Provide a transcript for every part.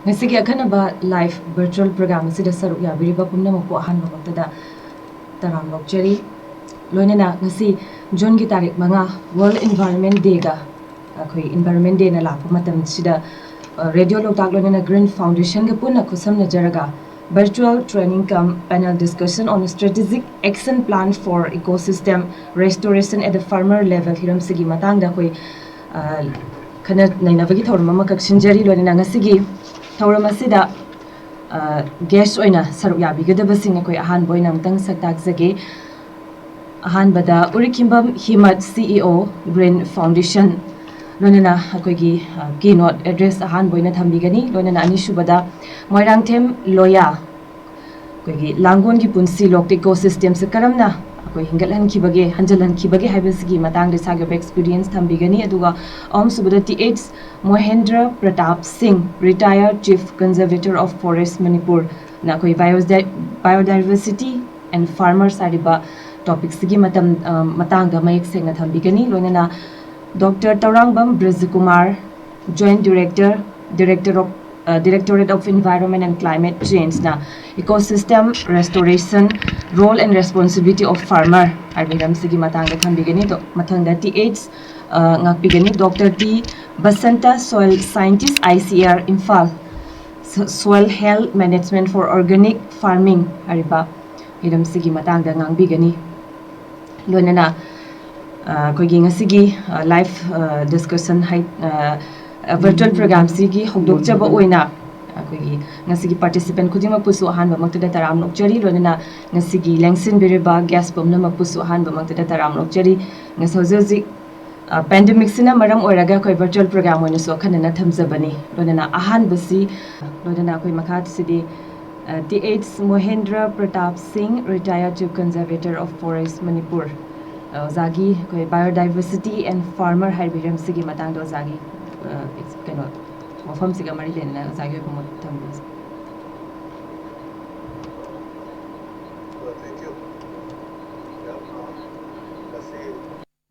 Ngasi ki akhanaba live virtual program asida saruk yabiriba pumnamako ahanba maktada taram lokchari loinana ngasi June ki tarik manga World Environment Day ga akhoi Environment Day na lakpa matam sida Radio Loktak loinana Green Foundation ga punna khusam najaraga virtual training cum panel discussion on a strategic action plan for ecosystem restoration at the farmer level hiram sigi matang da khoi khana nainabagi thorma makak sinjari loinana ngasi gi Tauramasida guest oina saruk yabigadabasing akoi ahan boy namtang saktakzage ahan bada urikimbam himat CEO Green Foundation lonena akoigi keynote address ahan boy na thambigani lonena anisubada moirangthem loya akoigi langon gi punsi lok ecosystem se karamna akoi hingalan kibage hanjalan kibage haibasigi matang de sagyo experience thambigani aduga subada TH Mohendra Pratap Singh, retired Chief Conservator of Forest Manipur, na koi biodiversity and farmers ariba topics sigi matang da mayek seng na thambigani loinana Dr. Taurangbam Brizkumar, Joint Director of Directorate of Environment and Climate Change na ecosystem restoration role and responsibility of farmer arbiram sigi matang da thambigani to matang da TH ngakpigani Dr. T Basanta Soil Scientist ICR Imphal Soil Health Management for Organic Farming ariba hiram sigi matang da ngangbigani loinana koigi ngasigi live discussion hai virtual program sigi hogdokjaba oina koigi ngasigi participant khudima pusu han ba maktada taram nokchari loinana ngasigi lengsin biriba gas bomna mapusu han ba maktada taram nokchari ngasojoji pandemic sina maram oiraga koi virtual program oina so khanana thamjabani loinana ahan basi loinana koi makhat sidi TH Mohendra Pratap Singh, retired Chief Conservator of Forest Manipur. Zagi koi biodiversity and farmer haibiram sigi matang do zagi kano mafam siga mari lenna zagi ko thambis. Thank you.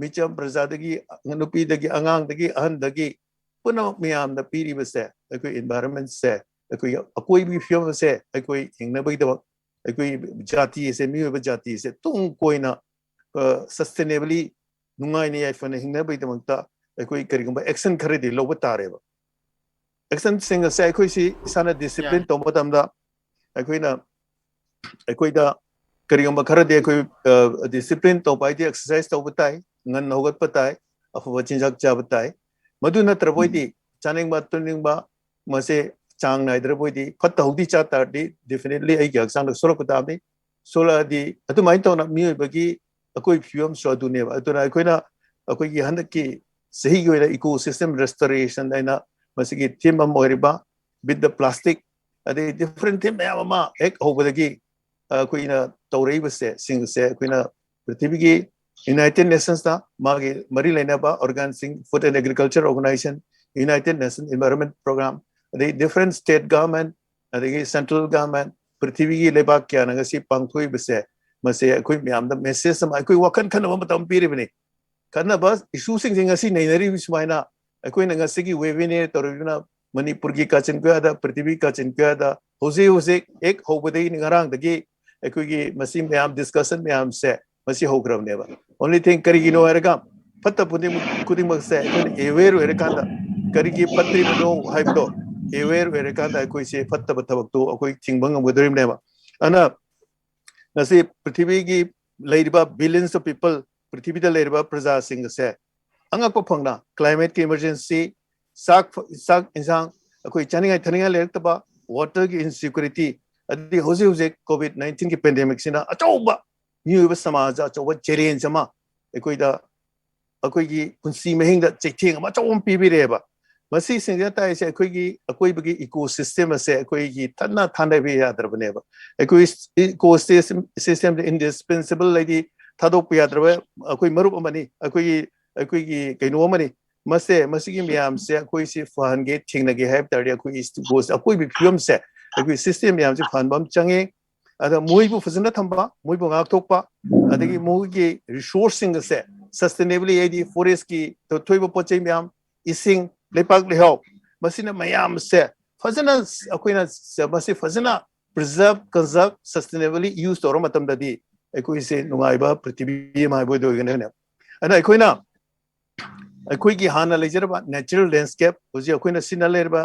Micham Prasad-gi nupi dagi angang dagi ahan dagi puna miyam da piri base akoi environment se akoi bi film se akoi hingna bai da akoi jati se mi ba jati se tung koina sustainably nungai ne ifana hingna bai da mangta akoi karigamba action khare di loba tare ba action singa se akoi si sana discipline to modam da akoi na akoi da karigamba khare de akoi discipline to bai di exercise to batai ngan hogat patai afu chinjak cha batai maduna traboi di chaning ba tuning ba mase chang nai draboi di phat hodi cha tar di definitely ai gyak sang solo pata ni sola di atu mai to na mi bagi akoi fium so du ne ba atuna akoi na akoi gi handak ki sahi gi wela ecosystem restoration aina mase gi theme am oriba with the plastic ade different theme ya ma ek hobadagi akoi na taurei ba se sing se akoi na prithvi gi United Nations da magi mari laina ba Organizing Food and Agriculture Organization United Nations Environment Program the different state government the central government prithvi gi leba kya na si pangthoi base mase akoi myam da message ma akoi wakan khana ba tam piri bani khana ba issue sing sing asi nei nari bismaina akoi na ngasi gi webinar toruna Manipur gi kachin kya da prithvi kachin kya da hoze ek hobadei ngarang dagi akoi gi masi myam discussion myam se masi hogram ne ba only thing karigi no erga fatta puding mak se aware erkanda karigi patri bado haibdo aware erkanda koi se fatta batabak to koi thingbang ngodrim ne ba ana nasi prithvi gi leiriba billions of people prithvi da leiriba praja sing se angak ko phangna climate ki emergency sak insang koi chaninga thaninga lerta ba water ki insecurity adi hoje covid-19 ki pandemic sina achauba new samaj achauba challenge ama akoida akoigi punsi mehing da chething ama chawum pibireba masi singya tai se akoigi ecosystem ase akoigi thanna thanda be yadrabneba akoi ecosystem indispensable lady thadok yadraba akoi marup amani akoigi kaino amani masi gi miam se akoi si fan ge thingna ge have tardi akoi bi film se akoi system miam se fan bam change ada moibu fazna thamba moibu ngak thokpa adagi mogi resourcing se sustainably adi forest ki to thoibo pochai myam ising lepak lehau masina mayam se फजना अखोइना मसे फजना preserve conserve sustainably use तौर मतमददी अखोइ से नुगाइबा पृथ्वी माइबो दोगने ने अना अखोइना अखोइगी हाना लेजरबा नेचुरल लैंडस्केप होजि अखोइना सिना लेरबा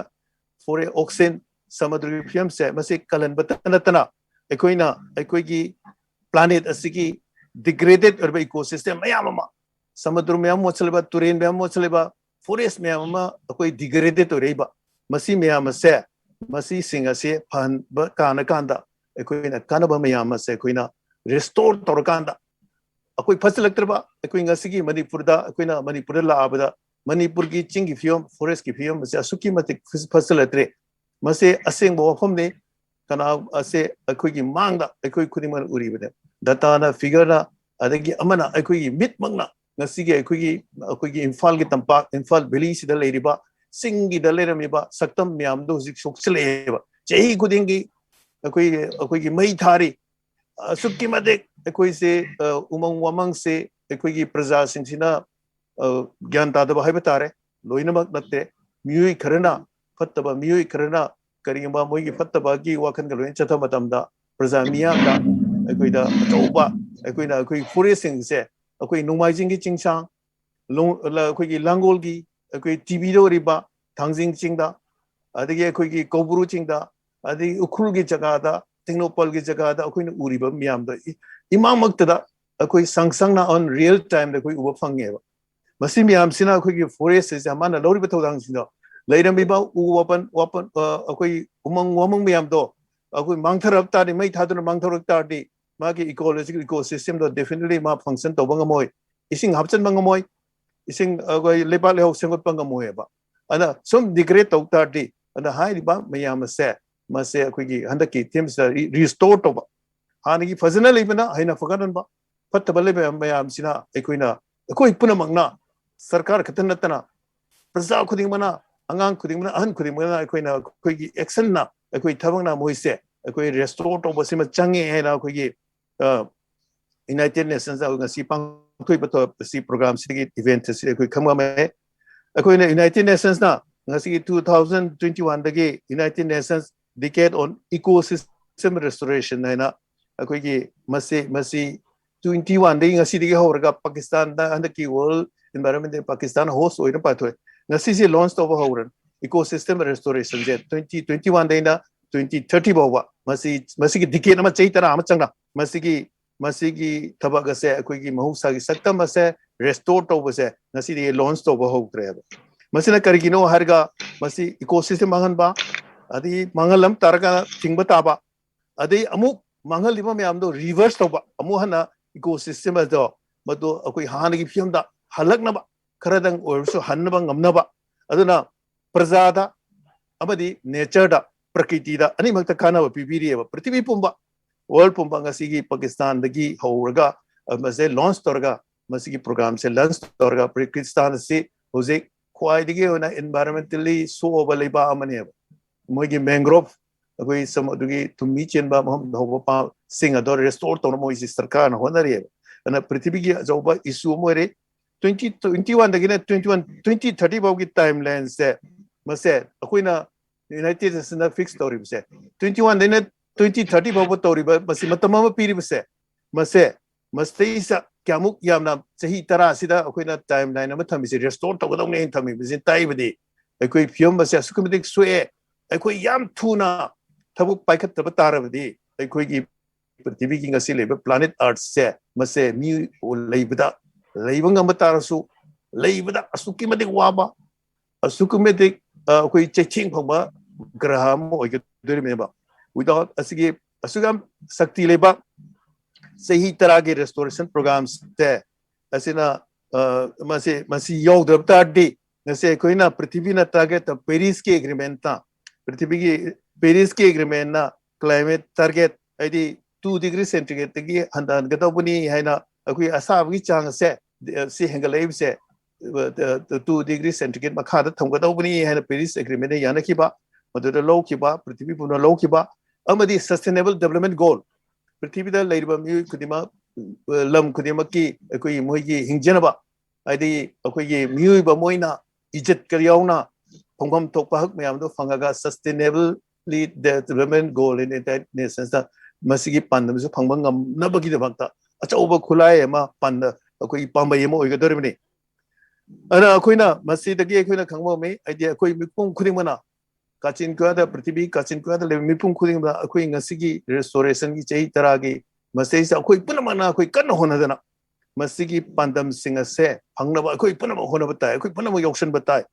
फॉर ऑक्सीजन समुद्र फियम से मसे कलन बतनतना अखोइना अखोइगी प्लानेट असिगी डिग्रेडेड और इकोसिस्टम मयामा समुद्र में मोचलेबा तुरेन में मोचलेबा फॉरेस्ट में अखोइ डिग्रेडेड होरेबा मसी मयाम से मसी सिंग से फन काना कांदा अखोइना कानबा मयाम से अखोइना रिस्टोर तौर कांदा अखोइ फसलक्तरबा अखोइ ngasiगी मणिपुरदा अखोइना मणिपुर लाबदा मणिपुर की चिंगी फियम फॉरेस्ट की फियम से असुकी मतिक फसलत्रे मसे असेंग वफम ने कना असे अखोइगी मांगदा अखोइ खुदिमन उरिबदे डाटा फिगर अदगी अमना अखोइगी मिटमंगना ngasiगी अखोइगी इम्फाल की तंपाक इम्फाल वैली सिदा लेरिबा सिंगी दा लेरमिबा सक्तम म्याम दो हुजिक सोक्सलेबा चेही खुदिंगी अखोइगी मई थारी असुकी मतिक अखोइ से उमंग वमंग से अखोइगी प्रजा सिंसिना ज्ञान तादबा हाइबा तारे लोइनमक नत्ते मियुई खरना फत्तबा मियुई खरना करिंबा मोइगी फत्तबा की वाखन का लोइन चथा मतमदा प्रजा मियामदा अखोइदा अचौबा अखोइना अखोइ फॉरेस्टिंग से अखोइ नुमाइजिंग की चिंगसांग अखोइगी लांगोल की अखोइ टीबी दो रिबा थांजिंग चिंगदा अदगी अखोइगी कोबुरु चिंगदा अदगी उखुल की जगहदा टेक्नोपॉल की जगहदा अखोइना उरिबा मियामदा इमामक्तदा अखोइ संगसंगना ऑन रियल टाइम दा अखोइ उबा फंगेबा मसी मियामसिना अखोइगी फॉरेस्ट से माना लौरिबा थौदांगसिना लेरमिबा उवपन वपन अखोइ उमंग वमंग मियामदो अखोइ मांगथरब तादि मै थादुना मांगथरब तादि मागी इकोलॉजिकल इकोसिस्टम दो डेफिनेटली मा फंक्शन तोबंगमोय इसिंग हपचन बंगमोय इसिंग अखोइ लेबा लेहो सेंगत बंगमोयबा अना सम डिग्रेड तौ तादि अना हाइरिबा मियाम से मसे अखोइगी हंदकी थीम्स रिस्टोर तोबा हानिगी फजना लेबना हाइना फगनबा फत्तबा लेबा मियामसिना अखोइना अखोइ पुनमंगना सरकार खतनतना प्रजा खुदिंगमना अंगांग खुदिंगमना अहन खुदिंगमना अखोइना अखोइगी एक्शन ना अखोइ थबंगना मोइसे अखोइ रेस्टोर तोबसिमा चंगे हैना अखोइगी United Nations ngasi pangthoi bato si program si event si अखोइ खममे अखोइना यूनाइटेड नेशंस ना ngasi 2021 दगी United Nations decade on ecosystem restoration हैना अखोइगी मसी 21 दगी ngasi दगी होरगा पाकिस्तान दा हंदकी world environment in Pakistan host oina pathoi ngasi se launch to hauran ecosystem restoration je 2021 daina 2030 bawa masi ki decade ama chei tara ama changna masi ki thabak ase akoi ki mahusa ki saktam ase restore to base ngasi de launch to hautre masi na karigino harga masi ecosystem mangan ba adi mangalam targa thingba taba adi amu mangal liba me amdo reverse to ba amu hana ecosystem do madu akoi hana ki fiam da halaknaba खरदंग ओरसु हन्नबा ngamnaba aduna prajada amadi nature da prakriti da ani makta kana pibirieba prithvi pumba world pumba ngasigi pakistan dagi horaga mase launch torga masigi program se launch torga pakistan se hoje khwai digi ona environmentally so overleba amane moigi mangrove agoi samudugi tummi chenba moham hoba pa sing ador restore torno moisi sarkar na honari ana prithvi gi joba issue moire 2021 दगिने 2030 बाउगी timeline से मसे अखोइना United Nations fix तौरिब से 21 देने 2030 बाउ तौरिब मसे मतम पीरिब से मसे मस्तेसा क्यामुक यामना सही तरा सिदा अखोइना टाइमलाइन अम थमिसे रेस्टोर तगदौने थमि बिजिन ताइबदि अखोइ फियम मसे असुकमदिक सुए अखोइ याम थुना थबुक पाइखत तब तारबदि अखोइगी पृथ्वी की ngasi लेब प्लैनेट अर्थ से मसे मी लेबदा लेबंग अमतारसु लेबदा असुकी मदिक वाबा असुकी मदिक अखोइ चेचिंग फंबा ग्रह म ओइग दोरिमेबा विदाउट असगी असुगम शक्ति लेबा सही तरह के रेस्टोरेशन प्रोग्राम्स ते असिना मसी योगदब ताडी नसे कोइना पृथ्वी न टारगेट पेरिस के एग्रीमेंट ता पृथ्वी की पेरिस के एग्रीमेंट ना क्लाइमेट टारगेट आइदी 2 डिग्री सेंटीग्रेड तगी हंदान गदबनी हैना अखोइ असाबगी चांग से सी हेंगलेब से 2 डिग्री सेंटीग्रेड मखा द थमगदबनी हैना पेरिस एग्रीमेंट यानखिबा मदुद लौखिबा पृथ्वी पुना लौखिबा अमदी सस्टेनेबल डेवलपमेंट गोल पृथ्वी दा लेरिबा मी खुदिमा लम खुदिमा की अखोइ मोइगी हिंजनबा आइदी अखोइगी मियुइबा मोइना इज्जत करियाउना फंगम थोप हक मैम फंगा sustainably development goal in United Nations मसीगी पांदम से फंग नबगीदमक्ता अचौब खुलाय पांद अखोई पांबई होगदरबनी अना अखोइना मसीदगी अखोइना खंगममे आइडिया अखोई मिपुम खुदिमना काचिन कुआदा पृथ्वी काचिन कुआदा ले मिपुम खुदिमना अखोई ngasiगी रेस्टोरेशन की चही तरागी मसे से अखोई पुनमना अखोई कन्न होनदना मसीगी पांदम सिंग से फंगनब अखोई पुनम होनब ताय अखोई पुनम योक्शन बताय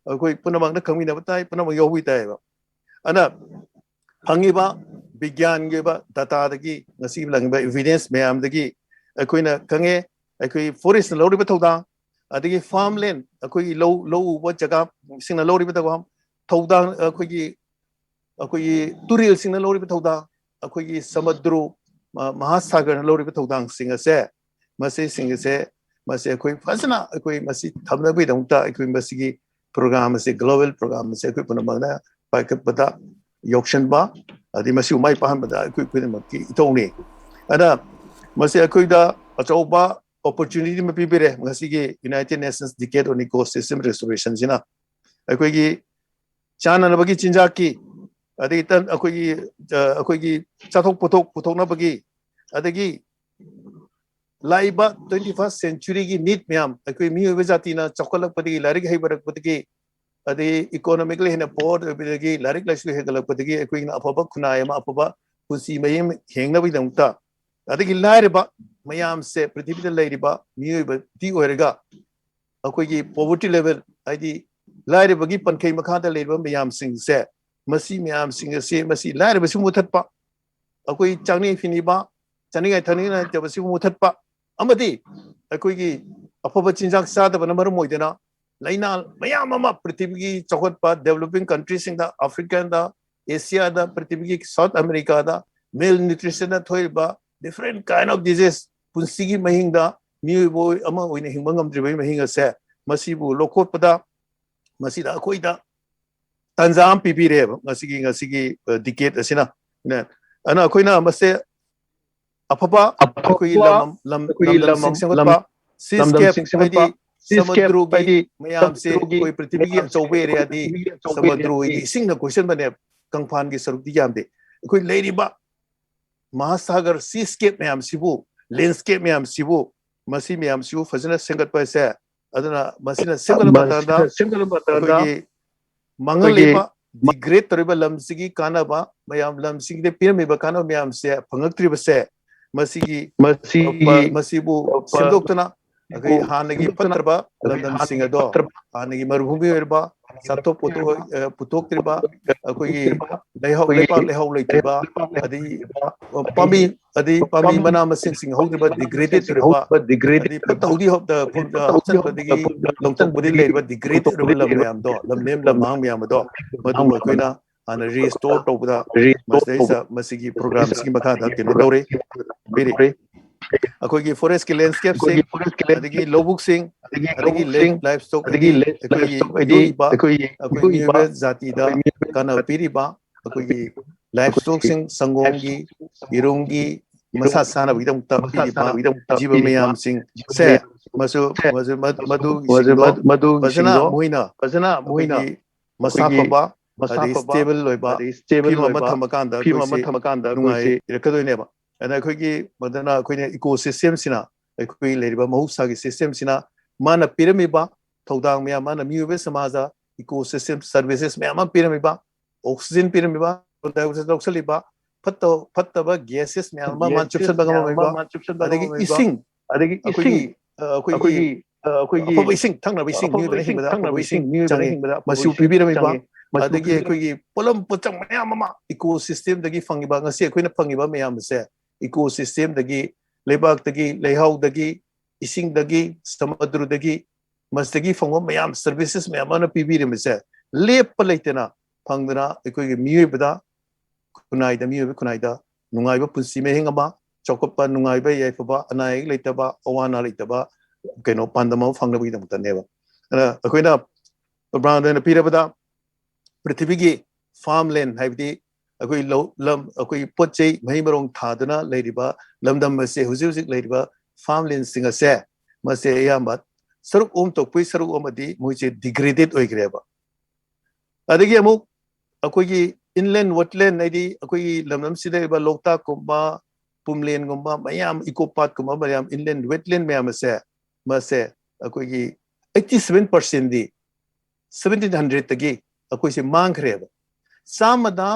अखोई पुनमंग खंगिनब ताय पुनम योबि ताय अना फंगिबा विज्ञान के डाटा दगी ngasi लंगबा एविडेंस मैम दगी अखोइना खंगे अखोई फॉरेस्ट लौरिबा थौदा अदगी फार्म लैंड अखोई लो व जगह सिंगना लौरिबा तगम थौदा अखोई तुरिल सिंगना लौरिबा थौदा अखोई समुद्र महासागर लौरिबा थौदांग सिंग से मसे सिंग से मसे अखोई फसना अखोई मसी थमनबि दंता अखोई मसीगी प्रोग्राम से ग्लोबल प्रोग्राम से अखोई पुनमना पाइकपदा योक्शन बा अदि मसी उमाई पाहनबदा अखोई पुनमकी इतौनी अदा मसे अखोइदा अचौबा opportunity में पीबीरे ngasiगी united nations decade on ecosystem restoration जिना अखोइगी चाननबगी चिंजाकी अदि तन अखोइगी चाथोक पुथोकनबगी अदगी लाइबा 21st century की नीड मैम अखोइ मियोबे जातिना चौकलपदगी लारिक हैबरकपदगी अदि इकोनॉमिकली हेना पोर बेदगी लारिक लाइसु हेगलपदगी अखोइना अफबा खुनायमा अफबा पुसी मयम हेंगनबि दंता अदगी लाइरबा मैम से पृथ्वी लेरिबा मियोबा दी ओरगा अखोइगी पॉवर्टी लेवल आइदी लाइरबगी पनखै मखादा लेरिबा मैम सिंग से मसी मैम सिंग से मसी लाइरबसु मुथतपा अखोइ चांगनि फिनिबा चानिगाय थनिना जबसु मुथतपा अमदी अखोइगी अफबा चिंजाक सादबना मरम मोइदना लाइना मैम अमा पृथ्वी चौखटपा डेवलपिंग कंट्रीज सिंग दा अफ्रीका दा एशिया दा पृथ्वी साउथ अमेरिका दा mail nutrition थोइबा different kind of disease पुंसीगी महिंगदा मियोबो अमा ओइने हिंबंगम द्रिबै महिंगा से मसीबु लोखोपदा मसीदा अखोइदा तंजाम पिपिरे ngasiगी डिकेट असिना अना अखोइना मसे अफबा अखोइ लम सिंगसंगपा सीस्केप आइदी समुद्रुगी मयाम से कोई पृथ्वी की अचौबे एरिया दी समुद्रुगी इसिंगना क्वेश्चन बने कंफान की सरुकदी यामदे अखोइ लेरिबा महासागर सीस्केप मैम सिबु लैंडस्केप मैम सिबु मसी मैम सिबु फजना सेंगत पैसे अदना मसीना सेंगल बतादा कोई मंगलेबा डिग्रेड तरिबा लमसिगी कानाबा मैम लमसिगी दे पिरमेबा काना मैम से फंगक्त्रिबा से मसीबु सेंदोक्तना अगै हानगी पत्रबा लंदन सिंगदो हानगी मरुभूमि ओरबा सातो पुतोक्त्रिबा अखोई लेहाउ लेतिबा अदि पामी मना मसिंग सिंग हौदिबा डिग्रेडेड तरिबा अदि पतौदी हौद हौचन बदगी लंगतोक बदि लेरिबा डिग्रेडेड तरिबा लम मैम दो लमनेम लमांग मैम दो मदु अखोइना हाना रिस्टोर तौबदा मसदैसा मसिगी प्रोग्राम सिगी मखादा केनो दौरे बेरि अखोइगी फॉरेस्ट के लैंडस्केप सिंग अदगी लोबुक सिंग अदगी लाइफ स्टॉक अखोइगी जातिदा काना पिरिबा अखोइगी लाइफ स्टॉक सिंग संगोंगी इरोंगी मसा साना बिदम पिरिबा जीव मैम सिंग से मधु फजना मोइना मसाफबा अदि स्टेबल लोइबा फिमा मथमकांदा नुंगाई रखदोइनेबा अना अखोइगी मदना अखोइने इकोसिस्टम सिना अखोइ लेरिबा महौसागी सिस्टम सिना माना पिरमिबा थौदांग मैम माना मियोबे समाजा इकोसिस्टम सर्विसेस मैम पिरमिबा ऑक्सीजन पिरमिबा डाइऑक्साइड ऑक्सीलिबा फत्तबा गैसेस मैम मान चुपसन बगमबा अदगी इसिंग अखोइगी अफबा इसिंग थंगना इसिंग मियोबे हिंबदा अफबा इसिंग चांगे मसिउ पिबिरमिबा अदगी अखोइगी पोलम पोचंग मैम अमा इकोसिस्टम दगी फंगिबा ngasi अखोइना फंगिबा मैम से इकोसिस्टम दगी लेबाक दगी लेहाउ दगी इसिंग दगी समुद्र दगी मसदगी फंगो मैम सर्विसेस मैम ना पिबिरम से लेप लेतना फंगदना अखोइगी मियोबदा खुनाइदा नुंगाइबा पुंसी मेहिंगमा चौकपा नुंगाइबा याइफबा अनाय लेतबा अवाना लेतबा केनो पांदमा फंगनबगी दमतनेबा अखोइना ब्रांडन पिरबदा पृथ्वी की फार्म लैंड हाइबदी अखोइ लम अखोइ पोचै महि मरोंग थादना लेरिबा लमदम से हुजिक लेरिबा फार्म लैंड सिंग से मसे यामबा सरुक ओम तोपुइ सरुक ओमदी मोइसे डिग्रेडेड ओइग्रेबा adagi amuk akoigi inland wetland naidi akoigi lamnam sida ba lokta kumba pumlen kumba mayam ecopark kumba mayam inland wetland mayam se mase akoigi 87% di 1700 tagi akoi se mangkhre ba samada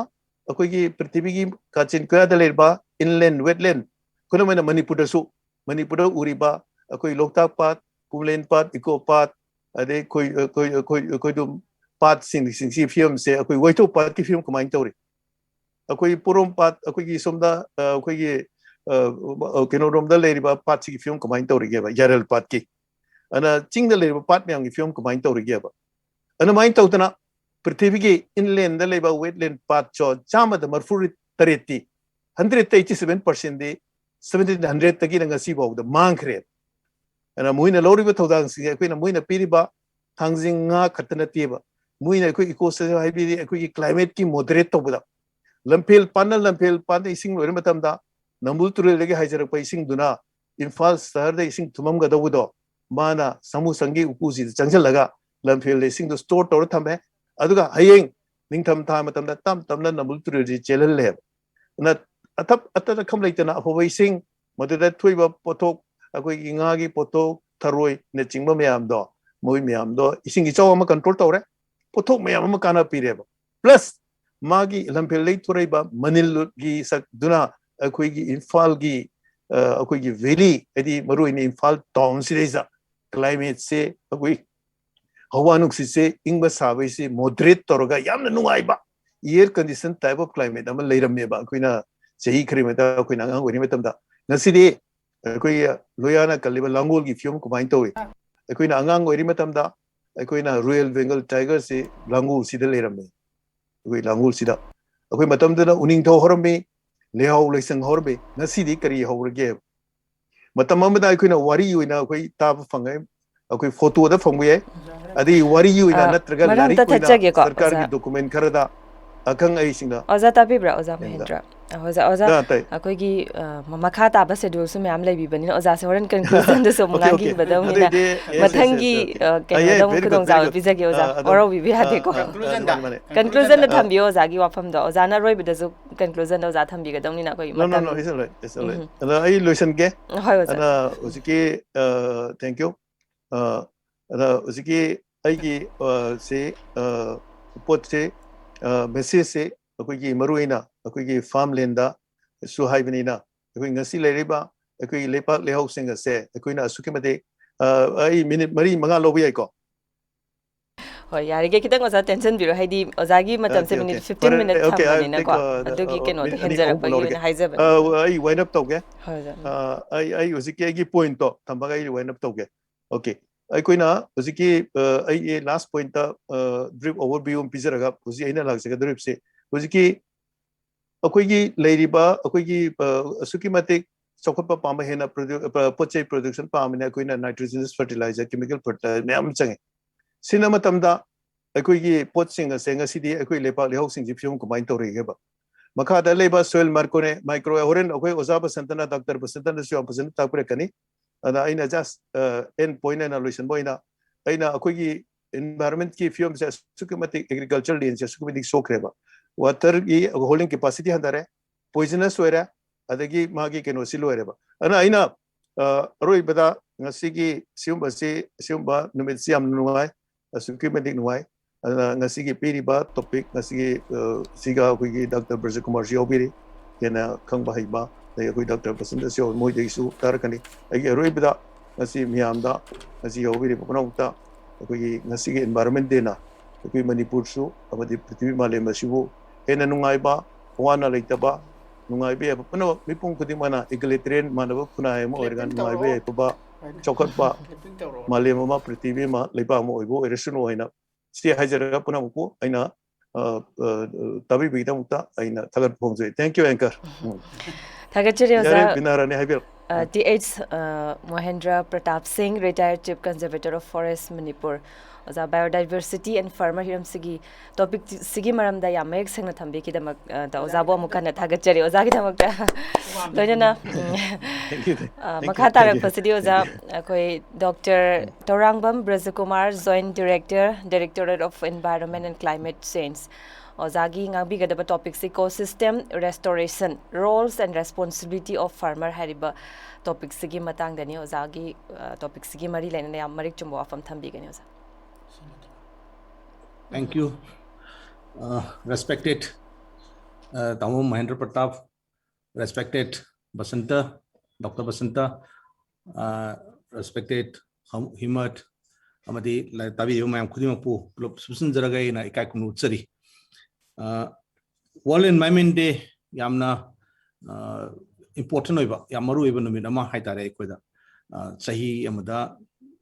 akoigi prithvi gi kachin kya daleba inland wetland kono mena manipur su manipur uriba akoi lokta pat pumlen pat ecopark ade koi dum pat sing film se akoi waito pat ki film kamain tawri akoi purom pat akoi gi somda akoi gi keno rom da leriba pat si film kamain tawri ge ba yaral pat ki ana ching da leriba pat myang gi film kamain tawri ge ba ana main tawtana prithvi gi inland da leba wetland pat cho chama da marfuri tareti 187% di 1700 tagi nga si bawda mangkhre ana muina loriba thodang si akoi na muina piriba thangjing nga khatna tiba muina akoi ecosystem haibiri akoi climate ki moderate tawda lamphel pan ising lori matamda nambul turel legi haijarak pa ising duna imphal sahar da ising thumam ga dawdo mana samu sangi upusi changjal laga lamphel le ising do store tor thame aduga hayeng ningtham tha matamda tamna nambul turel ji chelal le na atap atata kham leitana afoba ising maduda thoiba pothok akoi inga gi pothok tharoi ne chingba mayam do moi mayam do ising gi chaw ma control tawre pothok mayam ma kana pireba plus magi lamphel lei thuraiba manil gi sak duna akoi gi infal gi akoi gi valley edi maru in infal town sireza climate se akoi hawanuk se ingba sabai se moderate toroga yamna nungaiba air condition type of climate ama leiramne ba koina sehi khrimeta koina ngang wani metamda ngasidi akoi loyana kaliba langol gi film ko main towi koina angang wari metamda koina royal bengal tiger se langol sida leiramne koi langul sida akoi matamda uning tho horme lehaw leisang horbe ngasidi kari hawrge matam amada koina wari yoina koi tab fangai akoi photo da phangwe adi wari yoina natraga lari koina sarkar gi document kharada akang ai singna oza tabibra oza mahendra oza akoigi makha taba schedule su myam leibi bani oza se horan conclusion da so mungangi badawina mathangi kenodam khudong jaw bijage oza oro bi hade ko conclusion da thambi oza gi wafam da oza na roi bida su conclusion da oza thambi ga dongni na koi matam no is right ana ai lotion ge hoi oza ana usiki thank you ana usiki ai gi se pot se message se akoi gi maruina akoi gi farmland da su haibnina akoi ngasi leriba akoi lepak lehau singa se akoi na sukimate ai minute mari manga lobi ai ko hoi yari ge kitang oza tension biro haidi oza gi matam se minute 15 minutes thamani na ko adugi keno de henjara pa gi na haizaba ai wind up toge hoi ai usiki gi point to thambaga ai wind up toge okay ai koina usiki ai last point ta brief overview pizaraga usi aina lagse ga drip se usiki akoi gi leiriba akoi gi suki mate chokpa pama hena pochai production pamina koina nitrogenous fertilizer chemical fertilizer myam change sinama tamda akoi gi poching senga sidi akoi lepa lehok sing jipsum combine tori ge ba makha da leba soil micro horen akoi ozaba santana doctor basantana sio pasant tapre kani ana aina just end point analysis boina aina akoi gi environment ki film se sukumati agricultural land se sukumati sokreba water gi holding capacity handare poisonous wera adagi magi keno siloereba ana aina roi bada ngasi gi siumba numit siam nuai sukumati nuai ngasi gi piriba topic ngasi gi siga akoi gi dr Braja Kumar Jiobiri kena khangba haiba akoi dr Basanta sio moi de su tarakani ai roi bada ngasi miamda ngasi Jiobiri panongta akoi ngasi gi environment dena akoi manipur su amadi prithvi malem asibu hena nungai ba wana leitaba nungai be pano mipung kudimana egalitarian manaba kunai mo organ nungai be ba chokat ba malem ma prithvi ma leiba mo oibo eresuno aina si hajara puna ko aina tabi bida mukta aina thagar phongje thank you anchor thagachari oza binarane haibir TH Mohendra Pratap Singh, retired Chief Conservator of Forest Manipur. oza biodiversity and farmer hiram sigi topic sigi maram da yam mek sengna thambi ki damak da oza bo amuka na thagat chari oza ki damak da loina makha tarak pasidi oza koi Dr. Torangbam Brajakumar, Joint Director, Directorate of Environment and Climate Change. Ozagi ngangbi gadaba topics ecosystem restoration, roles and responsibility of farmer hariba topics sigi matang dani ozagi topics sigi mari laina ya marik chumbo afam thambi gani oza. Thank you, respected Tamu Mahendra Pratap, respected Basanta, Dr. Basanta, respected Himat, amadi tabi mayam khudimapu club subsan jaragai na ikai kunu chari. World Environment Day yamna important oiba yamaru oiba numit ama haitare aikoida sahi amada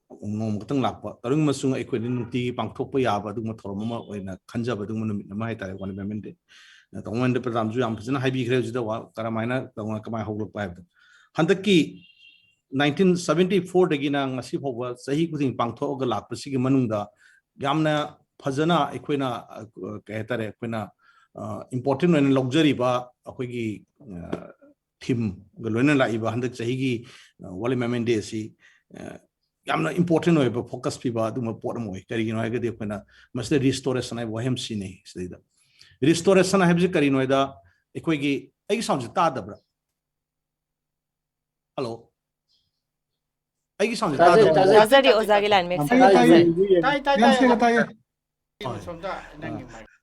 ngom katang lakpa tarung masung aikoidi nunti pangthokpa yaba dugma thoroma oina khanjaba dugma numit ama haitare World Environment Day tongwande pradamju yam phajana haibi khre juda wa karamaina tongwa kamai hoglokpa habda handaki 1974 dagina ngasi phawba sahi kuding pangthoga lakpa sigi manungda yamna phajana aikoina kaitare aikoina important oina luxury ba akoigi theme galoina laiba handak chahigi World Environment Day si yamna important oiba focus piba duma podam oi karigino haigadi akoina masle restoration ai wahem sine sida restoration haibji karino ida akoigi ai sound ta dabra hello ai sound ta dabra ozari ozagi line make tai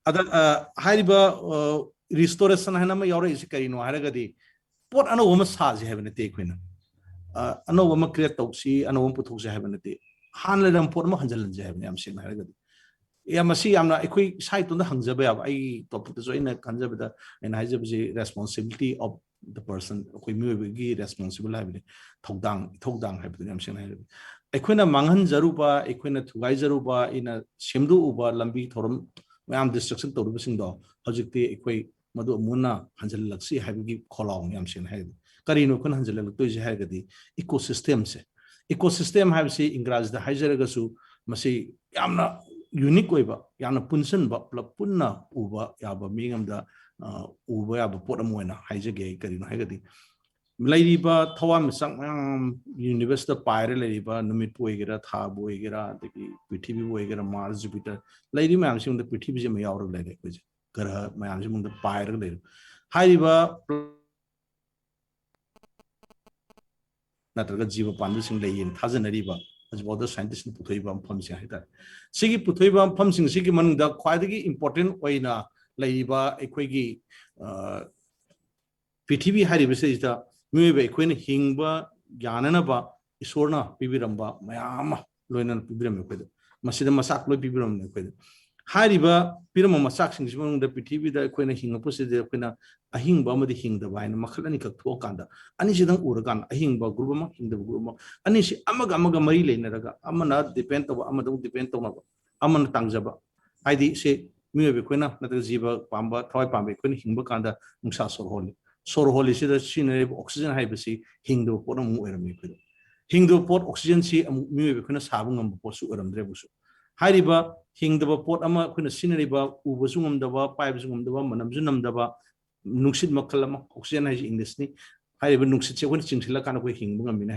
ada hariba restoration hana ma yore isi karino haragadi pot ano wama saji have ne te khina ano wama create tausi ano wama puthok se have ne te han le dam pot ma hanjal je have ne am sin haragadi ya masi amna ekoi site to da hangjaba ya ai topic to ina kanjaba da and hajabi responsibility of the person ekoi mi gi responsible have thodang have ne am sin haragadi ekoina manghan jaruba ekoina thugai jaruba ina semdu uba lambi thorum mayam destruction toruba singdo hojikti ekoi madu muna hanjal laksi habigi kholaw yam sin hai karino kun hanjal lakto je hai gadi ecosystem have se ingraz da hajaraga su masi yamna unique oiba yamna punsan ba punna uba yaba mingam da uba yaba potamoina hajage karino hai gadi Laiba Thawam Sang University Pyre Laiba Numit Boigera Tha Boigera the PTV Boigera Mars Jupiter Lady Mamsim the PTV Mayor Lady Kara Mamsim the Pyre Lady Haiba Nataga Jiva Pandusing Lay in Tazanariba as well the scientist in Putoibam Pumsing Hita Sigi Putoibam Pumsing Sigi Man the quite important Waina Laiba Equigi PTV Hariba says the Maybe Queen Hingba, Yananaba, Isorna, Pibiramba, Mayama, Loina Pibiram, Masida Masak, Pibiram, Hariba, Pirama Masaksing, the PTV, the Queen Hingapus, the Quina, a Hingba, the Hing, the Vine, Makalanika, Tuokanda, Anishidan Uragan, a Hingba, Gruma, in the Gruma, Anishi, Amagamaga Marile, Neraga, Amana, depend of Amadu, depend on Aman Tangzaba. I did say, Maybe Quina, Nataziba, Pamba, Toy Pamba, Queen Himbakanda, Musaso Holy. Sor holy si the scenery oxygen hybisi hingdo pot mu erami kudo hingdo pot oxygen si mu kuna sabung am posu eram drebusu hariba hingdo pot ama kuna scenery ba ubusungam daba pipe sungam daba manamjunam daba nuksit makalama oxygen hai english ni hariba nuksit se kun chingsila kana ko hingbungam mina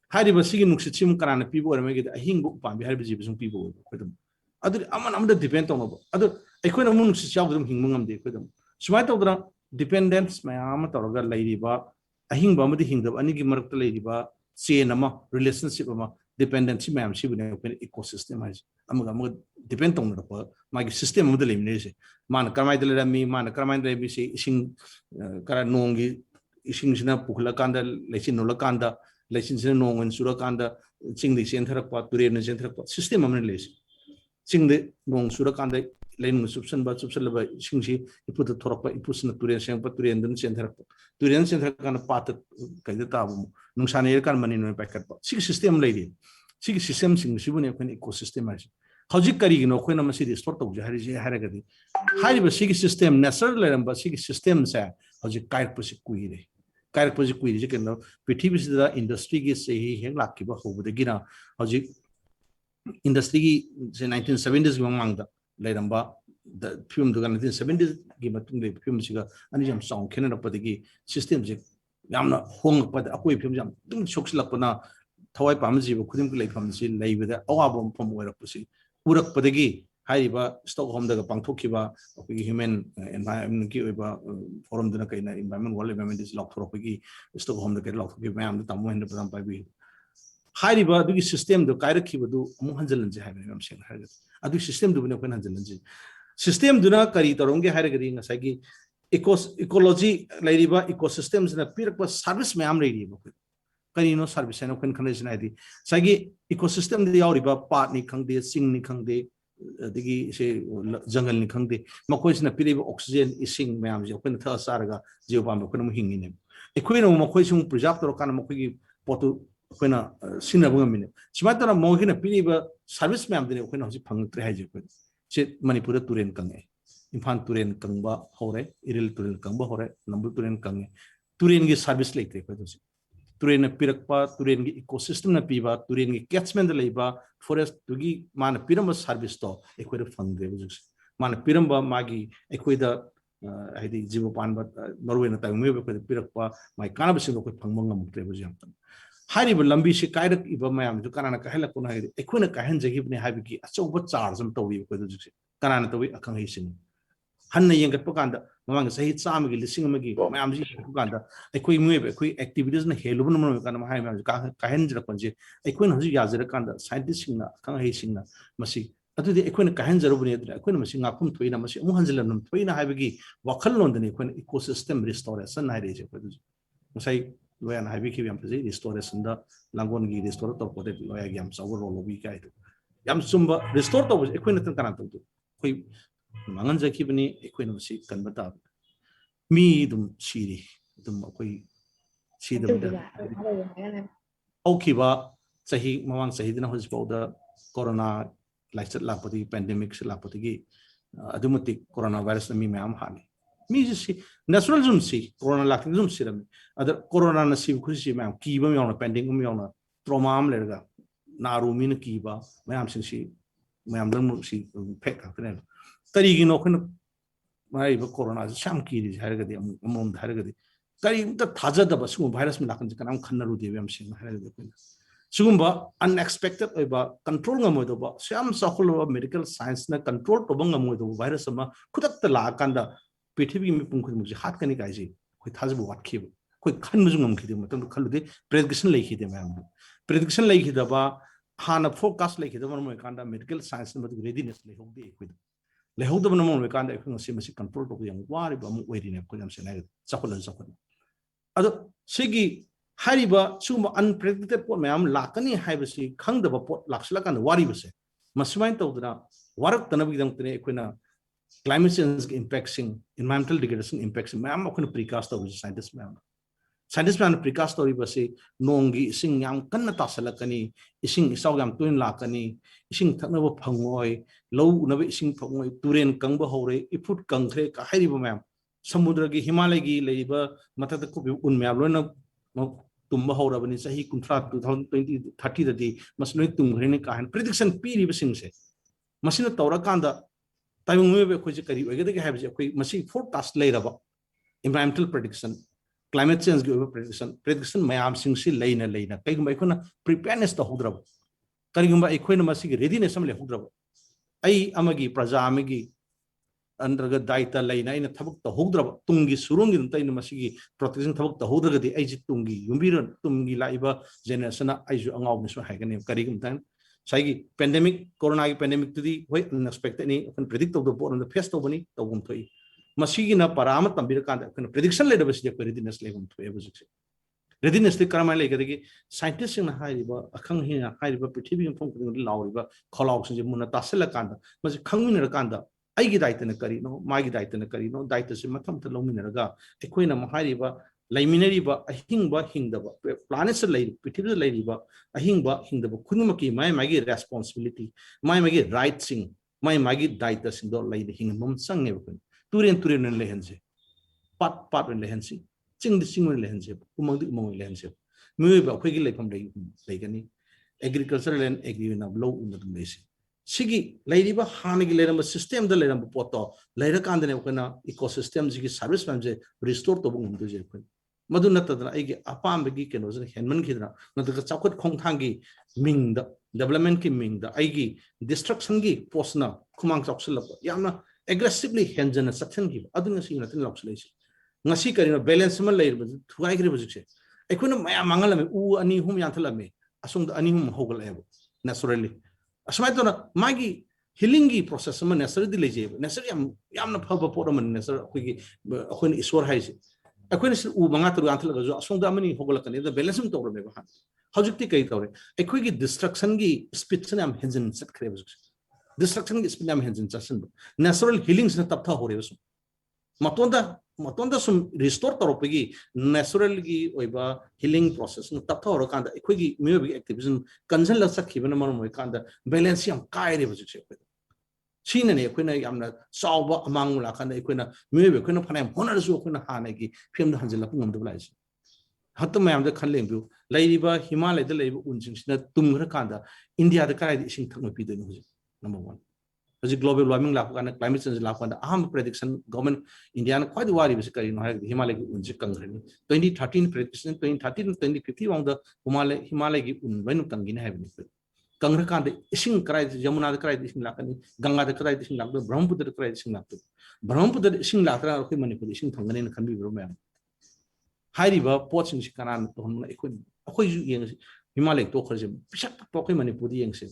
hariba sigi nuksit sim kana pibo erami gida hingbo pambi hariba jibusung pibo kudum adu aman amda depend on adu aikona mu nuksit chawdum hingbungam de kudum sumai tawdra dependence mayam toroga laiba ahingba amadi hingdab anigi marakta laiba chain ama relationship ama dependency mayam sibune ecosystem has amaga depend on the magi system of the limne se man karmai de rami man karmai de bi se ising kara nongi ising sina pukla kanda lechin nola kanda lechin sina nongon sura kanda chingdi centrak pa turen centrak pa system amne les chingde nong sura kanda lain subsan ba subsalaba singsi iput thorpa ipusna turen sengpa turen den center kan pat kaida ta nungsane kan mani no packet ba sig system lady sig system sing sibune kan ecosystem ai hojik kari no khona masi restore to jari je haragadi hariba sig system natural leram ba sig system sa hojik kair pusi kuire je kan pithibis da industry ge se hi heng lakki ba hobudagina hojik industry se 1970s gi mangda leiramba the film duga 1970s gi matung le film siga ani jam song khena na padigi system je yamna hong pad akoi film jam tum chokslakpana thawai pamji bu khudim ku leifam si leibada awabom pom orak pusi urak padigi haiba Stockholm daga pangthokhiba akoi human environment ki oiba forum duna kaina environment world environment is lock for akoi Stockholm daga lock for mayam tamu hen padam pai bi haiba dugi system do kaira khibadu amu hanjalanji haiba mam seng haga adu system du bune kon hanjalanji system duna kari torongge haira gari ngasai gi ecology lairiba ecosystems na pirakpa service mayam lairiba kari no service na kon khanai sinai di sagi ecosystem di yauriba part ni khangde sing ni khangde digi se jungle ni khangde makoi sina piriba oxygen ising mayam je kon tha saraga jiwa ba kon mu hingi ne ekoi no makoi sung preserve tor kan makoi gi potu koina sinabung amine simatara mohina piriba service mayam de koina hosi phangtre haije ko se manipura turen kange imphal turen kangba hore iril turen kangba hore nambu turen kange turen gi service leite ko dosi turen na pirakpa turen gi ecosystem na piba turen gi catchment leiba forest tugi mana piramba service to ekoi phangde bujus mana piramba magi ekoi da haidi jibo panba norway na taime be ko pirakpa mai kana bisin ko phangmang ngamukte bujam hariba lambi se kairak iba mayam ju kanana ka hela kuna haidi ekhoina ka hen jagi bne habi ki achoba charge am tawi ko du jik kanana tawi akhang hisin hanna yengat pakanda mamang sahi cham gi lising magi mayam ji pakanda ekhoi muebe ekhoi activities na helu bna mo kana hai mayam ka hen jira konje ekhoina haju yazira kanda scientist sing na akhang hisin na masi adudi ekhoina ka hen jaru bne ekhoina masi ngakum thoina masi mu hanjilan num thoina habi gi wakhal londani ekhoina ecosystem restoration na reje ko du musai loyan habi ki yam pezi restoration da langon gi restore to ko de loya yam sawo ro lobi kai to yam sumba restore to ekoina tan kana to koi mangan ja ki bani ekoina si kan bata mi dum siri dum koi si dum da okay ba sahi mamang sahi dina hos da corona like lapati pandemic lapati gi adumati corona virus mi mam hani mi si natural zoom si corona lakti zoom siram other corona na si khusi mam ki ba mi on pending mi on trauma am lerga naru min ki ba mayam sin si mayam dang si pek ka tren tari gi no khn mai ba corona sam ki ri har ga di amom har ga di kari ta thaja da ba su virus mi lakan kan am khannaru di yam sin har ga di sugumba unexpected oiba control nga moido ba sam sakhul medical science na control to bang moido virus ma khudak ta la kanda पृथ्वी में पुंख मुझे हाथ करने का ऐसे कोई था जब वाट खीब कोई खन मुझे गम खीदे मतलब तो खलुदे प्रेडिक्शन ले खीदे मैं हम प्रेडिक्शन ले खीदा बा हाँ ना फोरकास्ट ले खीदा मनमो एकांडा मेडिकल साइंस में मतलब रेडीनेस ले होग दे कोई ले होग दे मनमो एकांडा एक नसी मसी कंट्रोल तो कोई वारी बा मुझे वेरी ने कोई हमसे नहीं चखल अदो सिगी हारीबा सुम अनप्रेडिक्टेड पोट में हम लाकनी हाई बसी खंग दबा पोट लाक्सला कांड वारी बसे मसमाइन तो उधरा वारक तनबी दंग तने कोई ना climate change impacting environmental degradation impacts मैम अखुन precast तो scientist मैम precast तो बसे नोंगी इसिंग याम कन्न तासलकनी इसिंग इसाव याम तुन लाकनी इसिंग थकनबो फंगोय लौ उनबे इसिंग फंगोय तुरेन कंब होरे इफुट कंखरे का हारिबो मैम समुद्र की हिमालय की लेबा मथक को उन मैम लोन तुम्बा होरबनी सही कुंट्रा 2020 30 ददी मसनो तुम्हरेने का प्रेडिक्शन पीरिबो सिंगसे मसिन तौरा कांदा ताइम में भी कुछ करी वगैरह के हैं कोई मशीन फोरकास्ट ले रहा environmental prediction climate change के ऊपर prediction मैं आम सिंग से लेना कहीं गुम्बा इकोना preparedness तो हो रहा कहीं गुम्बा इकोना मशीन के readiness में ले हो रहा आई अमगी प्रजा अमगी अंदर दायित्व लेना इन थबक तो हो रहा तुंगी सुरुंगी तो इन मशीन की protection थबक तो हो रहा गति आई जित तुंगी युम्बीरन तुंगी लाइबा generation आई जो अंगाव में सो है कहीं करी गुम्बा साइगी पेंडेमिक कोरोना की पेंडेमिक तुदी होय अनएक्सपेक्टेड नी अपन प्रेडिक्ट तो बोर ऑन द फेस तो बनी तो गुम थोई मसीगी ना पराम तंबीर का अपन प्रेडिक्शन ले दबस जे रेडीनेस ले गुम थोय बुझसे रेडीनेस ले करमा ले गदगी साइंटिस्ट न हाइबा अखंग हि हाइबा पृथ्वी में फंग लाउरिबा खलाउ से मुना तासल कांदा मसे खंगमिन कांदा आइगी दायित्व न करी नो मागी दायित्व न करी नो दायित्व से मथम त लौमिनरगा एकोइना महारिबा लाइमिनरीबा अहिंगबा हिंगदबा प्लानेट से लई पृथ्वी से लईबा अहिंगबा हिंगदबा खुनमकी माय मागी रेस्पोंसिबिलिटी माय मागी राइट सिंग माय मागी दायित्व सिंग दो लई हिंगमम संगे बकन तुरेन लेहनसे पाट लेहनसी चिंग लेहनसे उमंग लेहनसे मुबा अखोगी लेफम लेगनी agricultural and agri na blow under the base sigi lairiba hanigi leramba system da leramba poto laira kandane okana ecosystem sigi service manje restore to bung do je kun madu natadna aigi apam begi keno jena henman khidna nataka chakot khongthangi mingda development ki mingda aigi destruction gi posna khumang choksul yamna aggressively henjana saction gi aduna si natin lokslesi ngasi karina balance ma lairba thuai gri bujikse aikuna maya mangalame u ani hum yanthalame asung ani hum hogalebo naturally asmaitona magi healing gi process ma naturally leje naturally yamna phaba poram naturally akhoi akhoi iswar haise akhoi u manga tru anthala jo asung da mani hogalakani da balance to rame ba hojikti kai tawre akhoi gi destruction gi speed sanam henjin sat khre bujikse destruction gi speed nam henjin chasin natural healing na taptha hore so matonda sum restore taropegi natural gi oiba healing process na taptha hore kanda ekhoi myobi activism kanjal la sakhibana marom oi kanda balance yam kai re bujik se china ne ekhoi na yamna sawba amang la kanda ekhoi na myobi ekhoi na phanam honor su ekhoi na hana gi film da hanjal la pungam da lai hatta mayam da khanleng bu lairiba himalaya da laiba unjing sina tumgra kanda india da kai ising thakma pi de no number 1 as global warming la kana climate change la kana aham prediction government india na quite worry bisi kari no ha himalaya gi unji kangrani 2013 prediction 2013 2050 wang da himalaya gi un bainu kangina ha bini kangra kan da ising krai yamuna da krai ising la kani ganga da krai ising la brahmaputra da krai ising la brahmaputra ising la tra ko manipur ising thangani na khanbi bro mayam hairiba poching si kana to hon akhoi ju yeng himalaya to kharje pisak to ko manipur di yeng se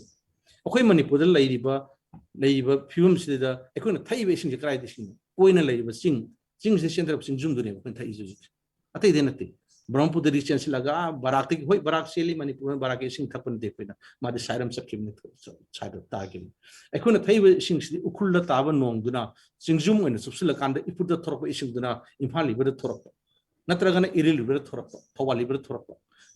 akhoi manipur da leiba film sida ekona thai be sing krai de sing oina leiba sing se center sing zum dune ko thai ju atai de nati brahmaputra region si laga barak ti hoi barak seli manipur barak sing thapun de pena ma de sairam sakim ne chada ta gim ekona thai be sing si ukul la taba nong duna sing zum oina subsila kanda ipur da thorok ising duna imphal liba da thorok natragana iril liba da thorok thawali liba da thorok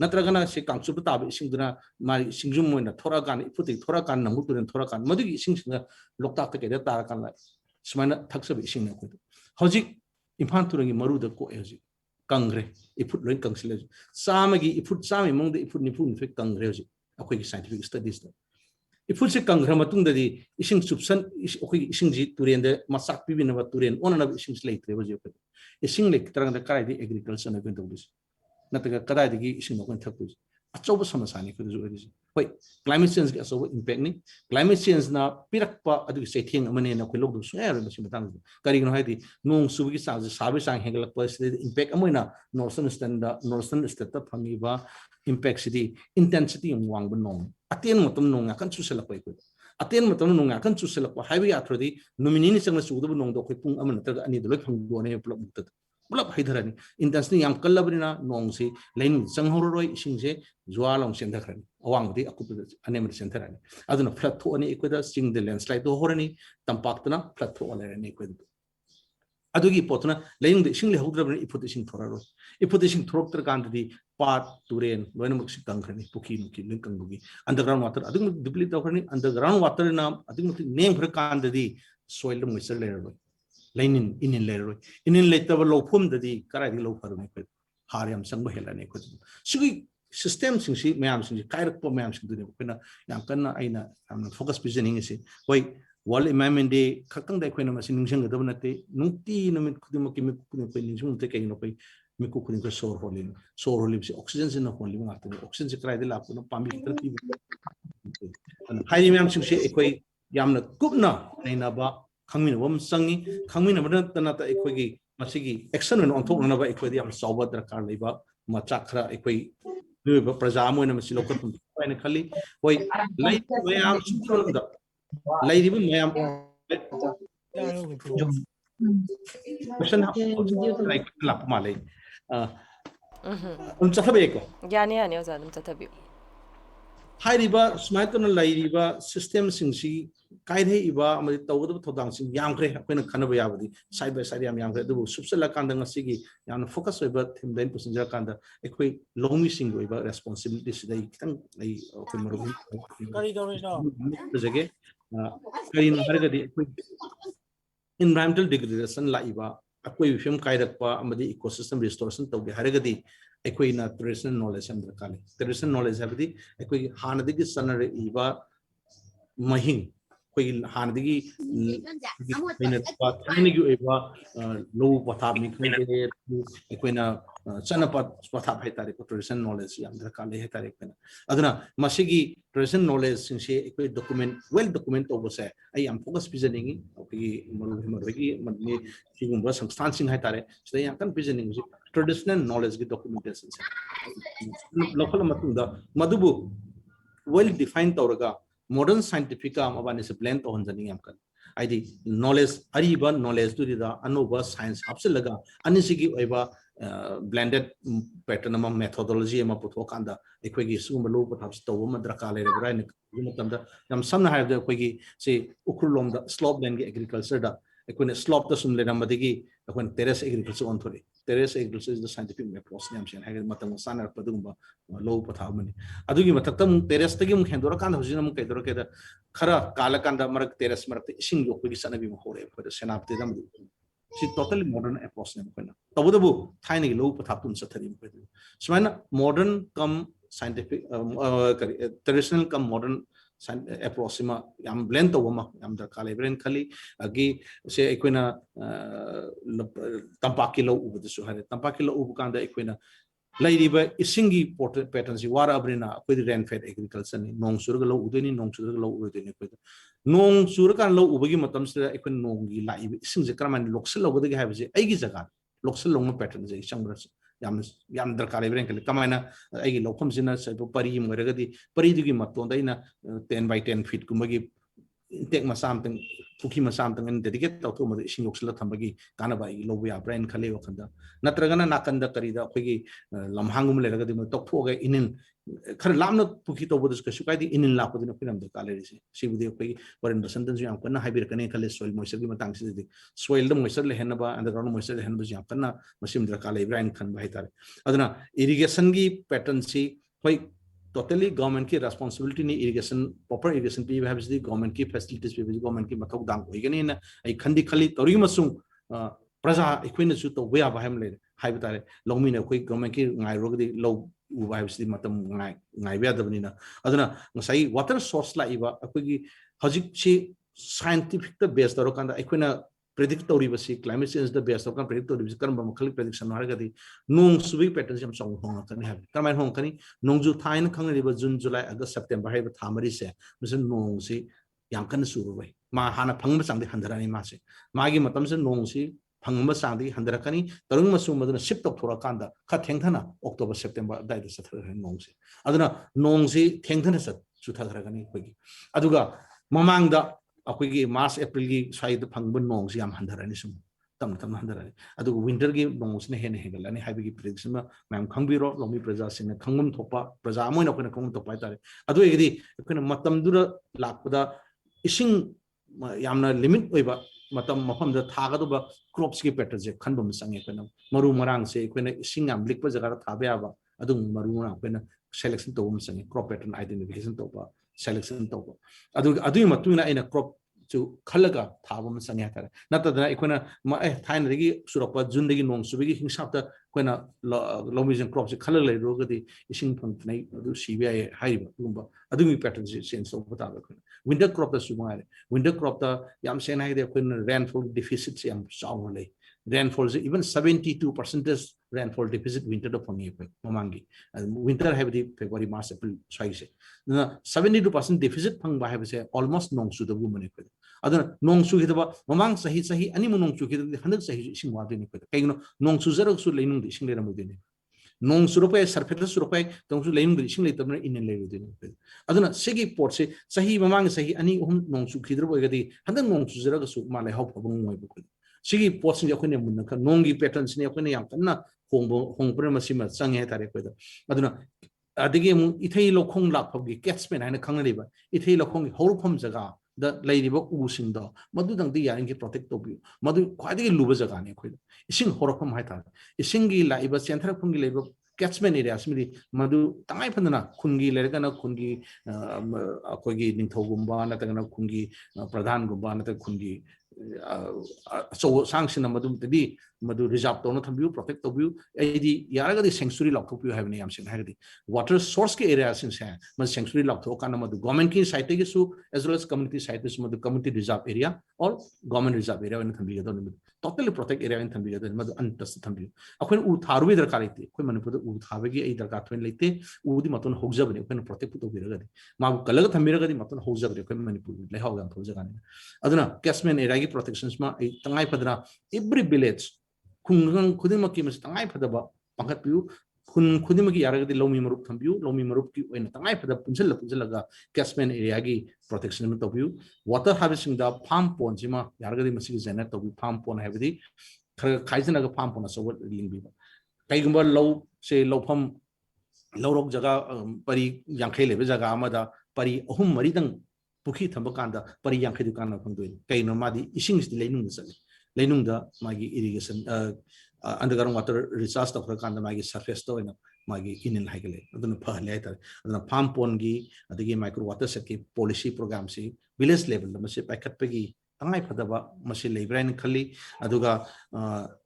natragana se kangsup tabe ising duna ma singjum moina thora kan iputi thora kan nangu turen thora kan madugi ising singa lokta ta ke da tar kan la smaina thaksabe ising na ko hojik impan turangi maru da ko hoji kangre iput loin kangsile samagi iput sami mong de iput nipun fe kangre hoji akoi scientific studies da iput se kangra matung da di ising subsan akoi ising ji turen de masak pibina ba turen onana ising leitre hoji ko ising lek tarang da kai di agriculture na ko dis nataga kadai digi ising no kon thaktu achoba samasya ni kudu ori hoi climate change gi achoba impact ni climate change na pirakpa adu se thing amane na khoi logdu suya ro machim tang kari no haidi nong subi gi sang sabe sang hengalak pa se impact amoina northern state ta phangi ba impact city intensity wang ba nong aten motom nong akan chusela pai ko aten motom nong akan chusela pa haibi athodi nomini ni changna sudu nong do khoi pung amana ta ani do loi phang do ne plop mukta bulap haidharani intensity yam kallabrina nong se lain changhoroi singse zwalong sendakhrani awang di akup anemr sentarani aduna flat tho ani ekweda sing the landslide do horani tampaktna flat tho alerani ekweda adugi potna lain de sing le hodrabni iputising thoraro iputising thorokter kandidi pat turen loinamuk sing kanghrani puki muki linkangbugi underground water adum dupli tawrani underground water na adum name phra kandidi soil moisture layer lainin inin leroi inin letaba lofum dadi karai di lofaru ne ko hariam sangba helane ko sigi system singsi mayam singsi kairak po mayam sing dune ko na yang kana aina focus visioning isi hoi world environment day khakang dai ko na masin ningsang gadab nate nungti namit kudimo kimi kudimo ko ningsung te kai no ko miku kudimo ko sour holin si oxygen sin na ko lim ngata oxygen si karai di la ko no pambi terti hai mayam singsi ekoi yamna kupna naina ba khangmin wam sangi khangmin abana tanata ekhoi masigi action on thok na ba ekhoi yam sawba darkar leiba macha khara ekhoi nuba praja moina masi lokal pum paina khali hoi lai mayam sudronda lairi bu mayam question like lap malai chathabe ko yani oza dum chathabi hairiba smaitona lairiba system singsi kaire iba amadi tawdu thodang sing yamkre akoina khanaba yabadi side by side yamkre du subsela kanda ngasigi yamna focus oiba thim dain passenger kanda ekoi longmi sing oiba responsibility sidai kitang lai okoi maru Kari dawre no jage kari no hargadi ekoi environmental degradation la iba अकोई film कायरकपा अमदी ecosystem restoration तौगे हरगदी अकोइना traditional knowledge हम दरकार है traditional knowledge है अकोई हानदगी सनर इबा महिंग कोई हानदगी थाइनगी ओइबा लो पथाप नि खंगे अकोइना चनप पथाप है तारे ट्रेडिशनल नॉलेज हम दरकार है तारे अदना मसिगी ट्रेडिशनल नॉलेज सिंसे अकोई डॉक्यूमेंट वेल डॉक्यूमेंट तौबसे आई एम फोकस पिजनिंगी अकोई मरुगी मदनी सिगुंबा संस्थान सिंह है तारे सदा यां कन पिजनिंग ट्रेडिशनल नॉलेज की डॉक्यूमेंटेशन से लोकल मतुंदा मदुबु वेल डिफाइन तौरगा modern scientific का मबाने से blend तो हंजनी हम कर आइडी knowledge अरीबा knowledge तो दिदा अनोबा science आपसे लगा अनिसिकी ओइबा blended pattern अमा methodology अमा पुथो कांदा इक्वेगी सुगम लो पथाप्स तो वो मद्रा काले रे बराइन मतलब दा हम समना है दा इक्वेगी से उखुलोम दा slope land के agriculture दा इक्वेने slope दा सुनले नमदिगी इक्वेने terrace agriculture on थोड़ी terrace agriculture is the scientific approach ने हम शेन है मतलब साना पदुंबा लो पथाव मनी अदुगी मथक्ता मु terrace तगी मु खेंदोरा कांदा हुजिना मु कैदोरा केदा खरा काला कांदा मरक terrace मरक इसिंग लोक की सनबी मु होरे फर सेनापते दम सी टोटली मॉडर्न अप्रोच ने कोना तबुदबु थाइने लो पथाप तुम सथरी मु सुमाना मॉडर्न कम साइंटिफिक ट्रेडिशनल कम मॉडर्न अप्रोच में याम ब्लेंड तो वमा याम दरकार ले ब्रेन खाली अगी से एकोइना तंपाकी लो उबदसु हरे तंपाकी लो उब कांदा एकोइना लाइरिबा इसिंगी पैटर्न से वारा अब्रेना कोई रेनफेड एग्रीकल्चर नि नोंग सुरग लो उदेनी नोंग सुरग लो उदेनी कोई नोंग सुरग लो उबगी मतम से एकोइन नोंगी लाइब इसिंग जे करमान लोकसल लोगदगी हाबजे एगी जगह लोकसल लोंग पैटर्न जे संग्रस याम दरकार ले ब्रेन कले कमाइना एगी लोखम जिना सब परी मरगदी परी दुगी मतों दैना 10 by 10 फीट कुमगी टेक मसाम तंग फुकी मसाम तंग डेडिकेट तौतो मद इसिंग लोकसल थंबगी कानाबा एगी लोबो या ब्रेन खले वखंदा नत्रगना नाकंदा करीदा अखोगी लमहांगुम लेरगदी म तोखोगे इनिन खर लामन पुकी तौबदस कशु काइदी इनिन लापदिन फिरम द कालेरिसे सिबुदे अखोगी वरन बसंतन जो याम कन्ना हाइबिरकने खले सोइल मॉइस्चर की मतंग से सोइल द मॉइस्चर लेहनबा अंडरग्राउंड मॉइस्चर लेहनबा जो याम कन्ना मसिम दर काले ब्राइन खन बाइतारे अदना इरिगेशन की पैटर्न सी होय टोटली गवर्नमेंट की रेस्पॉन्सिबिलिटी ने इरिगेशन प्रॉपर इरिगेशन पी है बिजली गवर्नमेंट की फैसिलिटीज पे बिजली गवर्नमेंट की मथौक दांग होइगनी ना आई खंदी खली तौरी मसुंग प्रजा इक्विन सु तो वे आबा हम ले हाय बतारे लौमी ने कोई गवर्नमेंट की गायरोगदी लो उबा है बिजली मतम गाय बेदबनी ना अदना सही वाटर सोर्स लाइबा अखोगी हजिक सी साइंटिफिक द बेस तौर कांदा इक्विना predict तौरी बसी climate change the base of kan predict तौरी बसी करम मखल prediction हार गदी नोंग सुबी पैटर्न हम सौ होंग कनी है करमाइन होंग कनी नोंग जु थाइन खंग रिबा जून जुलाई अगस्त सितंबर है थामरी से मिसन नोंग सी याम कन सुरु बै मा हाना फंग चांदे हंदरानी मा से मागी मतम से नोंग सी फंग चांदे हंदरकनी तरुंग मसु मदन शिफ्ट तौ थोरा कांदा ख थेंगथना अक्टोबर सितंबर दाइ द सथर नोंग से अदना नोंग सी थेंगथना सत सुथगरगनी होगी अदुगा ममांगदा अखोगी मार्च अप्रैल की साइड फंग नोंग से याम हंदरानी सुम तम तम हंदरानी अदुगा विंटर की नोंग से हेन हेगलानी हाइबगी प्रेडिक्शन में मैम खंगबिरो लोमी प्रजा सिंह खंगम थोपा प्रजा मोइन अखोना खंगम थोपा तारे अदु एगदी अखोना मतम दुर लाकपदा इसिंग यामना लिमिट ओइबा मतम मफम द थागदुबा क्रॉप्स की पैटर्न से खनबम संगे अखोना मरु मरांग से अखोना इसिंग याम लिकप जगह थाबे आबा अदु मरु मरांग अखोना सेलेक्शन तौम संगे क्रॉप पैटर्न आइडेंटिफिकेशन तौबा सेलेक्शन तौबा अदु मतुना आइना क्रॉप जो खलगा थाबम संगे हातारे नतदना अखोना थाइनदगी सुरपा जुनदगी नोंग सुबगी हिंसाबता अखोना लोमिजन क्रॉप से खलग लेरोगदी इसिंग फंगनै अदु सीबीआई हाइबा गुंबा अदुगी पैटर्न से चेंज तौबा ताबा अखोना विंटर क्रॉप दा सुमारे विंटर क्रॉप दा याम सेना हाइदे अखोना रेनफॉल डिफिसिट से याम चाव ले rainfall is even 72% rainfall deficit winter to fungi mamangi winter have the February March April size 72% deficit phang ba have say almost nong su the woman ko aduna nong su hidaba mamang sahi ani nong su hidaba handak sahi sing wa de ni ko kaino nong su zero su leinung di sing le ramu de ni nong su rupai surface su rupai tong su leinung di sing le tabna in le de ni aduna segi port se sahi mamang sahi ani nong su khidro ga di handak nong su zero ga su ma le hau phobung moi ko सिगी pots ने अखोने मुन ख नोंगी patterns ने अखोने याम कन्ना होंगप्र मसिमा संगे तारे कोदा अदुना अदिगे मु इथै लोखोंग लाखबगी कैट्समैन हाने खंगलिबा इथै लोखोंग हौरफम जगा द लैरिबा उसिंग द मदु दंगदि यारिंग प्रोटेक्ट तोबि मदु ख्वादिगे लुबा जगा ने खोइ इसिंग हौरफम हाइता इसिंगी लाइबा सेंथर खुंगी लाइबा कैट्समैन एरियास मिदि मदु तंगाइ फंदना खुंगी लेरगना खुंगी अखोगी निंथौगुंबा नतगना खुंगी प्रधान गुंबा नत खुंगी so sanction madum tadi madu reserve to no thambiu protect to view edi yaraga di sanctuary lock to have ni am sin hagadi water source ke area sin sa mas sanctuary lock to kana madu government ki site ke su as well as community site is madu community reserve area or government reserve area when thambi ga do totally protect area when thambi ga do madu untouched thambi akhoi u tharu bi darkar ite akhoi manipur u thabagi ai darkar thwen leite u di matun hogjabani akhoi protect to bi ragadi ma kalaga thambi ragadi matun hogjabani akhoi manipur le hawga thojagani aduna catchment area ki protections ma tangai padra every village khungang khudima ki mas tangai phadaba pangkat piu khun khudima ki yaragadi lomi marup thambiu lomi marup ki oina tangai phada punjalaga catchment area gi protection ma tobiu water harvesting da farm pond jima yaragadi masi jana tobi farm pond habidi khaijana ga farm pond so lingbi kaigumba low se lowpham lowrok jaga pari yankhai lebe jaga amada pari ahum mari dang pukhi thamba kanda pari yankhai du kana phangdoi kaino madi ising sti leinung da sale leinung da magi irrigation underground water recharge to kanda magi surface to ina magi inin haigale aduna phale ai tar aduna farm pond gi adigi micro water set ki policy program si village level da mase paikhat pegi tangai phadaba mase lebrain khali aduga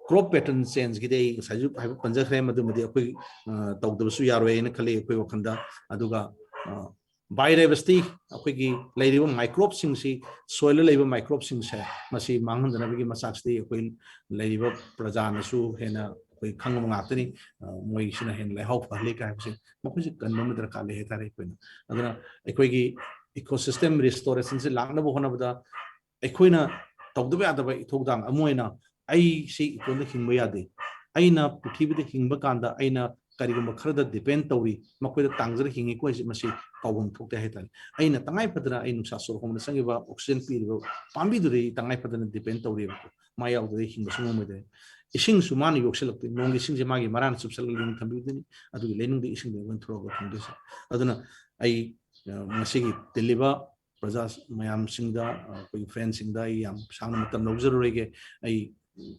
crop pattern change gi dei saju panja khre madu madi akoi tawdasu yaroi ina khali akoi wakhanda aduga biodiversity akoigi leiriba microbes sing si soil leiba microbes sing se masi manghandana bigi masaks di akoi leiriba prajana su hena akoi khangam ngaptani moi sina hen le haup phale ka se makoi kanma madra ka le hetare koina aduna akoigi ecosystem restoration se langna bo hona bada akoina tawdaba adaba ithogdang amoina ai si ikon hingba yade aina prithibi de hingba kanda aina karigumba kharada depend tawri makoida tangjar hingi ko masi kawum thokte hetan aina tangai padana ai nuksa so homna sangiba oxygen piriba pambi duri tangai padana depend tawri ma yaw de hingba sumum de ising sumani yokselakti nongi singje magi maran subsal ling thambi dini adu lenung de ising de wan throga thungde aduna ai masigi deliva praja mayam singda koi friends singda yam sang matam logzarurege ai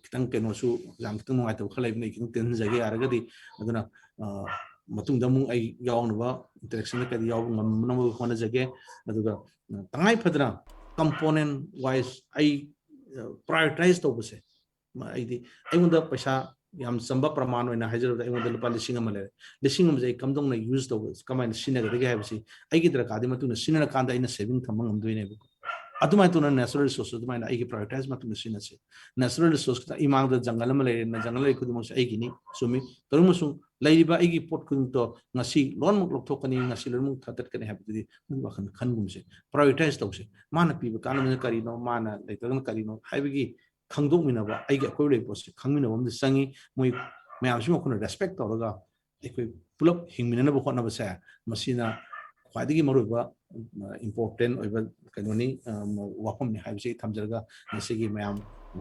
kitang keno su jam kitang ngai to khalai nei kitang ten jage aragadi aduna matungda mung ai yawnaba interaction ka yaw ngamna mo hona jage aduga tangai phadra component wise ai prioritize to buse ai di ai munda paisa yam samba praman oina hajar ai munda lupa lising amale lising am jai kamdong na use to kamain sinaga de ga bisi ai gi dra ka di matuna sinana kanda ina saving thamang am doine bu adumai tuna natural resource adumai na ai prioritize matuna sinase natural resource ka imang da jungle ma le na jungle le khudum ai gi ni sumi torumusung lairiba ai gi pot kun to ngasi lon muk lok thokani ngasi lon muk thatat kani habdi mun wakhan khangum se prioritize to se mana pi ba kana kari no mana le tagan kari no haibigi khangdok mina ba ai gi koi le post khangmina bam de sangi moi mayam sima khuna respect to ga ekoi pulap hingmina na ba khona ba sa masina khwadigi maruba important oiba kanoni wafam ni haibse thamjarga ngasigi mayam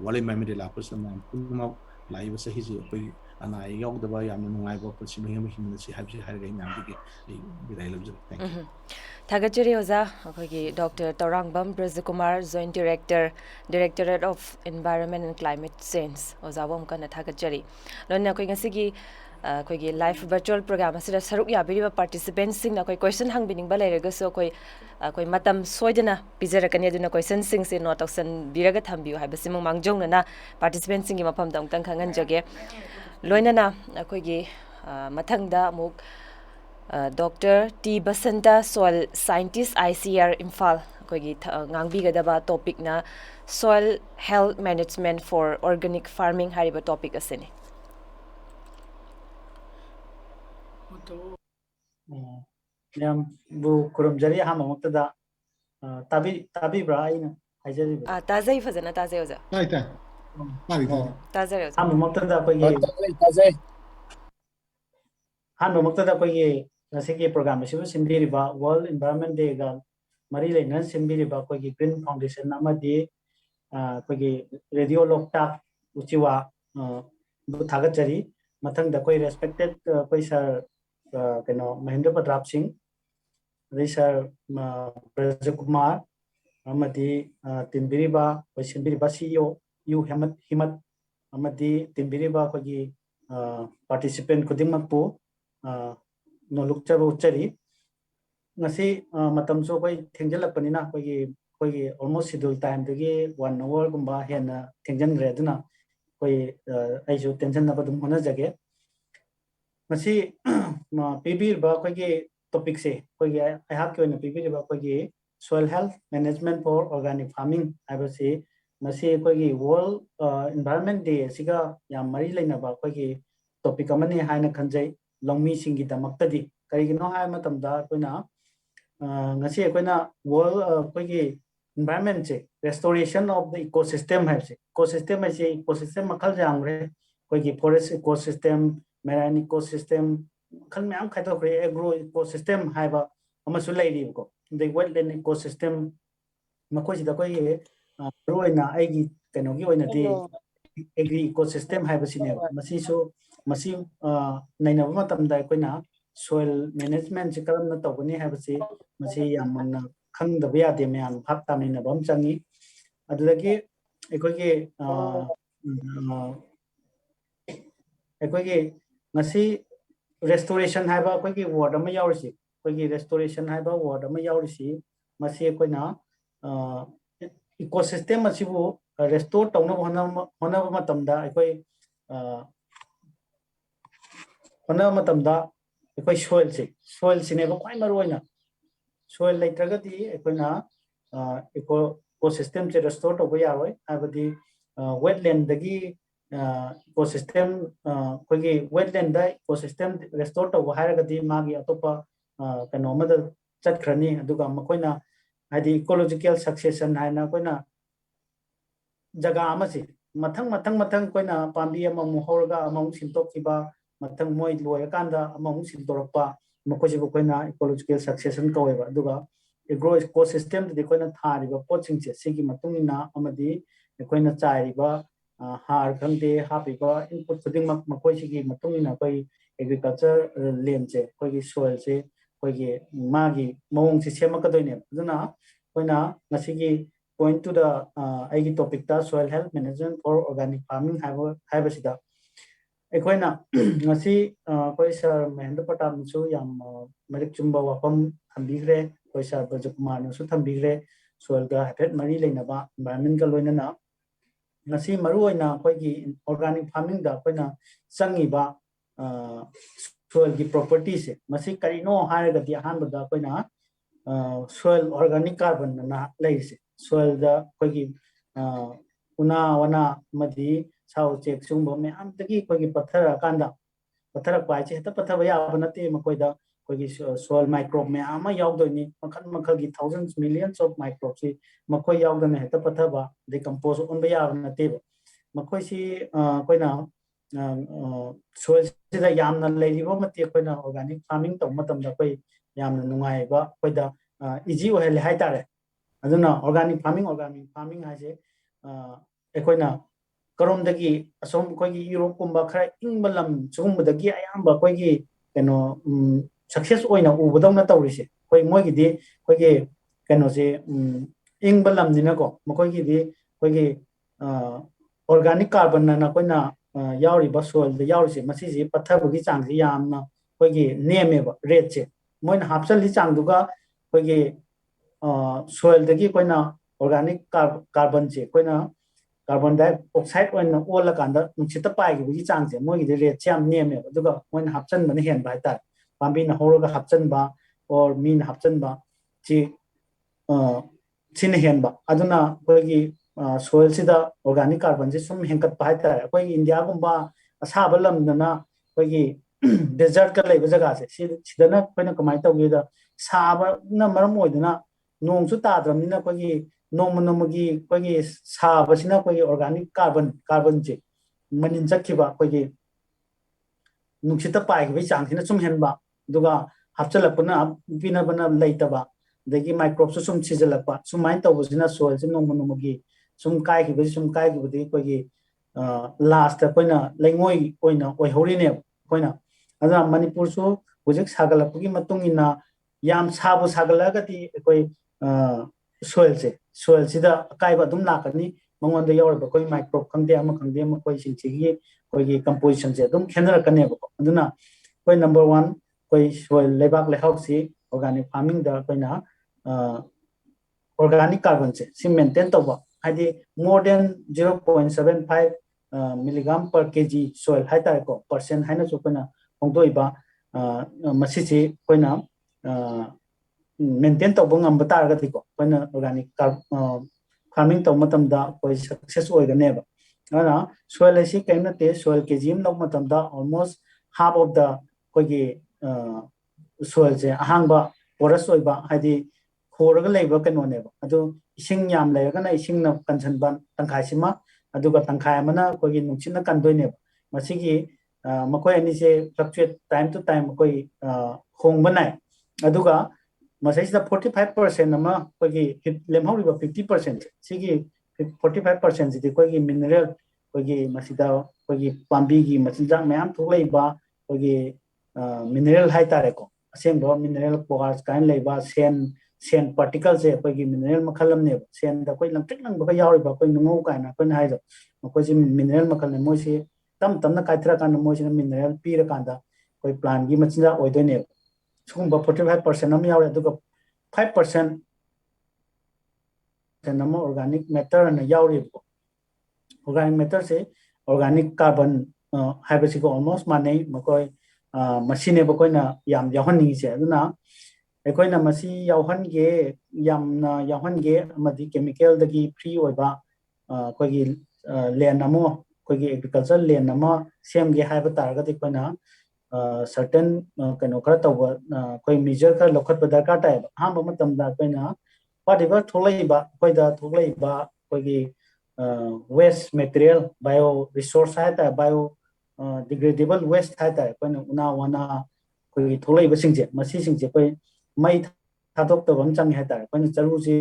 wale mamide la pus mayam kuma laiba sahi ji koi ana yog daba yam nungai ba pus mi him him si haibse harga nyam dige bidai labje thank you Thagachari oza akogi Dr. Taurangbam Brajakumar Joint Director Directorate of Environment and Climate Change oza bom kana thagachari lonna koi ngasigi koigi live virtual program asira saruk yabiriba participants sing na koi question hangbining ba leiraga so koi matam soidana pijarakani aduna question sing se note option biraga thambiu haibasi mong mangjong na participants sing gi mafam dang tang khangan jage loina na koigi mathangda muk Dr. T. Basanta Soil Scientist ICR Imphal koigi ngangbi gadaba topic na soil health management for organic farming hariba topic asene Yam bu kurum jari ha mamakta tabi bra ina hajari tazai fazana tazai oza Taita. tazai oza ha mamakta da koigi ha mamakta da koigi ngasigi program sibu simbiriba World Environment Day ga mari lenan simbiriba koigi Green Foundation amadi koigi Radio Loktak uchiwa bu thagachari mathang da koi respected koi sir keno Mahendra Pratap Singh Sir Brajakumar amadi timbiriba koi simbiriba CEO yu himat amadi timbiriba koigi participant khudimakpu no lukcharu chari ngasi matam so koi thengjala panina koigi ꯑꯩꯈꯣꯏꯒꯤ almost schedule time ꯗꯒꯤ 1 hour ꯒꯨꯝꯕ ꯍꯦꯟꯅ ꯊꯦꯡꯖꯟꯈ꯭ꯔꯦ ꯑꯗꯨꯅ ꯑꯩꯈꯣꯏ ꯑꯩꯁꯨ ꯇꯦꯟꯁꯟꯅꯕ ꯑꯗꯨꯝ ꯍꯣꯠꯅꯖꯒꯦ ꯃꯁꯤ ꯄꯤꯕꯤꯔꯤꯕ ꯑꯩꯈꯣꯏꯒꯤ ꯇꯣꯄꯤꯛꯁꯦ ꯑꯩꯈꯣꯏꯒꯤ ꯑꯩꯍꯥꯛꯀꯤ ꯑꯣꯏꯅ ꯄꯤꯕꯤꯔꯤꯕ ꯑꯩꯈꯣꯏꯒꯤ soil health management for organic farming ꯍꯥꯏꯕꯁꯤ ꯃꯁꯤ ꯑꯩꯈꯣꯏꯒꯤ world environment day ꯑꯁꯤꯒ ꯌꯥꯝ ꯃꯔꯤ ꯂꯩꯅꯕ ꯑꯩꯈꯣꯏꯒꯤ ꯇꯣꯄꯤꯛ ꯑꯃꯅꯤ ꯍꯥꯏꯅ ꯈꯟꯖꯩ ꯂꯧꯃꯤꯁꯤꯡꯒꯤꯗꯃꯛꯇꯗꯤ ꯀꯔꯤꯒꯤꯅꯣ ꯍꯥꯏꯕ ꯃꯇꯝꯗ ꯑꯩꯈꯣꯏꯅ ngasi akoina world akoigi environment che restoration of the ecosystem haibse ecosystem haise ecosystem makhal jangre akoigi forest ecosystem marine ecosystem khal myam khaitokre agro ecosystem haiba amasu leiri ko the wetland ecosystem makoi sida koi roina aigi kenogi oina di agri ecosystem haiba sine masi su masi naina matamda akoina soil management se karamna tawni haibasi masi yamna khangdaba yade myan phap tamina bam changi adulagi akoigi ngasi restoration haiba akoigi word ama yaurisi akoigi restoration haiba word ama yaurisi masi akoina ecosystem asibu restore tawna honaba matamda akoi honaba matamda akoi soil sine ba kwai maroina soil laitragadi akoina ecosystem che restore to yaroi habadi wetland dagi ecosystem kogi wetland da ecosystem restore to hairagadi magi atopa kano amada chatkrani aduga makoina hadi ecological succession haina koina jaga amasi mathang koina pambi ama muhorga among sintokiba mathang moi loyakanda among sintorakpa makoji koina ecological succession kaweba aduga agro ecosystem de koina thariba poching che sigi matungina amadi koina chaiba har khangde hapiba input khuding makoi sigi matungina koi agriculture land che koi soil che koi magi mawong se semakadoine aduna koina ngasigi point to the aigi topic ta soil health management for organic farming haibasida akoina ngasi koi sir Mahendra Pratap su yam marik chumba wafam thambigre koi sir Bajakumar su thambigre soil ga hafet mari leinaba environment ga loinana ngasi maru oina koi gi organic farming da koina changiba soil gi properties masi karino haraga di hanbada koina soil organic carbon na leise soil da koi gi una wana madi sao chek sungbo me am tagi koi pathara kanda pathara pai che ta pathara ya banate makoida koi soil microbe me ama yaudoni makhal gi thousands millions of microbes makoi yaudana heta pathaba decompose on ba ya banate makoi si koina soil sida yamna leiribo mate koina organic farming to matam da koi yamna nungai ba koida easy ohel hai tare aduna organic farming haise akoina karomdagi asom koigi Europe kumba khara ingbalam chumbadagi ayamba koigi keno success oina ubadawna tawrise koi moigi di koigi keno se ingbalam dina ko mokoigi di koigi organic carbon na koina yauri ba soil da yauri masi ji pathabagi chang ji yamna koigi nemeba rate che moina hapsali chang duga koigi soil dagi koina organic carbon che koina carbon dioxide oina ola kanda nuchita pai gi chang je moi gi rate cham neme aduga moina hapchan ban hen bai ta pambi na horoga hapchan ba or min hapchan ba chi chin hen ba aduna koi gi soil sida organic carbon je sum henkat pai ta koi India gumba asaba lam na koi gi desert ka lei jaga se sidana koina kamai tawge da saba na maram oiduna nong su ta dramina koi gi nomanamagi koi sabasina koi organic carbon je manin jakhiba koi nuksita pai gi changthina sum henba duga hapchalapna pina bana leitaba dagi microbes sum chijalakpa sumain tawbusina soil se nomanamagi sum kai gi budi koi last koina lengoi koina oihorine koina ada Manipur su hujik sagalapagi matungina yam sabu sagalagati koi soil sida kaiba dum lakani mangonda yaurba koi microbe khangde ama koi sinchigi koi composition se dum khenarakane ba aduna koi number 1 koi soil lebak lehok si organic farming da koina organic carbon से maintain तब हाइदी more than 0.75 milligram per kg soil है तारे को percent है ना जो कोई ना होंगे इबा मसी से कोई ना maintain तब बंगम बता रहा थी को कोई ना organic farming तब मतलब दा कोई success होएगा नहीं बा ना soil ऐसी कहीं ना ते soil kg में तब मतलब दा almost half of the कोई की soil से हांग बा porous होएगा हाइदी खोरग लेबा कनोनेबा अदो इसिंग याम लेरगना इसिंग न कंसनबा तंखाइसिमा अदुगा तंखाइ अमना कोगी नुचिना कंदोइनेबा मसिगी मकोय अनि से फ्लक्चुएट टाइम टू टाइम कोई होंगबनाय अदुगा मसैसिदा 45% अमा कोगी लेमहौरिबा 50% सिगी 45% सिदि कोगी मिनरल कोगी मसिदा कोगी पांबीगी मचिंजा मयाम थोलैबा कोगी मिनरल हाइ तारेको असेंबो मिनरल क्वार्ट्ज काइन लेबा सेन पार्टिकल से कोई मिनरल मखलम ने सेन दा कोई लंटिक लंग बका यावरि बा कोई नुंगो काना कोई हाइदो कोई से मिनरल मखल ने मोसे तम तम ना काइत्रा कान मोसे मिनरल पीर कांदा कोई प्लांट की मचिंजा ओइदोने सुगुंबा 45% अम यावरे दुगा 5% नम ऑर्गेनिक मैटर न यावरि ऑर्गेनिक मैटर से ऑर्गेनिक कार्बन हाइबसी को ऑलमोस्ट माने मकोय मशीने बकोयना याम याहनी से अदुना अखोइना मसी यावहनगे यामना यावहनगे अमदि केमिकल दगी फ्री ओइबा कोगी लैंड अमो कोगी एग्रीकल्चर लैंड अमा सेमगे हाइबा तारगदि कोइना सर्टेन कनो खरा तब कोई मेजर खरा लखत दरकार ताय हाम मतमदा कोइना पादिबा थोलैबा कोइदा थोलैबा कोगी वेस्ट मटेरियल बायो रिसोर्स हाइता बायो डिग्रेडेबल वेस्ट हाइता कोइना उना वाना कोई थोलैबा सिंजे मसी सिंजे कोई मई थादोक्तबम चंग है तार कोन चरुसी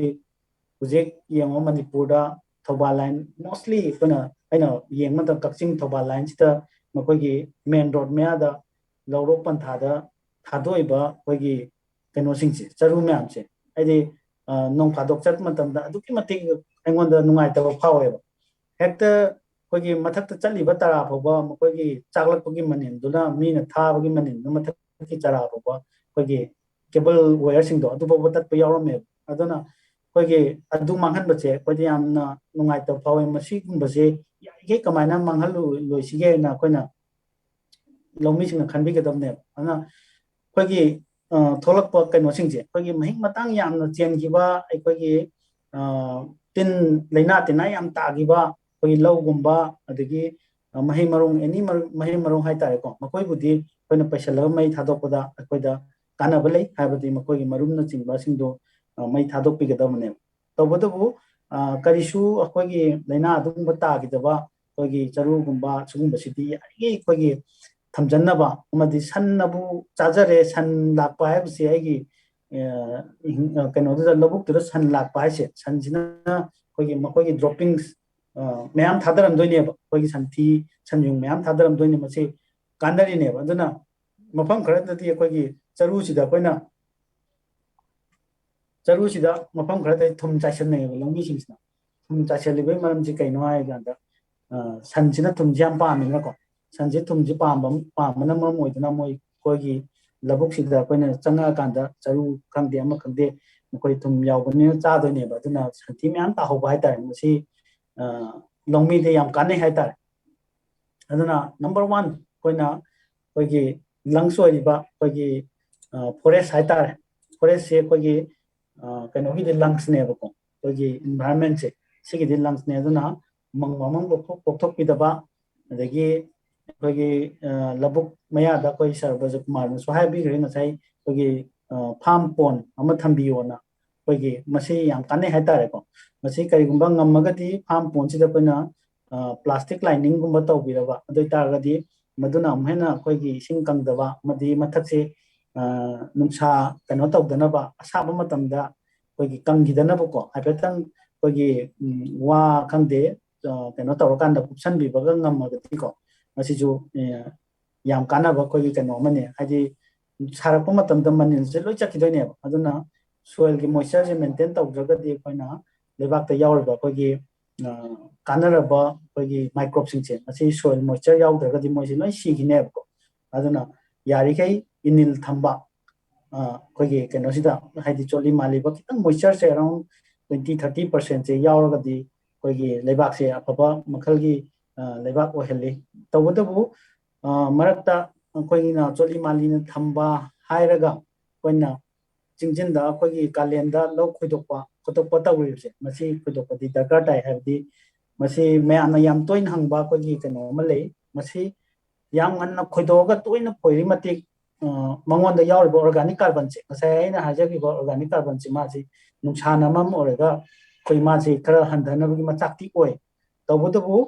हुजे येंगो मणिपुरदा थौबाल लाइन मोस्टली कोना आइना येंग मत कक्चिंग थौबाल लाइन सिता मकोगी मेन रोड मेयादा लौरो पंथादा थादोइबा कोगी कनो सिंगसे चरु म्याम से आइदि नोंग फादोक चत मतमदा अदुकी मतिक आइगोंदा नुंगाइतबा फावेबा हेक्ता कोगी मथक्ता चलिबा तारा फोबा मकोगी चागलकपगी मनिन दुना मीना थाबगी मनिन मथक्की चरा फोबा कोगी केबल वायर सिंग दो अदुबो तत पे यावरमे अदुना कोगी अदु मांगहन बचे कोदी यामना नुंगाइत फावे मसी गुंबसे यागे कमायना मांगहल लोइसिगे ना कोइना लौमी सिंग खनबी गदमने अना कोगी थोलक प कनो सिंगजे कोगी महिक मतंग यामना चेनगिबा कोगी तिन लेना तिना याम तागिबा कोगी लौगुंबा अदगी मही मरुंग एनी मही मरुंग हाइ तारे को मकोई बुदी कोइना पैसा लग मई थादोपदा कोइदा कानब लै हाबदी मकोगी मरुमना चिंबा सिंदो मई थादोक पिगदमने तबदबु करिसु अखोगी लेना अदुंब तागिदबा कोगी चरुगुंबा सुगुंबा सिटी आगे कोगी थमजन्नबा अमदि सन्नबु चाजरे सन लाकपा हाबसे आगी कनोदुदा लबुक तुदा सन लाकपा हासे सनजिना कोगी मकोगी ड्रॉपिंग्स मैम थादरम दोइनेबा कोगी संथि संयुंग मैम थादरम दोइने मसे कानरिनेबा अदुना मफम खरदति कोगी चरुसिदा कोइना चरुसिदा मफम खरदति थुम चाइसनने लंगी सिंगसना थुम चाइसलिबै मरमजि कैनो हाय गांदा सनजिना थुम जाम पामिना को सनजि थुमजि पामना मरम ओइदना मोय कोगी लबुक सिदा कोइना चंगा कांदा चरु खंगदे अमा खंगदे कोई थुम यावबने चादोइनेबा अदुना संथि म्याम ताहोबा हाय तारे मसी लंगी दे याम काने हाय तारे अदुना नंबर 1 कोइना कोगी लंग्स ओइबा कोगी फॉरेस्ट हाइ तारे फॉरेस्ट से कोगी कनोगी दे लंग्स ने बको कोगी एनवायरनमेंट से सिगी दे लंग्स ने अदुना मंगमंग पोथोक पिदबा अदगी कोगी लबुक मया दा कोई सर्वज कुमार न सोहाय बिग्रे नसाई कोगी फार्म पोन अमा थंबियोना कोगी मसी याम काने हाइ तारे को मसी करिगुंबा ngमगदी फार्म पोन सिदा कोइना प्लास्टिक लाइनिंग गुंबा तौबिरबा अदुइ तारगदी मदुना अमहेना कोगी सिंग कंगदबा मदी मथक से नुंसा कनो तौदनबा असाबा मतमदा कोगी कंगिदनबको हाइफेतंग कोगी वा खंगदे कनो तौरकांदा कुपसन बिबगा ngमगदीको मसिजु याम कानाबा कोगी कनो मने हादि सारपो मतमदा मनिन से लोइ चखिदोइने अदुना सोइल की मॉइस्चर से मेंटेन तौद्रगदी कोइना लेबाकता यावरबा कोगी कानरबा कोगी माइक्रोब सिंचे मसि सोइल मॉइस्चर यावद्रगदी मोइसे लोइ सिगिनेबको अदुना यारिकै इनिल थंबा कोगी कनो सिदा हादि चोली मालिबा कितंग मॉइस्चर से अराउंड 20-30% से यावरगदी कोई लेबाक से अफबा मखल की लेबाक ओहली तबदबु मरक्ता कोई ना चोली माली न थंबा हायरगा कोई ना चिंजिंदा कोई कालेंदा लो खुदोपा खुदोपा तवरिसे मसी खुदोपा दी दरकार ताई हैबदी मसी मैं आना याम तोइन हंगबा कोई कनो मले मसी याम अन्न खुदोगा तोइन फोइरी मति मंगोंदा यावरबो ऑर्गेनिक कार्बन से मसाय आइना हाजगिबो ऑर्गेनिक कार्बन से मासी नुंसाना मम ओरेगा कोई मासी खरा हंधनबगी मचाक्ति ओय तबदबु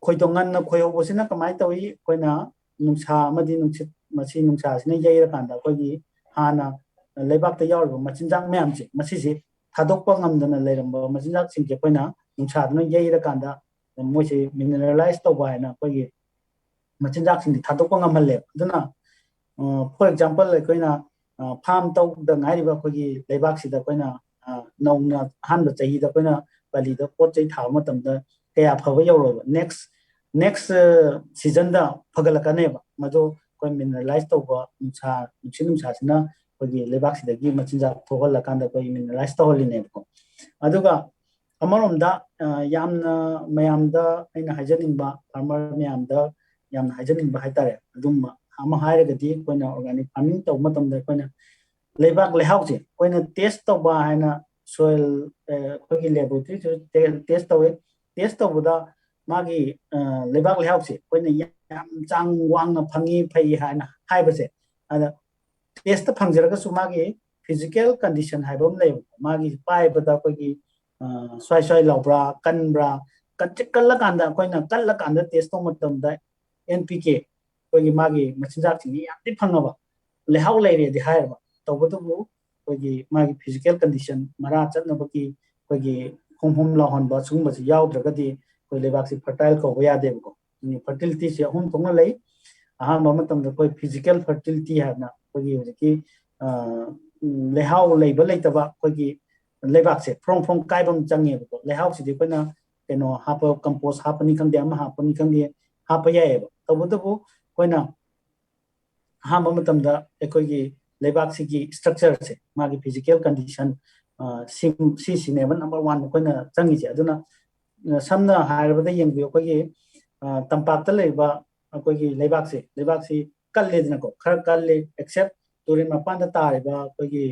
खोइदोंगन खोयोबोसिना कमाय तवी कोइना नुंसा मदि नुंसित मसी नुंसा सिना यैरा कांदा कोई हाना लेबाक त यावरबो मचिनजाक मैम से मसी से थादोकपा ngamdana लेरंबो मचिनजाक सिंगे कोइना नुंसा दना यैरा कांदा मोसे मिनरलाइज तौबा हैना कोई मचिनजाक सिंग थादोकपा ngamहले दना फॉर एग्जांपल कोइना फार्म तौ द ngairiba कोई लेबाक सिदा कोइना नौना हानबा चही दा कोइना बाली दा पोत चै थाव मतमदा कया फबा यौरो नेक्स्ट सीजन दा फगलकनेबा मदो कोइ मिनरलाइज तौबा नुंसा नुंसा सिना कोई लेबाक सिदगी मचिनजा थोहलकांदा कोई मिनरलाइज तौहलिनेबको अदुगा अमरोमदा यामना मयामदा अइना हाजनिंबा फार्मर मयामदा यामना हाजनिंबा हाइतारे अदुम ama hairagadi koina organic farming tau matamda koina leibak lehauje koina test tauba haina soil kogi laboratory test tauda magi leibak lehauje koina yam chang wangna phangi phai haina haibase ada test phangjaraga su magi physical condition haibam lei magi pai bada kogi swai laubra kanbra kalla kanda koina kalla kanda test tau matamda npk कोई मागी मचिनजाक सिंगी यामदि फंगबा लेहाउ लेरे दि हायबा तबदबु कोई मागी physical condition मरा चनबकी कोई home लाहनबा सुंबस याउद्रगदि कोई लेबाक से फर्टाइल को होया देबको नि फर्टिलिटी से होम थोंग लई अहा ममतम कोई फिजिकल फर्टिलिटी हैना कोई होजकी लेहाउ लेबा लेतबा कोई लेबाक से फ्रोम काइबम चंगेबको लेहाउ सिदि कोइना केनो हाप कंपोस्ट हापनी खंदे अमा हापनी खंदे हाप याएबा तबदबु कोइना हाम मतमदा एकोगी लेबाक सिगी स्ट्रक्चर से मागी फिजिकल कंडीशन सिनेबन नंबर 1 कोइना चंगी से अदुना समना हायरबदा यंगबियो कोगी तंपाक्ता लेबा कोगी लेबाक से कल्ले दिनको खर कल्ले एक्सेप्ट तुरिन मपांदा तारेबा कोगी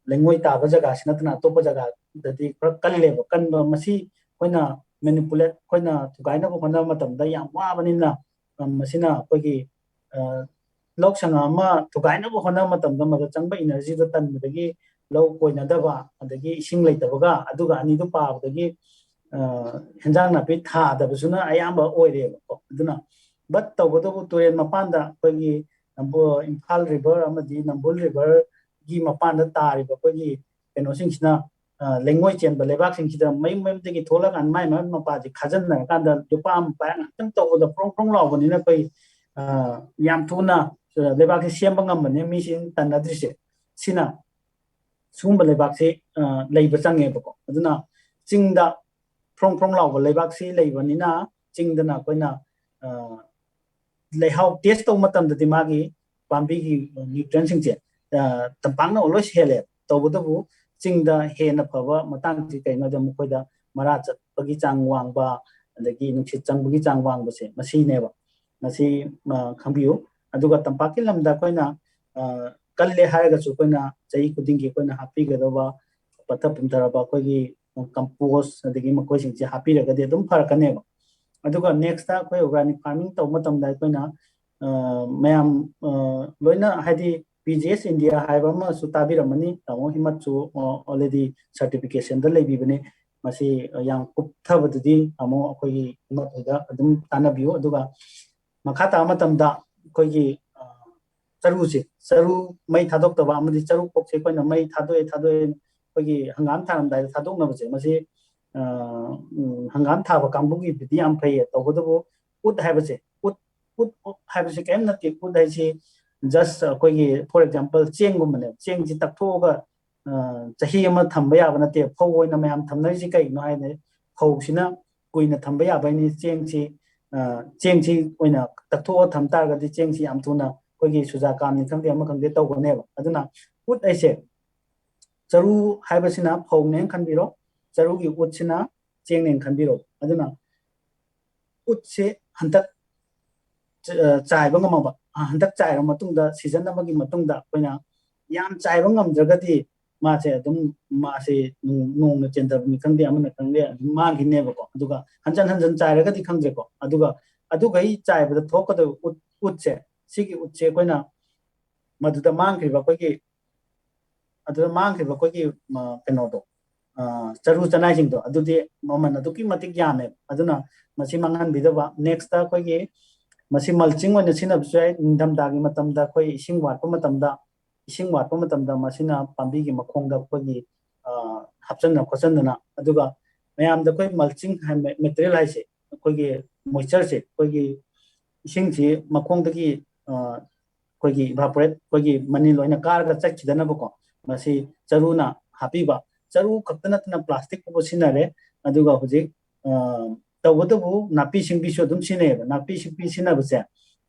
लेंगोय ताबा जगह सिनतना तोप जगह ददि खर कल्ले कन्बा मसी कोइना मैनिपुलेट कोइना तुगाइना बखना मतमदा याम वाबनिना मसिना कोगी लोक संगामा तुगाइना बखना मतमदा मग चंगबा एनर्जी दो तनबदगी लो कोइनादबा अदगी इसिंग लेतबगा अदुगा अनिदु पाबदगी हेंजांग नापि थादबसुना अयाम ओइरेबको अदुना बट तबदबु तुरेन मपांदा कोगी नंबो इम्फाल रिवर अमदी नंबुल रिवर गी मपांदा तारिबा कोगी केनोसिंगसिना लेंगोय चेनबा लेबाक सिंगसिदा मैमदगी थोलकान माइ मपाजी खाजनना कांदा दुपाम पांग तंग तबदा प्रोंग लावबनिना कोई याम थुना लेबाक से same ngambane mi sin tanadrise sina sumba lebak se leiba changebako aduna chingda prong law lebak se leibanina chingdana koina lehau test to matam dati magi pambi gi nutrient sing che tampangna olo hele tawbudabu chingda hena phaba matang ti kaina da mukoida mara chat pagi chang wangba adagi nungsit changbugi chang wangba se masi neba masi khambiu aduga tampaki lamda koina kalle haiga chu koina chai kudingi koina happy gadaba patha pumtaraba koigi compost adagi makoi sing happy ragade dum farakaneba aduga next ta koi organic farming to matam dai koina mayam loina hadi PGS India haiba ma su tabiramani tamo himat chu already certification da lebi bane masi yang kupthabadi amo koigi himat hoida adum tanabiu aduga makata matamda कोई चरु से चरु मई थादोक तबा अमदी चरु पोक से कोइना मई थादोए कोई हंगाम थारमदाय थादोक नबसे मसे हंगाम थाबा कांबुगी बिदि आम फै तबदबो उद हाबसे उद हाबसे केम नति उद हाइसे जस्ट कोई फॉर एग्जांपल चेंग गुमने चेंग जि तकथोगा चही अमा थंबा याबा नते फौ ओइना मयाम थंबनैसि कैनो हाइने फौसिना कोइना थंबा याबाइनि चेंगसी ओइना तकथो थमतारगदि चेंगसी याम थुना कोगी सुजा कामनि खंदे अमा खंदे तौगनेबा अदुना उद ऐसे चरु हाइबसिना फौने खनबिरो ꯆꯔꯨꯒꯤ ꯎꯠꯁꯤꯅ ꯆꯦꯡꯅꯦꯅ ꯈꯟꯕꯤꯔꯣ ꯑꯗꯨꯅ ꯎꯠꯁꯦ ꯍꯟꯗꯛ ꯆꯥꯏꯕ ꯉꯝꯃꯕ ꯍꯟꯗꯛ ꯆꯥꯏꯔꯕ ꯃꯇꯨꯡꯗ ꯁꯤꯖꯟ ꯑꯃꯒꯤ ꯃꯇꯨꯡꯗ ꯑꯩꯈꯣꯏꯅ ꯌꯥꯝ ꯆꯥꯏꯕ ꯉꯝꯗ꯭ꯔꯒꯗꯤ ꯃꯥꯁꯦ ꯑꯗꯨꯝ ꯃꯥꯁꯦ ꯅꯣꯡꯅ ꯆꯦꯟꯗꯕꯅꯤ ꯈꯪꯗꯦ ꯑꯃꯅ ꯈꯪꯗꯦ ꯑꯗꯨꯝ ꯃꯥꯡꯈꯤꯅꯦꯕꯀꯣ ꯑꯗꯨꯒ ꯍꯟꯖꯟ ꯍꯟꯖꯟ ꯆꯥꯏꯔꯒꯗꯤ ꯈꯪꯗ꯭ꯔꯦꯀꯣ ꯑꯗꯨꯒ ꯑꯗꯨꯒꯩ ꯆꯥꯏꯕꯗ ꯊꯣꯛꯀꯗꯕ ꯎꯠꯁꯦ ꯁꯤꯒꯤ ꯎꯠꯁꯦ ꯑꯩꯈꯣꯏꯅ ꯃꯗꯨꯗ ꯃꯥꯡꯈ꯭ꯔꯤꯕ ꯑꯩꯈꯣꯏꯒꯤ ꯀꯩꯅꯣꯗꯣ ꯆꯔꯨ ꯆꯅꯥꯏꯁꯤꯡꯗꯣ ꯑꯗꯨꯗꯤ ꯃꯃꯜ ꯑꯗꯨꯛꯀꯤ ꯃꯇꯤꯛ ꯌꯥꯝꯃꯦꯕ ꯑꯗꯨꯅ ꯃꯁꯤ ꯃꯥꯡꯍꯟꯕꯤꯗꯕ ꯅꯦꯛꯁꯇ ꯑꯩꯈꯣꯏꯒꯤ ꯃꯁꯤ ꯃꯜꯆꯤꯡ ꯑꯣꯏꯅ ꯁꯤꯖꯤꯟꯅꯕꯁꯨ ꯌꯥꯏ ꯅꯤꯡꯊꯝꯊꯥꯒꯤ ꯃꯇꯝꯗ ꯑꯩꯈꯣꯏ ꯏꯁꯤꯡ ꯋꯥꯠꯄ ꯃꯇꯝꯗ ꯃꯁꯤꯅ ꯄꯥꯝꯕꯤꯒꯤ ꯃꯈꯣꯡꯗ ꯑꯩꯈꯣꯏꯒꯤ ꯍꯥꯞꯆꯟꯅ ꯈꯣꯠꯆꯟꯗꯅ ꯑꯗꯨꯒ ꯃꯌꯥꯝꯗ ꯑꯩꯈꯣꯏ ꯃꯜꯆꯤꯡ ꯃꯦꯇꯔꯤꯌꯦꯜ ꯍꯥꯏꯁꯦ ꯑꯩꯈꯣꯏꯒꯤ ꯃꯣꯏꯆꯔꯁꯦ ꯑꯩꯈꯣꯏꯒꯤ ꯏꯁꯤꯡꯁꯤ ꯃꯈꯣꯡꯗꯒꯤ ꯑꯩꯈꯣꯏꯒꯤ ꯏꯚꯥꯄꯣꯔꯦꯠ ꯑꯩꯈꯣꯏꯒꯤ ꯃꯅꯤ ꯂꯣꯏꯅ ꯀꯥꯔꯒ ꯆꯠꯈꯤꯗꯅꯕꯀꯣ ꯃꯁꯤ ꯆꯔꯨꯅ ꯍꯥꯞꯄꯤꯕ ꯆꯔꯨ ꯈꯛꯇ ꯅꯠꯇꯅ ꯄ꯭ꯂꯥꯁꯇꯤꯛ ꯐꯥꯎꯕ ꯁꯤꯖꯤꯟꯅꯔꯦ ꯑꯗꯨꯒ ꯍꯧꯖꯤꯛ ꯇꯧꯕꯇꯕꯨ ꯅꯥꯄꯤ ꯁꯤꯡꯕꯤꯁꯨ ꯑꯗꯨꯝ ꯁꯤꯖꯤꯟꯅꯩꯌꯦꯕ ꯅꯥꯄꯤ ꯁꯤꯡꯕꯤ ꯁꯤꯖꯤꯟꯅꯕꯁꯦ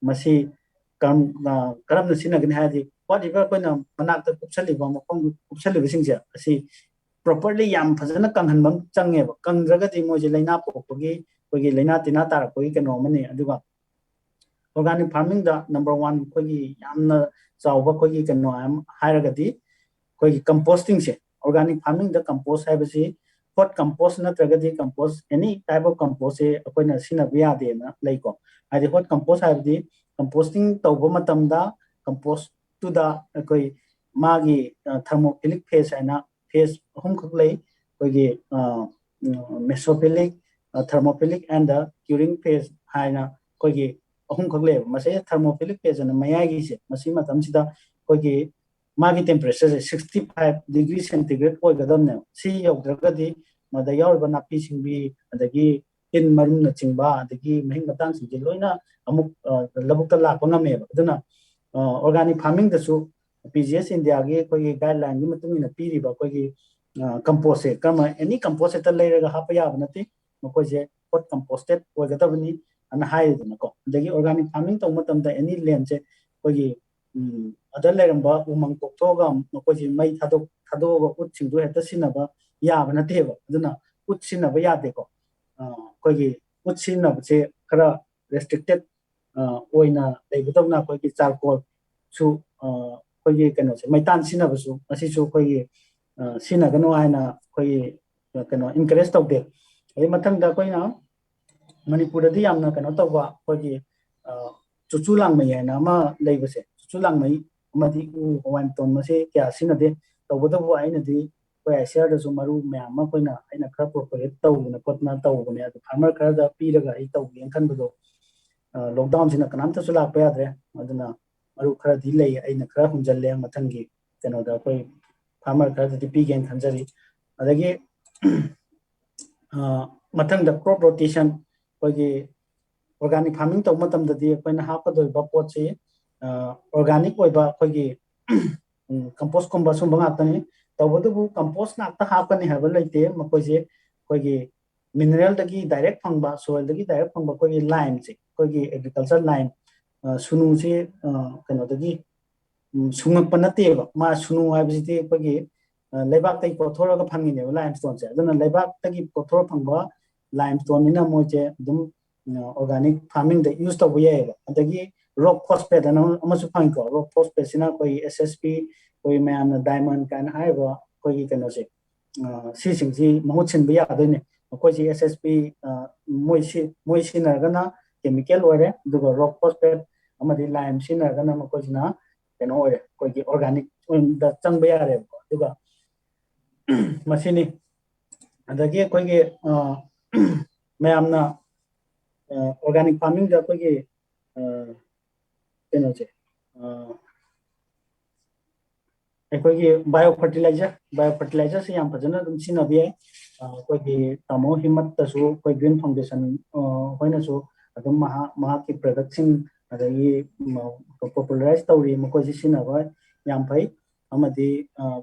ꯃꯁꯤ ꯀꯔꯝꯅ ꯁꯤꯖꯤꯟꯅꯒꯅꯤ ꯍꯥꯏꯔꯗꯤ ꯋꯥꯠꯂꯤꯕ ꯑꯩꯈꯣꯏꯅ ꯃꯅꯥꯛꯇ ꯀꯨꯞꯁꯜꯂꯤꯕ ꯃꯐꯝ ꯀꯨꯞꯁꯜꯂꯤꯕꯁꯤꯡꯁꯦ ꯑꯁꯤ ꯄ꯭ꯔꯣꯄꯔꯂꯤ ꯌꯥꯝ ꯐꯖꯅ ꯀꯪꯍꯟꯕ ꯆꯪꯉꯦꯕ ꯀꯪꯗ꯭ꯔꯒꯗꯤ ꯃꯣꯏꯁꯦ ꯂꯩꯅꯥ ꯄꯣꯛꯄꯒꯤ ꯑꯩꯈꯣꯏꯒꯤ ꯂꯩꯅꯥ ꯇꯤꯟꯅꯥ ꯇꯥꯔꯛꯄꯒꯤ ꯀꯩꯅꯣ ꯑꯃꯅꯤ ꯑꯗꯨꯒ ꯑꯣꯔꯒꯥꯅꯤꯛ ꯐꯥꯔꯃꯤꯡꯗ ꯅꯝꯕꯔ 1 ꯑꯩꯈꯣꯏꯒꯤ ꯌꯥꯝꯅ ꯆꯥꯎꯕ ꯑꯩꯈꯣꯏꯒꯤ ꯀꯩꯅꯣ ꯍꯥꯏꯔꯒꯗꯤ ꯑꯩꯈꯣꯏꯒꯤ ꯀꯝꯄꯣꯁꯇꯤꯡꯁꯦ ꯑꯣꯔꯒꯥꯅꯤꯛ ꯐꯥꯔꯃꯤꯡꯗ ꯀꯝꯄꯣꯁ ꯍꯥꯏꯕꯁꯤ ꯍꯣꯠ ꯀꯝꯄꯣꯁ ꯅꯠꯇ꯭ꯔꯒꯗꯤ ꯀꯝꯄꯣꯁ ꯑꯦꯅꯤ ꯇꯥꯏꯞ ꯑꯣꯐ ꯀꯝꯄꯣꯁꯁꯦ ꯑꯩꯈꯣꯏꯅ ꯁꯤꯖꯤꯟꯅꯕ ꯌꯥꯗꯦꯅ ꯂꯩꯀꯣ ꯍꯥꯏꯗꯤ ꯍꯣꯠ ꯀꯝꯄꯣꯁ ꯍꯥꯏꯕꯗꯤ ꯀꯝꯄꯣꯁꯇꯤꯡ ꯇꯧꯕ ꯃꯇꯝꯗ ꯀꯝꯄꯣꯁꯇꯨꯗ ꯑꯩꯈꯣꯏ ꯃꯥꯒꯤ ꯊꯔꯃꯣꯐꯤꯂꯤꯛ ꯐꯦꯁ ꯍꯥꯏꯅ ꯐꯦꯁ 3 ꯂꯩ ꯑꯩꯈꯣꯏꯒꯤ ꯃꯦꯁꯣꯐꯤꯂꯤꯛ ꯊꯔꯃꯣꯐꯤꯂꯤꯛ ꯑꯦꯟ ꯗ ꯀ꯭यूरिंग ꯐꯦꯁ ꯍꯥꯏꯅ ꯑꯩꯈꯣꯏꯒꯤ 3 ꯂꯩꯌꯦꯕ ꯃꯁꯤ ꯊꯔꯃꯣꯐꯤꯂꯤꯛ ꯐꯦꯁ ꯑꯅ ꯃꯌꯥꯏꯒꯤꯁꯦ ꯃꯁꯤ ꯃꯇꯝꯁꯤꯗ ꯑꯩꯈꯣꯏꯒꯤ ꯃꯥꯒꯤ ꯇꯦꯝꯄꯔꯦꯆꯔꯁꯦ 65 ꯗꯤꯒ꯭ꯔꯤ ꯁꯦꯟꯇꯤꯒ꯭ꯔꯦꯗ ꯑꯣꯏꯒꯗꯕꯅꯦꯕ ꯁꯤ ꯌꯧꯗ꯭ꯔꯒꯗꯤ ꯃꯗ ꯌꯥꯎꯔꯤꯕ ꯅꯥꯄꯤ ꯁꯤꯡꯕꯤ ꯑꯗꯒꯤ ꯇꯤꯟ ꯃꯔꯨꯝꯅꯆꯤꯡꯕ ꯑꯗꯒꯤ ꯃꯍꯤꯛ ꯃꯇꯥꯡꯁꯤꯡꯁꯦ ꯂꯣꯏꯅ ꯑꯃꯨꯛ ꯂꯧꯕꯨꯛꯇ ꯂꯥꯛꯄ ꯉꯝꯃꯦꯕ ꯑꯗꯨꯅ ꯑꯣꯔꯒꯥꯅꯤꯛ ꯐꯥꯔꯃꯤꯡꯗꯁꯨ PGS ꯏꯟꯗꯤꯌꯥꯒꯤ ꯑꯩꯈꯣꯏꯒꯤ ꯒꯥꯏꯗꯂꯥꯏꯟꯒꯤ ꯃꯇꯨꯡ ꯏꯟꯅ ꯄꯤꯔꯤꯕ ꯑꯩꯈꯣꯏꯒꯤ ꯀꯝꯄꯣꯁꯁꯦ ꯑꯦꯅꯤ ꯀꯝꯄꯣꯁ ꯍꯦꯛꯇ ꯂꯩꯔꯒ ꯍꯥꯞꯄ ꯌꯥꯕ ꯅꯠꯇꯦ ꯃꯈꯣꯏꯁꯦ ꯍꯣꯠ ꯀꯝꯄꯣꯁꯇꯦꯠ ꯑꯣꯏꯒꯗꯕꯅꯤ ꯑꯅ ꯍꯥꯏꯔꯤꯗꯅꯀꯣ ꯑꯗꯒꯤ ꯑꯣꯔꯒꯥꯅꯤꯛ ꯐꯥꯔꯃꯤꯡ ꯇꯧꯕ ꯃꯇꯝꯗ ꯑꯦꯅꯤ ꯂꯦꯟꯁꯦ ꯑꯩꯈꯣꯏꯒꯤ ꯑꯗ ꯂꯩꯔꯝꯕ ꯎꯃꯪ ꯀꯣꯛꯊꯣꯛꯑꯒ ꯃꯈꯣꯏꯁꯤ ꯃꯩ ꯊꯥꯗꯣꯛꯑꯒ ꯎꯠꯁꯤꯡꯗꯣ ꯍꯦꯛꯇ ꯁꯤꯖꯤꯟꯅꯕ ꯌꯥꯕ ꯅꯠꯇꯦꯕ ꯑꯗꯨꯅ ꯎꯠ ꯁꯤꯖꯤꯟꯅꯕ ꯌꯥꯗꯦꯀꯣ ꯑꯩꯈꯣꯏꯒꯤ ꯎꯠ ꯁꯤꯖꯤꯟꯅꯕꯁꯦ ꯈꯔ ꯔꯦꯁꯇ꯭ꯔꯤꯛꯇꯦꯠ ꯑꯣꯏꯅ ꯂꯩꯕꯗꯧꯅ ꯑꯩꯈꯣꯏꯒꯤ ꯆꯥꯔꯀꯣꯜꯁꯨ ꯑꯩꯈꯣꯏꯒꯤ ꯀꯩꯅꯣꯁꯦ ꯃꯩꯇꯥꯟ ꯁꯤꯖꯤꯟꯅꯕꯁꯨ ꯃꯁꯤꯁꯨ ꯑꯩꯈꯣꯏꯒꯤ ꯁꯤꯖꯤꯟꯅꯒꯅꯨ ꯍꯥꯏꯅ ꯑꯩꯈꯣꯏꯒꯤ ꯀꯩꯅꯣ ꯏꯟꯀꯔꯦꯖ ꯇꯧꯗꯦ ꯑꯗꯩ ꯃꯊꯪꯗ ꯑꯩꯈꯣꯏꯅ ꯃꯅꯤꯄꯨꯔꯗꯗꯤ ꯌꯥꯝꯅ ꯀꯩꯅꯣ ꯇꯧꯕ ꯑꯩꯈꯣꯏꯒꯤ ꯆꯨꯆꯨ ꯂꯥꯡꯃꯩ ꯍꯥꯏꯅ ꯑꯃ ꯂꯩꯕꯁꯦ ꯆꯨꯆꯨ ꯂꯥꯡꯃꯩ ꯑꯃꯗꯤ ꯎ ꯍꯋꯥꯏꯃꯇꯣꯟ ꯃꯁꯤ ꯀꯌꯥ ꯁꯤꯖꯤꯟꯅꯗꯦ ꯇꯧꯕꯇꯕꯨ ꯑꯩꯅꯗꯤ ꯑꯩꯈꯣꯏ ICRꯗꯁꯨ ꯃꯔꯨ ꯃꯌꯥꯝ ꯑꯃ ꯑꯩꯅ ꯈꯔ ꯄ꯭ꯔꯣꯄꯣꯒꯦꯠ ꯇꯧꯗꯅ ꯈꯣꯠꯇꯅ ꯇꯧꯕꯅꯦ ꯑꯗꯨ ꯐꯥꯔꯃꯔ ꯈꯔꯗ ꯄꯤꯔꯒ ꯑꯩ ꯇꯧꯒꯦꯅ ꯈꯟꯕꯗꯣ ꯂꯣꯛꯗꯥꯎꯟꯁꯤꯅ ꯀꯅꯥꯝꯇꯁꯨ ꯂꯥꯛꯄ ꯌꯥꯗ꯭ꯔꯦ ꯑꯗꯨꯅ ꯃꯔꯨ ꯈꯔꯗꯤ ꯂꯩ ꯑꯩꯅ ꯈꯔ ꯍꯨꯟꯖꯜꯂꯦ ꯃꯊꯪꯒꯤ ꯀꯩꯅꯣꯗ ꯑꯩꯈꯣꯏ ꯐꯥꯔꯃꯔ ꯈꯔꯗꯗꯤ ꯄꯤꯒꯦꯅ ꯈꯟꯖꯔꯤ ꯑꯗꯒꯤ ꯃꯊꯪꯗ ꯀ꯭ꯔꯣꯞ ꯔꯣꯇꯦꯁꯟ ꯑꯩꯈꯣꯏꯒꯤ ꯑꯣꯔꯒꯥꯅꯤꯛ ꯐꯥꯔꯃꯤꯡ ꯇꯧꯕ ꯃꯇꯝꯗꯗꯤ ꯑꯩꯈꯣꯏꯅ ꯍꯥꯞꯀꯗꯧꯔꯤꯕ ꯄꯣꯠꯁꯤ ꯑꯣꯔꯒꯥꯅꯤꯛ ꯑꯣꯏꯕ ꯑꯩꯈꯣꯏꯒꯤ ꯀꯝꯄꯣꯁꯀꯨꯝꯕ ꯁꯨꯝꯕ ꯉꯥꯛꯇꯅꯤ ꯇꯧꯕꯇꯕꯨ ꯀꯝꯄꯣꯁ ꯉꯥꯛꯇ ꯍꯥꯞꯀꯅꯤ ꯍꯥꯏꯕ ꯂꯩꯇꯦ ꯃꯈꯣꯏꯁꯦ ꯑꯩꯈꯣꯏꯒꯤ ꯃꯤꯅꯔꯦꯜꯗꯒꯤ ꯗꯥꯏꯔꯦꯛ ꯐꯪꯕ ꯁꯣꯏꯜꯗꯒꯤ ꯗꯥꯏꯔꯦꯛ ꯐꯪꯕ ꯑꯩꯈꯣꯏꯒꯤ ꯂꯥꯏꯝꯁꯦ ꯑꯩꯈꯣꯏꯒꯤ ꯑꯦꯒ꯭ꯔꯤꯀꯜꯆꯔ ꯂꯥꯏꯝ ꯁꯨꯅꯨꯁꯤ ꯀꯩꯅꯣꯗꯒꯤ ꯁꯨꯡꯉꯛꯄ ꯅꯠꯇꯦꯕ ꯃꯥ ꯁꯨꯅꯨ ꯍꯥꯏꯕꯁꯤꯗꯤ ꯑꯩꯈꯣꯏꯒꯤ ꯂꯩꯕꯥꯛꯇꯒꯤ ꯀꯣꯊꯣꯔꯒ ꯐꯪꯉꯤꯅꯦꯕ ꯂꯥꯏꯝ ꯁ꯭ꯇꯣꯟꯁꯦ ꯑꯗꯨꯅ ꯂꯩꯕꯥꯛꯇꯒꯤ ꯀꯣꯊꯣꯔ ꯐꯪꯕ ꯂꯥꯏꯝ ꯁ꯭ꯇꯣꯟꯅꯤꯅ ꯃꯣꯏꯁꯦ ꯑꯗꯨꯝ ꯑꯣꯔꯒꯥꯅꯤꯛ ꯐꯥꯔꯃꯤꯡꯗ ꯌꯨꯁ ꯇꯧꯕ ꯌꯥꯏꯑꯕ ꯑꯗꯒꯤ ꯔꯣꯛ ꯐꯣꯁꯐꯦꯠ ꯑꯅ ꯑꯃꯁꯨ ꯐꯪꯉꯤꯀꯣ ꯔꯣꯛ ꯐꯣꯁꯐꯦꯠꯁꯤꯅ ꯑꯩꯈꯣꯏ SSP ꯑꯩꯈꯣꯏ ꯃꯌꯥꯝꯅ ꯗꯥꯏꯃꯟ ꯀꯥꯏꯅ ꯍꯥꯏꯔꯤꯕ ꯑꯩꯈꯣꯏꯒꯤ ꯀꯩꯅꯣꯁꯦ ꯁꯤꯁꯤꯡꯁꯤ ꯃꯍꯨꯠ ꯁꯤꯟꯕ ꯌꯥꯗꯣꯏꯅꯦ ꯃꯈꯣꯏꯁꯤ SSP ꯃꯣꯏ ꯁꯤꯖꯤꯟꯅꯔꯒꯅ ꯀꯦꯃꯤꯀꯦꯜ ꯑꯣꯏꯔꯦ ꯑꯗꯨꯒ ꯔꯣꯛ ꯐꯣꯁꯐꯦꯠ ꯑꯃꯗꯤ ꯂꯥꯏꯝ ꯁꯤꯖꯤꯟꯅꯔꯒꯅ ꯃꯈꯣꯏꯁꯤꯅ ꯀꯩꯅꯣ ꯑꯣꯏꯔꯦ ꯑꯩꯈꯣꯏꯒꯤ ꯑꯣꯔꯒꯥꯅꯤꯛ ꯗ ꯆꯪꯕ ꯌꯥꯔꯦꯕꯀꯣ ꯑꯗꯨꯒ ꯃꯁꯤꯅꯤ ꯑꯗꯒꯤ ꯑꯩꯈꯣꯏꯒꯤ ꯃꯌꯥꯝꯅ ꯑꯣꯔꯒꯥꯅꯤꯛ ꯐꯥꯔꯃꯤꯡꯗ ꯑꯩꯈꯣꯏꯒꯤ ꯀꯩꯅꯣꯁꯦ ꯑꯩꯈꯣꯏꯒꯤ ꯕꯥꯏꯑꯣ ꯐꯔꯇꯤꯂꯥꯏꯖꯔꯁꯦ ꯌꯥꯝ ꯐꯖꯅ ꯑꯗꯨꯝ ꯁꯤꯖꯤꯟꯅꯕ ꯌꯥꯏ ꯑꯩꯈꯣꯏꯒꯤ ꯇꯥꯃꯣ ꯍꯤꯃꯠꯇꯁꯨ ꯑꯩꯈꯣꯏ ꯒ꯭ꯔꯤꯟ ꯐꯥꯎꯟꯗꯦꯁꯟ ꯍꯣꯏꯅꯁꯨ ꯑꯗꯨꯝ ꯃꯍꯥꯛꯀꯤ ꯄ꯭ꯔꯗꯛꯁꯤꯡ ꯑꯗꯒꯤ ꯄꯣꯄꯨꯂꯔꯥꯏꯁ ꯇꯧꯔꯤ ꯃꯈꯣꯏꯁꯤ ꯁꯤꯖꯤꯟꯅꯕ ꯌꯥꯝ ꯐꯩ ꯑꯃꯗꯤ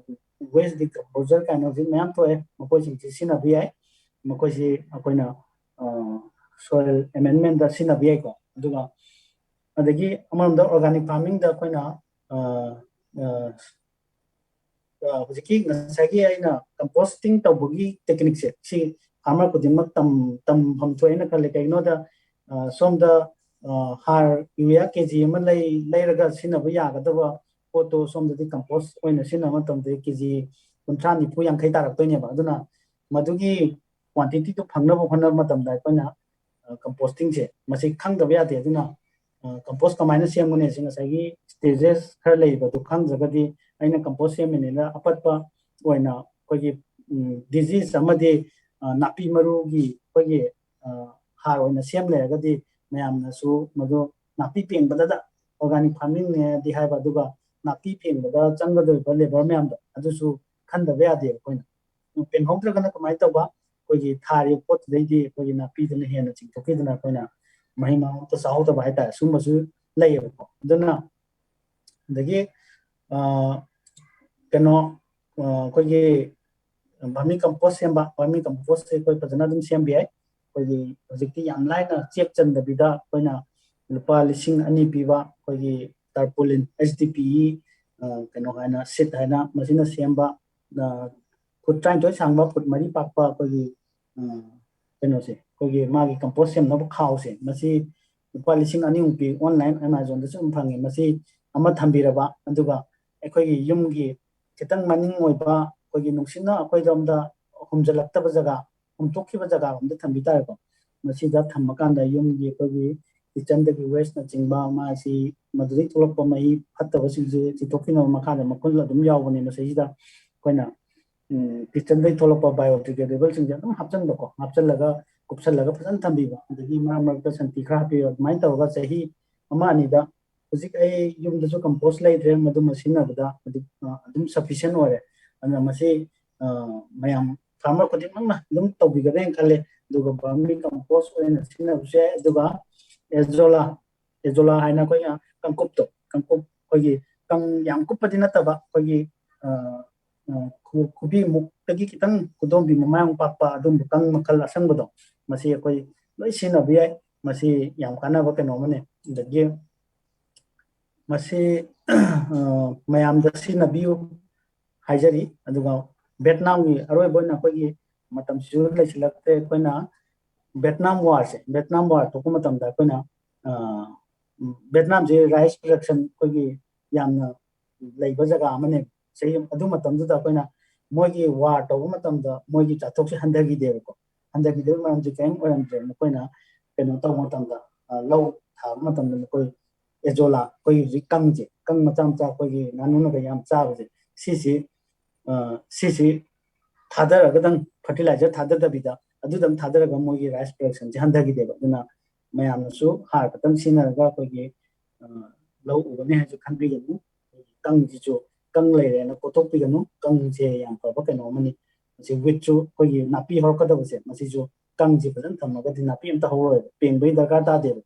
ꯋꯦꯁ ꯗꯤꯀꯝꯄꯣꯖꯔ ꯀꯥꯏꯅ ꯍꯧꯖꯤꯛ ꯃꯌꯥꯝ ꯊꯣꯛꯑꯦ ꯃꯈꯣꯏꯁꯤꯡꯁꯤ ꯁꯤꯖꯤꯟꯅꯕ ꯌꯥꯏ ꯃꯈꯣꯏꯁꯤ ꯑꯩꯈꯣꯏꯅ ꯁꯣꯏꯜ ꯑꯦꯃꯦꯟꯃꯦꯟꯗ ꯁꯤꯖꯤꯟꯅꯕ ꯌꯥꯏꯀꯣ ꯑꯗꯨꯒ ꯑꯗꯒꯤ ꯑꯃꯔꯣꯝꯗ ꯑꯣꯔꯒꯥꯅꯤꯛ ꯐꯥꯔꯃꯤꯡꯗ ꯑꯩꯈꯣꯏꯅ hujiki ngasagi aina composting tawbugi technique se si farmer kudimak tam ham thoina kale kaino da somda har urea kg ma lei raga sina bu ya ga da photo somda di compost oina sina ma tam de kg 30 nifu yankai tarak toine ba aduna madugi quantity to phangna bo khana ma tam dai pana composting se masi khang da ya de aduna compost kamaina semune singa sagi stages khar lei ba to khang jagadi aina compost semene la apatpa oina kogi disease amadi napi maru gi kogi har oina sem le gadi mayam na su madu napi peng bada organic farming ne di hai ba duga napi peng bada changa do ba labor mayam da adu su khanda ya de koina pen hokra kana kamai ta ba kogi thari pot dei di kogi napi dana hena ching thoki dana koina mahima ta saw ta ba ta summa su lei ba dana dagi kano kogi bami compost semba bami compost se koi pajana dum sem bi ai kogi hojikti yam lai na check chan da bida koina lupa lising ani piwa kogi tarpaulin HDPE kano haina sit haina masina semba put trying to sangba put mari pakpa kogi kano se kogi magi compost sem na khaw se masi lupa lising ani pi online Amazon da sum phangi masi ama thambiraba aduga ꯑꯩꯈꯣꯏꯒꯤ ꯌꯨꯝꯒꯤ ꯈꯤꯇꯪ ꯃꯅꯤꯡ ꯑꯣꯏꯕ ꯑꯩꯈꯣꯏꯒꯤ ꯅꯨꯡꯁꯤꯠꯅ ꯑꯩꯈꯣꯏꯗꯣꯝꯗ ꯍꯨꯝꯖꯤꯜꯂꯛꯇꯕ ꯖꯒꯥ ꯍꯨꯝꯇꯣꯛꯈꯤꯕ ꯖꯒꯥꯔꯣꯝꯗ ꯊꯝꯕꯤ ꯇꯥꯔꯦꯀꯣ ꯃꯁꯤꯗ ꯊꯝꯃꯀꯥꯟꯗ ꯌꯨꯝꯒꯤ ꯑꯩꯈꯣꯏꯒꯤ ꯀꯤꯆꯟꯗꯒꯤ ꯋꯦꯁꯅꯆꯤꯡꯕ ꯃꯥꯁꯤ ꯃꯗꯨꯗꯒꯤ ꯊꯣꯛꯂꯛꯄ ꯃꯍꯤ ꯐꯠꯇꯕꯁꯤꯡꯁꯦ ꯆꯤꯊꯣꯛꯄꯤꯅꯕ ꯃꯈꯥꯗ ꯃꯈꯨꯜ ꯑꯗꯨꯝ ꯌꯥꯎꯕꯅꯦ ꯃꯁꯤꯁꯤꯗ ꯑꯩꯈꯣꯏꯅ ꯀꯤꯆꯟꯗꯒꯤ ꯊꯣꯛꯂꯛꯄ ꯕꯥꯏꯑꯣꯗꯤꯒ꯭ꯔꯦꯗꯦꯕꯜꯁꯤꯡꯁꯦ ꯑꯗꯨꯝ ꯍꯥꯞꯆꯤꯟꯕꯀꯣ ꯍꯥꯞꯆꯤꯜꯂꯒ ꯀꯨꯞꯁꯜꯂꯒ ꯐꯖꯅ ꯊꯝꯕꯤꯕ ꯑꯗꯒꯤ ꯃꯔꯛ ꯃꯔꯛꯇ ꯁꯟꯊꯤ ꯈꯔ ꯍꯥꯞꯄꯤꯕ ꯑꯗꯨꯃꯥꯏꯅ ꯇꯧꯔꯒ ꯆꯍꯤ ꯑꯃ ꯑꯅꯤꯗ ꯍꯧꯖꯤꯛ ꯑꯩ ꯌꯨꯝꯗꯁꯨ ꯀꯝꯄꯣꯁ ꯂꯩꯇ꯭ꯔꯦ ꯃꯗꯨꯃ ꯁꯤꯖꯤꯟꯅꯕꯗ ꯑꯗꯨꯝ ꯁꯐꯤꯁꯤꯌꯦꯟ ꯑꯣꯏꯔꯦ ꯑꯗꯨꯅ ꯃꯁꯤ ꯃꯌꯥꯝ ꯐꯥꯔꯃꯔ ꯈꯨꯗꯤꯡꯃꯛꯅ ꯑꯗꯨꯝ ꯇꯧꯕꯤꯒꯗꯦꯅ ꯈꯜꯂꯦ ꯑꯗꯨꯒ ꯕꯔꯃꯤ ꯀꯝꯄꯣꯁ ꯑꯣꯏꯅ ꯁꯤꯖꯤꯟꯅꯕꯁꯨ ꯌꯥꯏ ꯑꯗꯨꯒ ꯑꯦꯖꯣꯂꯥ ꯍꯥꯏꯅ ꯑꯩꯈꯣꯏꯅ ꯀꯪꯀꯨꯞꯇꯣ ꯀꯪꯀꯨꯞ ꯑꯩꯈꯣꯏꯒꯤ ꯀꯪ ꯌꯥꯝ ꯀꯨꯞꯄꯗꯤ ꯅꯠꯇꯕ ꯑꯩꯈꯣꯏꯒꯤ ꯈꯨꯕꯤꯃꯨꯛꯇꯒꯤ ꯈꯤꯇꯪ ꯈꯨꯗꯣꯝꯕꯤ ꯃꯃꯥꯡ ꯄꯥꯛꯄ ꯑꯗꯨꯝꯕ ꯀꯪ ꯃꯈꯜ ꯑꯁꯪꯕꯗꯣ ꯃꯁꯤ ꯑꯩꯈꯣই ꯂꯣꯏ ꯁꯤꯖꯤꯟꯅꯕ ꯌꯥꯏ ꯃꯁꯤ ꯌꯥꯝ ꯀꯥꯟꯅꯕ ꯀꯩꯅꯣ ꯑꯃꯅꯦ ꯑꯗꯒꯤ ꯃꯁꯤ ꯃꯌꯥꯝꯗ ꯁꯤꯖꯤꯟꯅꯕꯤꯌꯨ ꯍꯥꯏꯖꯔꯤ ꯑꯗꯨꯒ ꯚꯦꯠꯅꯥꯝꯒꯤ ꯑꯔꯣꯏꯕ ꯑꯣꯏꯅ ꯑꯩꯈꯣꯏꯒꯤ ꯃꯇꯝꯁꯤꯁꯨ ꯂꯩꯁꯤꯜꯂꯛꯇ꯭ꯔꯦ ꯑꯩꯈꯣꯏꯅ ꯚꯦꯠꯅꯥꯝ ꯋꯥꯔ ꯊꯣꯛꯄ ꯃꯇꯝꯗ ꯑꯩꯈꯣꯏꯅ ꯚꯦꯠꯅꯥꯝꯁꯦ ꯔꯥꯏꯁ ꯄ꯭ꯔꯗꯛꯁꯟ ꯑꯩꯈꯣꯏꯒꯤ ꯌꯥꯝꯅ ꯂꯩꯕ ꯖꯒꯥ ꯑꯃꯅꯦ ꯆꯍꯤ ꯑꯗꯨ ꯃꯇꯝꯗꯨꯗ ꯑꯩꯈꯣꯏꯅ ꯃꯣꯏꯒꯤ ꯋꯥꯔ ꯇꯧꯕ ꯃꯇꯝꯗ ꯃꯣꯏꯒꯤ ꯆꯥꯊꯣꯛꯁꯦ ꯍꯟꯊꯈꯤꯗꯦꯕꯀꯣ ꯍꯟꯊꯈꯤꯗꯕ ꯃꯔꯝꯁꯦ ꯀꯔꯤꯝ ꯑꯣꯏꯔꯝꯗ꯭ꯔꯦ ꯃꯈꯣꯏꯅ ꯀꯩꯅꯣ ꯇꯧꯕ ꯃꯇꯝꯗ ꯂꯧ ꯊꯥꯕ ꯃꯇꯝꯗ ꯃꯈꯣꯏ ꯑꯦꯖꯣꯂꯥ ꯑꯩꯈꯣꯏꯒꯤ ꯍꯧꯖꯤꯛ ꯀꯪꯁꯦ ꯀꯪ ꯃꯆꯥ ꯃꯆꯥ ꯑꯩꯈꯣꯏꯒꯤ ꯉꯥꯅꯨꯅꯒ ꯌꯥꯝ ꯆꯥꯕꯁꯦ ꯁꯤꯁꯤ ꯊꯥꯗꯔꯒꯗꯪ ꯐꯔꯇꯤꯂꯥꯏꯖꯔ ꯊꯥꯗꯗꯕꯤꯗ ꯑꯗꯨꯗꯪ ꯊꯥꯗꯔꯒ ꯃꯣꯏꯒꯤ ꯔꯥꯏꯁ ꯄ꯭ꯔꯗꯛꯁꯟꯁꯦ ꯍꯟꯊꯈꯤꯗꯦꯕ ꯑꯗꯨꯅ ꯃꯌꯥꯝꯅꯁꯨ ꯍꯥꯔ ꯈꯛꯇꯪ ꯁꯤꯖꯤꯟꯅꯔꯒ ꯑꯩꯈꯣꯏꯒꯤ ꯂꯧ ꯎꯒꯅꯤ ꯍꯥꯏꯁꯨ ꯈꯟꯕꯤꯒꯅꯨ ꯀꯪꯁꯤꯁꯨ ꯀꯪ ꯂꯩꯔꯦꯅ ꯀꯣꯠꯊꯣꯛꯄꯤꯒꯅꯨ ꯀꯪꯁꯦ ꯌꯥꯝ ꯐꯕ ꯀꯩꯅꯣ ꯑꯃꯅꯤ ꯃꯁꯤ ꯋꯤꯠꯁꯨ ꯑꯩꯈꯣꯏꯒꯤ ꯅꯥꯄꯤ ꯍꯧꯔꯛꯀꯗꯕꯁꯦ ꯃꯁꯤꯁꯨ ꯀꯪꯁꯦ ꯐꯖꯅ ꯊꯝꯃꯒꯗꯤ ꯅꯥꯄꯤ ꯑꯝꯇ ꯍꯧꯔꯣꯏꯕ ꯄꯦꯡꯕꯒꯤ ꯗꯔꯀꯥꯔ ꯇꯥꯗꯦꯕ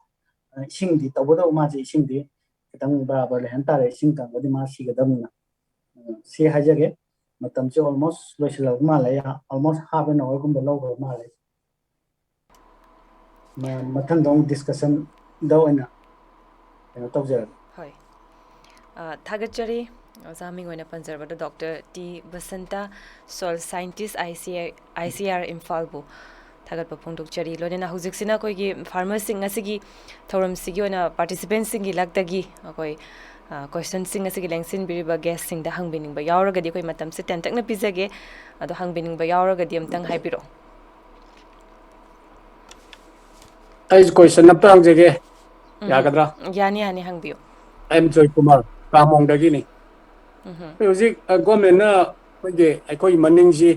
ꯏꯁꯤꯡꯗꯤ ꯇꯧꯒꯗꯧꯕ ꯃꯥꯁꯦ ꯏꯁꯤꯡꯗꯤ ꯈꯤꯇꯪ ꯕꯔꯥꯕꯔ ꯂꯩꯍꯟ ꯇꯥꯔꯦ ꯏꯁꯤꯡ ꯀꯪꯒꯗꯤ ꯃꯥ ꯁꯤꯒꯗꯕꯅꯤꯅ ꯁꯤ ꯍꯥꯏꯖꯒꯦ ꯃꯇꯝꯁꯦ ꯑꯣꯜꯃꯣꯁ ꯂꯣꯏꯁꯤꯜꯂꯛꯄ ꯃꯥꯜꯂꯦ ꯑꯣꯜꯃꯣꯁ ꯍꯥꯐ ꯑꯦꯟ ꯑꯋꯥꯔꯒꯨꯝꯕ ꯂꯧꯈ꯭ꯔꯕ ꯃꯥꯜꯂꯦ ꯃꯊꯪꯗ ꯑꯃꯨꯛ ꯗꯤꯁꯀꯁꯟꯗ ꯑꯣꯏꯅ ꯀꯩꯅꯣ ꯇꯧꯖꯔꯒꯦ ꯍꯣꯏ ꯊꯥꯒꯠꯆꯔꯤ ꯑꯣꯖꯥ ꯃꯤꯡ ꯑꯣꯏꯅ ꯄꯟꯖꯔꯕꯗ doctor T Basanta soil scientist ICAR ꯏꯝꯐꯥꯜꯕꯨ ꯊꯥꯒꯠꯄ ꯐꯣꯡꯗꯣꯛꯆꯔꯤ ꯂꯣꯏꯅꯅ ꯍꯧꯖꯤꯛꯁꯤꯅ ꯑꯩꯈꯣꯏꯒꯤ ꯐꯥꯔꯃꯔꯁꯤꯡ ꯑꯁꯤꯒꯤ ꯊꯧꯔꯝꯁꯤꯒꯤ ꯑꯣꯏꯅ ꯄꯥꯔꯇꯤꯁꯤꯄꯦꯟꯁꯤꯡꯒꯤ ꯂꯛꯇꯒꯤ ꯑꯩꯈꯣꯏ ꯀ꯭ꯋꯦꯁꯟꯁꯤꯡ ꯑꯁꯤꯒꯤ ꯂꯦꯡꯁꯤꯟꯕꯤꯔꯤꯕ ꯒꯦꯁꯁꯤꯡꯗ ꯍꯪꯕꯤꯅꯤꯡꯕ ꯌꯥꯎꯔꯒꯗꯤ ꯑꯩꯈꯣꯏ ꯃꯇꯝꯁꯦ ꯇꯦꯟꯇꯛꯅ ꯄꯤꯖꯒꯦ ꯑꯗꯣ ꯍꯪꯕꯤꯅꯤꯡꯕ ꯌꯥꯎꯔꯒꯗꯤ ꯑꯝꯇꯪ ꯍꯥꯏꯕꯤꯔꯛꯑꯣ ꯑꯩ ꯀ꯭ꯋꯦꯁꯟ ꯑꯝꯇ ꯍꯪꯖꯒꯦ ꯌꯥꯒꯗ꯭ꯔꯥ ꯌꯥꯅꯤ ꯌꯥꯅꯤ ꯍꯪꯕꯤꯌꯨ ꯑꯥꯏ ꯑꯦꯝ ꯖꯣꯏꯀꯨꯃꯥꯔ ꯀꯥꯃꯣꯡꯗꯒꯤꯅꯤ ꯍꯧꯖꯤꯛ ꯒꯣꯔꯃꯦꯟꯅ ꯑꯩꯈꯣꯏꯒꯤ ꯃꯅꯤꯡꯁꯤ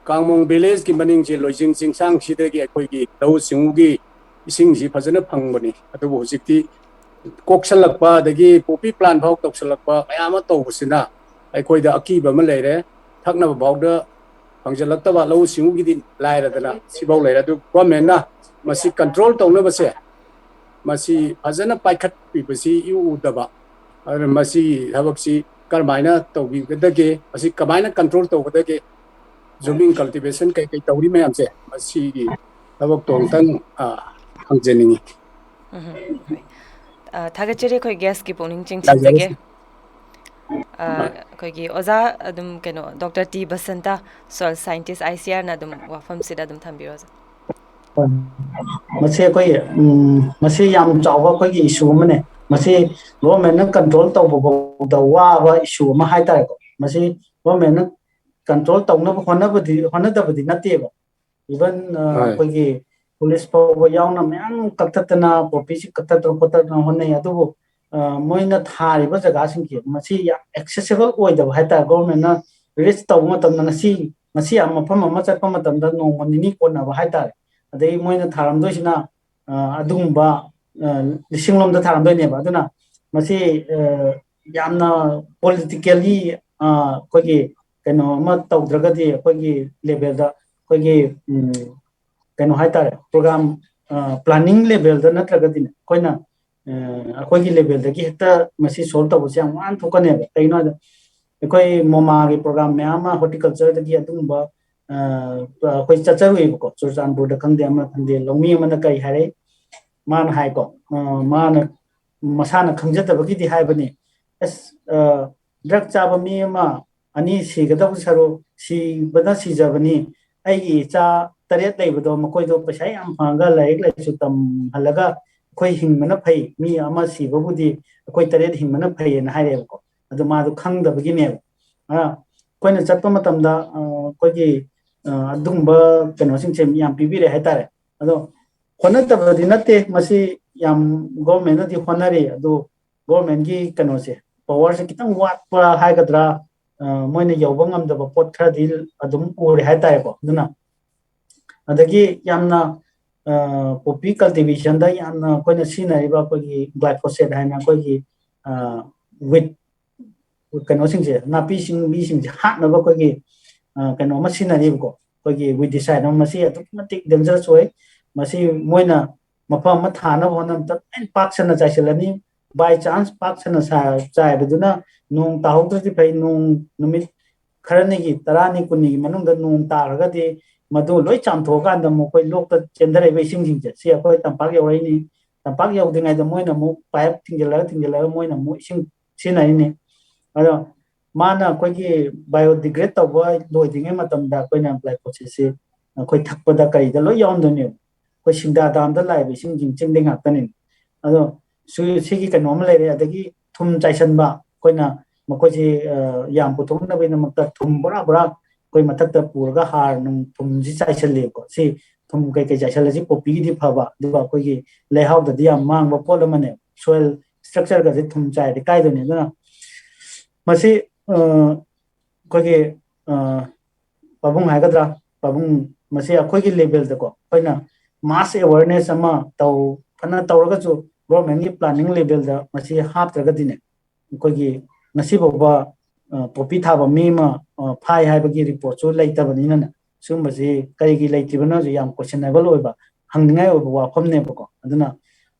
ꯀꯥꯡꯃꯣꯡ ꯚꯤꯂꯦꯖꯀꯤ ꯃꯅꯤꯡꯁꯤ ꯂꯣꯏꯖꯤꯡ ꯆꯤꯡꯁꯥꯡꯁꯤꯗꯒꯤ ꯑꯩꯈꯣꯏꯒꯤ ꯂꯧꯎ ꯁꯤꯡꯎꯒꯤ ꯏꯁꯤꯡꯁꯤ ꯐꯖꯅ ꯐꯪꯕꯅꯤ ꯑꯗꯨꯕꯨ ꯍꯧꯖꯤꯛꯇꯤ ꯀꯣꯛꯁꯜꯂꯛꯄ ꯑꯗꯒꯤ ꯄꯣꯄꯤ ꯄ꯭ꯂꯥꯟ ꯐꯥꯎ ꯇꯧꯁꯜꯂꯛꯄ ꯃꯌꯥꯝ ꯑꯃ ꯇꯧꯕꯁꯤꯅ ꯑꯩꯈꯣꯏꯗ ꯑꯀꯤꯕ ꯑꯃ ꯂꯩꯔꯦ ꯊꯛꯅꯕ ꯐꯥꯎꯗ ꯐꯪꯖꯜꯂꯛꯇꯕ ꯂꯧꯎ ꯁꯤꯡꯎꯒꯤꯗꯤ ꯂꯥꯏꯔꯗꯅ ꯁꯤꯐꯥꯎ ꯂꯩꯔꯦ ꯑꯗꯨ ꯒꯣꯔꯃꯦꯟꯅ ꯃꯁꯤ ꯀꯟꯇ꯭ꯔꯣꯜ ꯇꯧꯅꯕꯁꯦ ꯃꯁꯤ ꯐꯖꯅ ꯄꯥꯏꯈꯠꯄꯤꯕꯁꯤ ꯏꯎ ꯎꯗꯕ ꯑꯗꯨꯅ ꯃꯁꯤ ꯊꯕꯛꯁꯤ ꯀꯔꯝꯍꯥꯏꯅ ꯇꯧꯕꯤꯒꯗꯒꯦ ꯃꯁꯤ ꯀꯃꯥꯏꯅ ꯀꯟꯇ꯭ꯔꯣꯜ ꯇꯧꯒꯗꯒꯦ ꯖꯨꯃꯤꯡ ꯀꯜꯇꯤꯚꯦꯁꯟ ꯀꯩꯀꯩ ꯇꯧꯔꯤ ꯃꯌꯥꯝꯁꯦ ꯃꯁꯤꯒꯤ ꯊꯕꯛꯇꯣ ꯑꯃꯨꯛꯇꯪ ꯍꯪꯖꯅꯤꯡꯉꯤ ꯍꯣꯏ ꯊꯥꯒꯠꯆꯔꯤ ꯑꯩꯈꯣꯏ ꯒꯦꯁꯀꯤ ꯄꯨꯛꯅꯤꯡ ꯆꯤꯡꯁꯤꯟꯖꯒꯦ ꯌꯥꯖꯔꯁꯤ ꯑꯩꯈꯣꯏꯒꯤ ꯑꯣꯖꯥ ꯑꯗꯨꯝ ꯀꯩꯅꯣ doctor T Basanta soil scientist ICRꯅ ꯑꯗꯨꯝ ꯋꯥꯐꯝꯁꯤꯗ ꯑꯗꯨꯝ ꯊꯝꯕꯤꯔꯣ ꯑꯣꯖꯥ. ꯃꯁꯤ ꯑꯩꯈꯣꯏ ꯃꯁꯤ ꯌꯥꯝ ꯆꯥꯎꯕ ꯑꯩꯈꯣꯏꯒꯤ ꯏꯁꯨ ꯑꯃꯅꯦ. ꯃꯁꯤ ꯒꯣꯔꯃꯦꯟꯅ ꯀꯟꯇ꯭ꯔꯣꯜ ꯇꯧꯕꯐꯥꯎꯗ ꯋꯥꯕ ꯏꯁꯨ ꯑꯃ ꯍꯥꯏꯇꯥꯔꯦꯀꯣ. ꯃꯁꯤ ꯒꯣꯔꯃꯦꯟꯅ ꯀꯟꯇ꯭ꯔꯣꯜ ꯇꯧꯅꯕ ꯍꯣꯠꯅꯗꯕꯗꯤ ꯅꯠꯇꯦꯕ. ꯏꯚꯟ ꯑꯩꯈꯣꯏꯒꯤ ꯄꯨꯂꯤꯁ ꯐꯥꯎꯕ ꯌꯥꯎꯅ ꯃꯌꯥꯝ ꯀꯛꯊꯠꯇꯅ ꯄꯣꯄꯤꯁꯤ ꯀꯛꯊꯠꯇꯅ ꯈꯣꯠꯇꯅ ꯍꯣꯠꯅꯩ. ꯑꯗꯨꯕꯨ ꯃꯣꯏꯅ ꯊꯥꯔꯤꯕ ꯖꯒꯥꯁꯤꯡꯁꯦ ꯃꯁꯤ ꯌꯥꯝ ꯑꯦꯛꯁꯦꯁꯤꯕꯜ ꯑꯣꯏꯗꯕ ꯍꯥꯏꯇꯥꯔꯦ. ꯒꯣꯔꯃꯦꯟꯅ ꯔꯤꯁ ꯇꯧꯕ ꯃꯇꯝꯗ ꯉꯁꯤ ꯃꯐꯝ ꯑꯃ ꯆꯠꯄ ꯃꯇꯝꯗ ꯅꯣꯡꯃ ꯅꯤꯅꯤ ꯀꯣꯟꯅꯕ ꯍꯥꯏꯇꯥꯔꯦ. ꯑꯗꯩ ꯃꯣꯏꯅ ꯊꯥꯔꯝꯗꯣꯏꯁꯤꯅ ꯑꯗꯨꯒꯨꯝꯕ ꯂꯤꯁꯤꯡ ꯂꯣꯝꯗ ꯊꯥꯔꯝꯗꯣꯏꯅꯦꯕ. ꯑꯗꯨꯅ ꯃꯁꯤ ꯌꯥꯝꯅ ꯄꯣꯂꯤꯇꯤꯀꯦꯜꯂꯤ ꯑꯩꯈꯣꯏꯒꯤ ꯀꯩꯅꯣ ꯑꯃ ꯇꯧꯗ꯭ꯔꯒꯗꯤ ꯑꯩꯈꯣꯏꯒꯤ ꯂꯦꯚꯦꯜꯗ ꯑꯩꯈꯣꯏꯒꯤ ꯀꯩꯅꯣ ꯍꯥꯏꯇꯥꯔꯦ ꯄ꯭ꯔꯣꯒ꯭ꯔꯥꯝ ꯄ꯭ꯂꯥꯅꯤꯡ ꯂꯦꯚꯦꯜꯗ ꯅꯠꯇ꯭ꯔꯒꯗꯤꯅꯦ ꯑꯩꯈꯣꯏꯅ ꯑꯩꯈꯣꯏꯒꯤ ꯂꯦꯚꯦꯜꯗꯒꯤ ꯍꯦꯛꯇ ꯃꯁꯤ ꯁꯣꯜꯕ ꯇꯧꯕꯁꯦ ꯌꯥꯝ ꯋꯥꯅ ꯊꯣꯛꯀꯅꯦꯕ. ꯀꯩꯒꯤꯅꯣ ꯍꯥꯏꯕꯗ ꯑꯩꯈꯣꯏ ꯃꯣꯃꯥꯒꯤ ꯄ꯭ꯔꯣꯒ꯭ꯔꯥꯝ ꯃꯌꯥꯝ ꯑꯃ ꯍꯣꯔꯇꯤꯀꯜꯆꯔꯗꯒꯤ ꯑꯗꯨꯒꯨꯝꯕ ꯑꯩꯈꯣꯏ ꯆꯠꯆꯔꯨꯏꯕꯀꯣ. ꯆꯨꯔꯆꯥꯟꯄꯨꯔꯗ ꯈꯪꯗꯦ ꯑꯃ ꯈꯪꯗꯦ. ꯂꯧꯃꯤ ꯑꯃꯅ ꯀꯔꯤ ꯍꯥꯏꯔꯛꯏ ꯃꯥꯅ ꯍꯥꯏꯀꯣ. ꯃꯥꯅ ꯃꯁꯥꯅ ꯈꯪꯖꯗꯕꯒꯤꯗꯤ ꯍꯥꯏꯕꯅꯤ. ꯑꯁ ꯗ꯭ꯔꯒ ꯆꯥꯕ ꯃꯤ ꯑꯃ 2 ꯁꯤꯒꯗꯕ ꯁꯔꯨꯛ ꯁꯤꯕꯅ ꯁꯤꯖꯕꯅꯤ. ꯑꯩꯒꯤ ꯏꯆꯥ 8 ꯂꯩꯕꯗꯣ ꯃꯈꯣꯏꯗꯣ ꯄꯩꯁా ꯌꯥꯝ ꯐꯪꯉꯒ ꯂꯥꯏꯔꯤꯛ ꯂꯥꯏꯁꯨ ꯇꯝꯍꯜꯂꯒ ꯑꯩꯈꯣꯏ ꯍꯤꯡꯕꯅ ꯐꯩ. ꯃꯤ ꯑꯃ ꯁꯤꯕꯕꯨꯗꯤ ꯑꯩꯈꯣꯏ 8 ꯍꯤꯡꯕꯅ ꯐꯩꯌꯦꯅ ꯍꯥꯏꯔꯛꯑꯦꯕꯀꯣ. ꯑꯗꯨ ꯃꯥꯗꯣ ꯈꯪꯗꯕꯒꯤꯅꯦꯕ. ꯑꯩꯈꯣꯏꯅ ꯆꯠꯄ ꯃꯇꯝꯗ ꯑꯩꯈꯣꯏꯒꯤ ꯑꯗꯨꯒꯨꯝꯕ ꯀꯩꯅꯣꯁꯤꯡꯁꯦ ꯌꯥꯝ ꯄꯤꯕꯤꯔꯦ ꯍꯥꯏꯇꯥꯔꯦ. ꯑꯗꯣ ꯍꯣꯠꯅꯗꯕꯗꯤ ꯅꯠꯇꯦ. ꯃꯁꯤ ꯌꯥꯝ ꯒꯣꯔꯃꯦꯟꯅꯗꯤ ꯍꯣꯠꯅꯔꯤ. ꯑꯗꯨ ꯒꯣꯔꯃꯦꯟꯒꯤ ꯀꯩꯅꯣꯁꯦ ꯄꯋꯥꯔꯁꯦ ꯈꯤꯇꯪ ꯋꯥꯠꯄ ꯍꯥꯏꯒꯗ꯭ꯔꯥ ꯃꯣꯏꯅ ꯌꯧꯕ ꯉꯝꯗꯕ ꯄꯣꯠ ꯈꯔꯗꯤ ꯑꯗꯨꯝ ꯎꯔꯦ ꯍꯥꯏꯇꯥꯔꯦꯀꯣ. ꯑꯗꯨꯅ ꯑꯗꯒꯤ ꯌꯥꯝꯅ ꯄꯣꯄꯤ ꯀꯜꯇꯤꯚꯦꯁꯟꯗ ꯌꯥꯝꯅ ꯑꯩꯈꯣꯏꯅ ꯁꯤꯖꯤꯟꯅꯔꯤꯕ ꯑꯩꯈꯣꯏꯒꯤ ꯒ꯭ꯂꯥꯏꯐꯣꯁꯦꯠ ꯍꯥꯏꯅ ꯑꯩꯈꯣꯏꯒꯤ ꯋꯤꯠ ꯀꯩꯅꯣꯁꯤꯡꯁꯦ ꯅꯥꯄꯤ ꯁꯤꯡꯕꯤꯁꯤꯡꯁꯦ ꯍꯥꯠꯅꯕ ꯑꯩꯈꯣꯏꯒꯤ ꯀꯩꯅꯣ ꯑꯃ ꯁꯤꯖꯤꯟꯅꯔꯤꯕꯀꯣ. ꯑꯩꯈꯣꯏꯒꯤ ꯋꯤꯗꯤꯁꯥꯏꯠ ꯑꯃ. ꯃꯁꯤ ꯑꯗꯨꯛꯀꯤ ꯃꯇꯤꯛ ꯗꯦꯟꯖꯔꯁ ꯑꯣꯏ. ꯃꯁꯤ ꯃꯣꯏꯅ ꯃꯐꯝ ꯑꯃ ꯊꯥꯅꯕ ꯍꯣꯠꯅꯕꯗ ꯂꯣꯏꯅ ꯄꯥꯛꯁꯟꯅ ꯆꯥꯏꯁꯤꯜꯂꯅꯤ. ꯕꯥꯏ ꯆꯥꯟꯁ ꯄꯥꯛꯁꯟꯅ ꯆꯥꯏꯕꯗꯨꯅ ꯅꯣꯡ ꯇꯥꯍꯧꯗ꯭ꯔꯗꯤ ꯐꯩ. ꯅꯣꯡ ꯅꯨꯃꯤꯠ ꯈꯔꯅꯤꯒꯤ 10ꯅꯤ 20ꯅꯤꯒꯤ ꯃꯅꯨꯡꯗ ꯅꯣꯡ ꯇꯥꯔꯒꯗꯤ ꯃꯗꯨ ꯂꯣꯏ ꯆꯥꯝꯊꯣꯛꯑꯀꯥꯟꯗ ꯑꯃꯨꯛ ꯑꯩꯈꯣꯏ ꯂꯣꯛꯇ ꯆꯦꯟꯊꯔꯛꯏꯕ ꯏꯁꯤꯡꯁꯤꯡꯁꯦ ꯁꯤ ꯑꯩꯈꯣꯏ ꯇꯝꯄꯥꯛ ꯌꯧꯔꯛꯏꯅꯤ. ꯇꯝꯄꯥꯛ ꯌꯧꯗ꯭ꯔꯤꯉꯩꯗ ꯃꯣꯏꯅ ꯑꯃꯨꯛ ꯄꯥꯏꯞ ꯊꯤꯡꯖꯤꯜꯂꯒ ꯃꯣꯏꯅ ꯑꯃꯨꯛ ꯏꯁꯤꯡ ꯁꯤꯖꯤꯟꯅꯔꯤꯅꯤ. ꯑꯗꯣ ꯃꯥꯅ ꯑꯩꯈꯣꯏꯒꯤ ꯕꯥꯏꯑꯣꯗꯤꯒ꯭ꯔꯦꯗ ꯇꯧꯕ ꯂꯣꯏꯗ꯭ꯔꯤꯉꯩ ꯃꯇꯝꯗ ꯑꯩꯈꯣꯏꯅ ꯒ꯭ꯂꯥꯏꯐꯣꯁꯦꯠꯁꯤ ꯑꯩꯈꯣꯏ ꯊꯛꯄꯗ ꯀꯔꯤꯗ ꯂꯣꯏ ꯌꯥꯎꯔꯝꯗꯣꯏꯅꯦꯕ. ꯑꯩꯈꯣꯏ ꯁꯤꯡꯗꯥ ꯗꯥꯝꯗ ꯂꯥꯛꯏꯕ ꯏꯁꯤꯡꯁꯤꯡ ꯆꯤꯡꯗꯩ ꯉꯥꯛꯇꯅꯤ. ꯑꯗꯣ ꯁꯤꯒꯤ ꯀꯩꯅꯣ ꯑꯃ ꯂꯩꯔꯦ. ꯑꯗꯒꯤ ꯊꯨꯝ ꯆꯥꯏꯁꯟꯕ ꯑꯩꯈꯣꯏꯅ ꯃꯈꯣꯏꯁꯤ ꯌꯥꯝ ꯄꯨꯊꯣꯛꯅꯕꯒꯤꯗꯃꯛꯇ ꯊꯨꯝ ꯕꯣꯔꯥ ꯑꯩꯈꯣꯏ ꯃꯊꯛꯇ ꯄꯨꯔꯒ ꯍꯥꯔ ꯅꯨꯡ ꯊꯨꯝꯁꯤ ꯆꯥꯏꯁꯜꯂꯦꯕꯀꯣ. ꯁꯤ ꯊꯨꯝ ꯀꯩꯀꯩ ꯆꯥꯏꯁꯜꯂꯁꯤ ꯄꯣꯄꯤꯒꯤꯗꯤ ꯐꯕ ꯑꯗꯨꯒ ꯑꯩꯈꯣꯏꯒꯤ ꯂꯩꯍꯥꯎꯗꯗꯤ ꯌꯥꯝ ꯃꯥꯡꯕ ꯄꯣꯠ ꯑꯃꯅꯦ. ꯁꯣꯏꯜ ꯁꯇ꯭ꯔꯛꯆꯔꯒꯁꯦ ꯊꯨꯝ ꯆꯥꯏꯔꯗꯤ ꯀꯥꯏꯗꯣꯏꯅꯤ. ꯑꯗꯨꯅ ꯃꯁꯤ ꯑꯩꯈꯣꯏꯒꯤ ꯄꯥꯕꯨꯡ ꯍꯥꯏꯒꯗ꯭ꯔꯥ ꯄꯥꯕꯨꯡ ꯃꯁꯤ ꯑꯩꯈꯣꯏꯒꯤ ꯂꯦꯚꯦꯜꯗꯀꯣ ꯑꯩꯈꯣꯏꯅ ꯃꯥꯁ ꯑꯦꯋꯥꯔꯅꯦꯁ ꯑꯃ ꯐꯅ ꯇꯧꯔꯒꯁꯨ ꯒꯣꯔꯃꯦꯟꯒꯤ ꯄ꯭ꯂꯥꯅꯤꯡ ꯂꯦꯚꯦꯜꯗ ꯃꯁꯤ ꯍꯥꯞꯇ꯭ꯔꯒꯗꯤꯅꯦ ꯑꯩꯈꯣꯏꯒꯤ ꯉꯁꯤ ꯐꯥꯎꯕ ꯄꯣꯄꯤ ꯊꯥꯕ ꯃꯤ ꯑꯃ ꯐꯥꯏ ꯍꯥꯏꯕꯒꯤ ꯔꯤꯄꯣꯔꯠꯁꯨ ꯂꯩꯇꯕꯅꯤꯅꯅꯦ. ꯁꯤꯒꯨꯝꯕꯁꯤ ꯀꯔꯤꯒꯤ ꯂꯩꯇ꯭ꯔꯤꯕꯅꯣꯁꯨ ꯌꯥꯝ ꯀꯣꯏꯁꯟꯅꯦꯕꯜ ꯑꯣꯏꯕ ꯍꯪꯅꯤꯡꯉꯥꯏ ꯑꯣꯏꯕ ꯋꯥꯐꯝꯅꯦꯕꯀꯣ. ꯑꯗꯨꯅ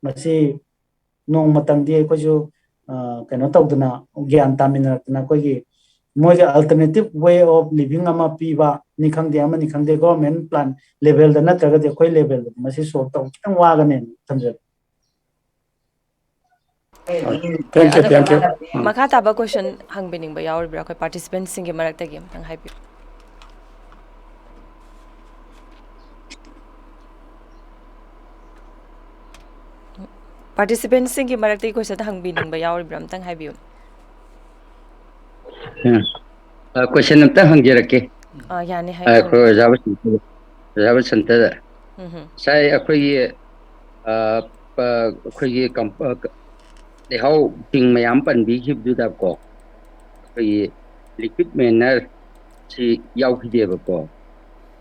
ꯃꯁꯤ ꯅꯣꯡꯃꯇꯪꯗꯤ ꯑꯩꯈꯣꯏꯁꯨ ꯀꯩꯅꯣ ꯇꯧꯗꯅ ꯒ꯭ꯌꯥꯟ ꯇꯥꯃꯤꯟꯅꯔꯛꯇꯅ ꯑꯩꯈꯣꯏꯒꯤ ꯃꯣꯏꯒꯤ ꯑꯜꯇꯔꯅꯦꯇꯤꯞ ꯋꯦ ꯑꯣꯐ ꯂꯤꯚꯤꯡ ꯑꯃ ꯄꯤꯕ ꯅꯤ ꯈꯪꯗꯦ ꯑꯃꯅꯤ ꯈꯪꯗꯦ ꯒꯣꯔꯃꯦꯟ ꯄ꯭ꯂꯥꯟ ꯂꯦꯚꯦꯜꯗ ꯅꯠꯇ꯭ꯔꯒꯗꯤ ꯑꯩꯈꯣꯏ ꯂꯦꯚꯦꯜꯗ ꯃꯁꯤ ꯁꯣꯜꯕ ꯇꯧꯕ ꯈꯤꯇꯪ ꯋꯥꯒꯅꯦꯅ ꯊꯝꯖꯒꯦ. Thank you. ꯃꯈꯥ ꯇꯥꯕ ꯀ꯭ꯋꯦꯁꯟ ꯍꯪꯕꯤꯅꯤꯡꯕ ꯌꯥꯎꯔꯤꯕ꯭ꯔꯥ ꯑꯩꯈꯣꯏ ꯄꯥꯔꯇꯤꯁꯤꯄꯦꯟꯠꯁꯤꯡꯒꯤ ꯃꯔꯛꯇꯒꯤ ꯑꯝꯇꯪ ꯍꯥꯏꯕꯤꯌꯨ. ꯄꯥꯔꯇꯤꯁꯤꯄꯦꯟꯠꯁꯤꯡꯒꯤ ꯃꯔꯛꯇꯒꯤ ꯀ꯭ꯋꯦꯁꯟ ꯍꯪꯕꯤꯅꯤꯡꯕ ꯌꯥꯎꯔꯤꯕ꯭ꯔꯥ ꯑꯝꯇꯪ ꯍꯥꯏꯕꯤꯌꯨ. ꯀ꯭ꯋꯦꯁꯟ ꯑꯝꯇ ꯍꯪꯖꯔꯛꯀꯦ. ꯌꯥꯅꯤ ꯑꯩꯈꯣꯏ ꯍꯪꯕꯤꯌꯨ. ꯑꯣꯖꯥ ꯕꯁꯟꯇꯗ ꯉꯁꯥꯏ ꯑꯩꯈꯣꯏꯒꯤ ꯂꯩꯍꯥꯎ ꯇꯤꯡ ꯃꯌꯥꯝ ꯄꯟꯕꯤꯈꯤꯕꯗꯨꯗꯀꯣ ꯑꯩꯈꯣꯏꯒꯤ ꯂꯤꯀ꯭ꯋꯤꯠ ꯃꯦꯅꯔ ꯁꯤ ꯌꯥꯎꯈꯤꯗꯦꯕꯀꯣ.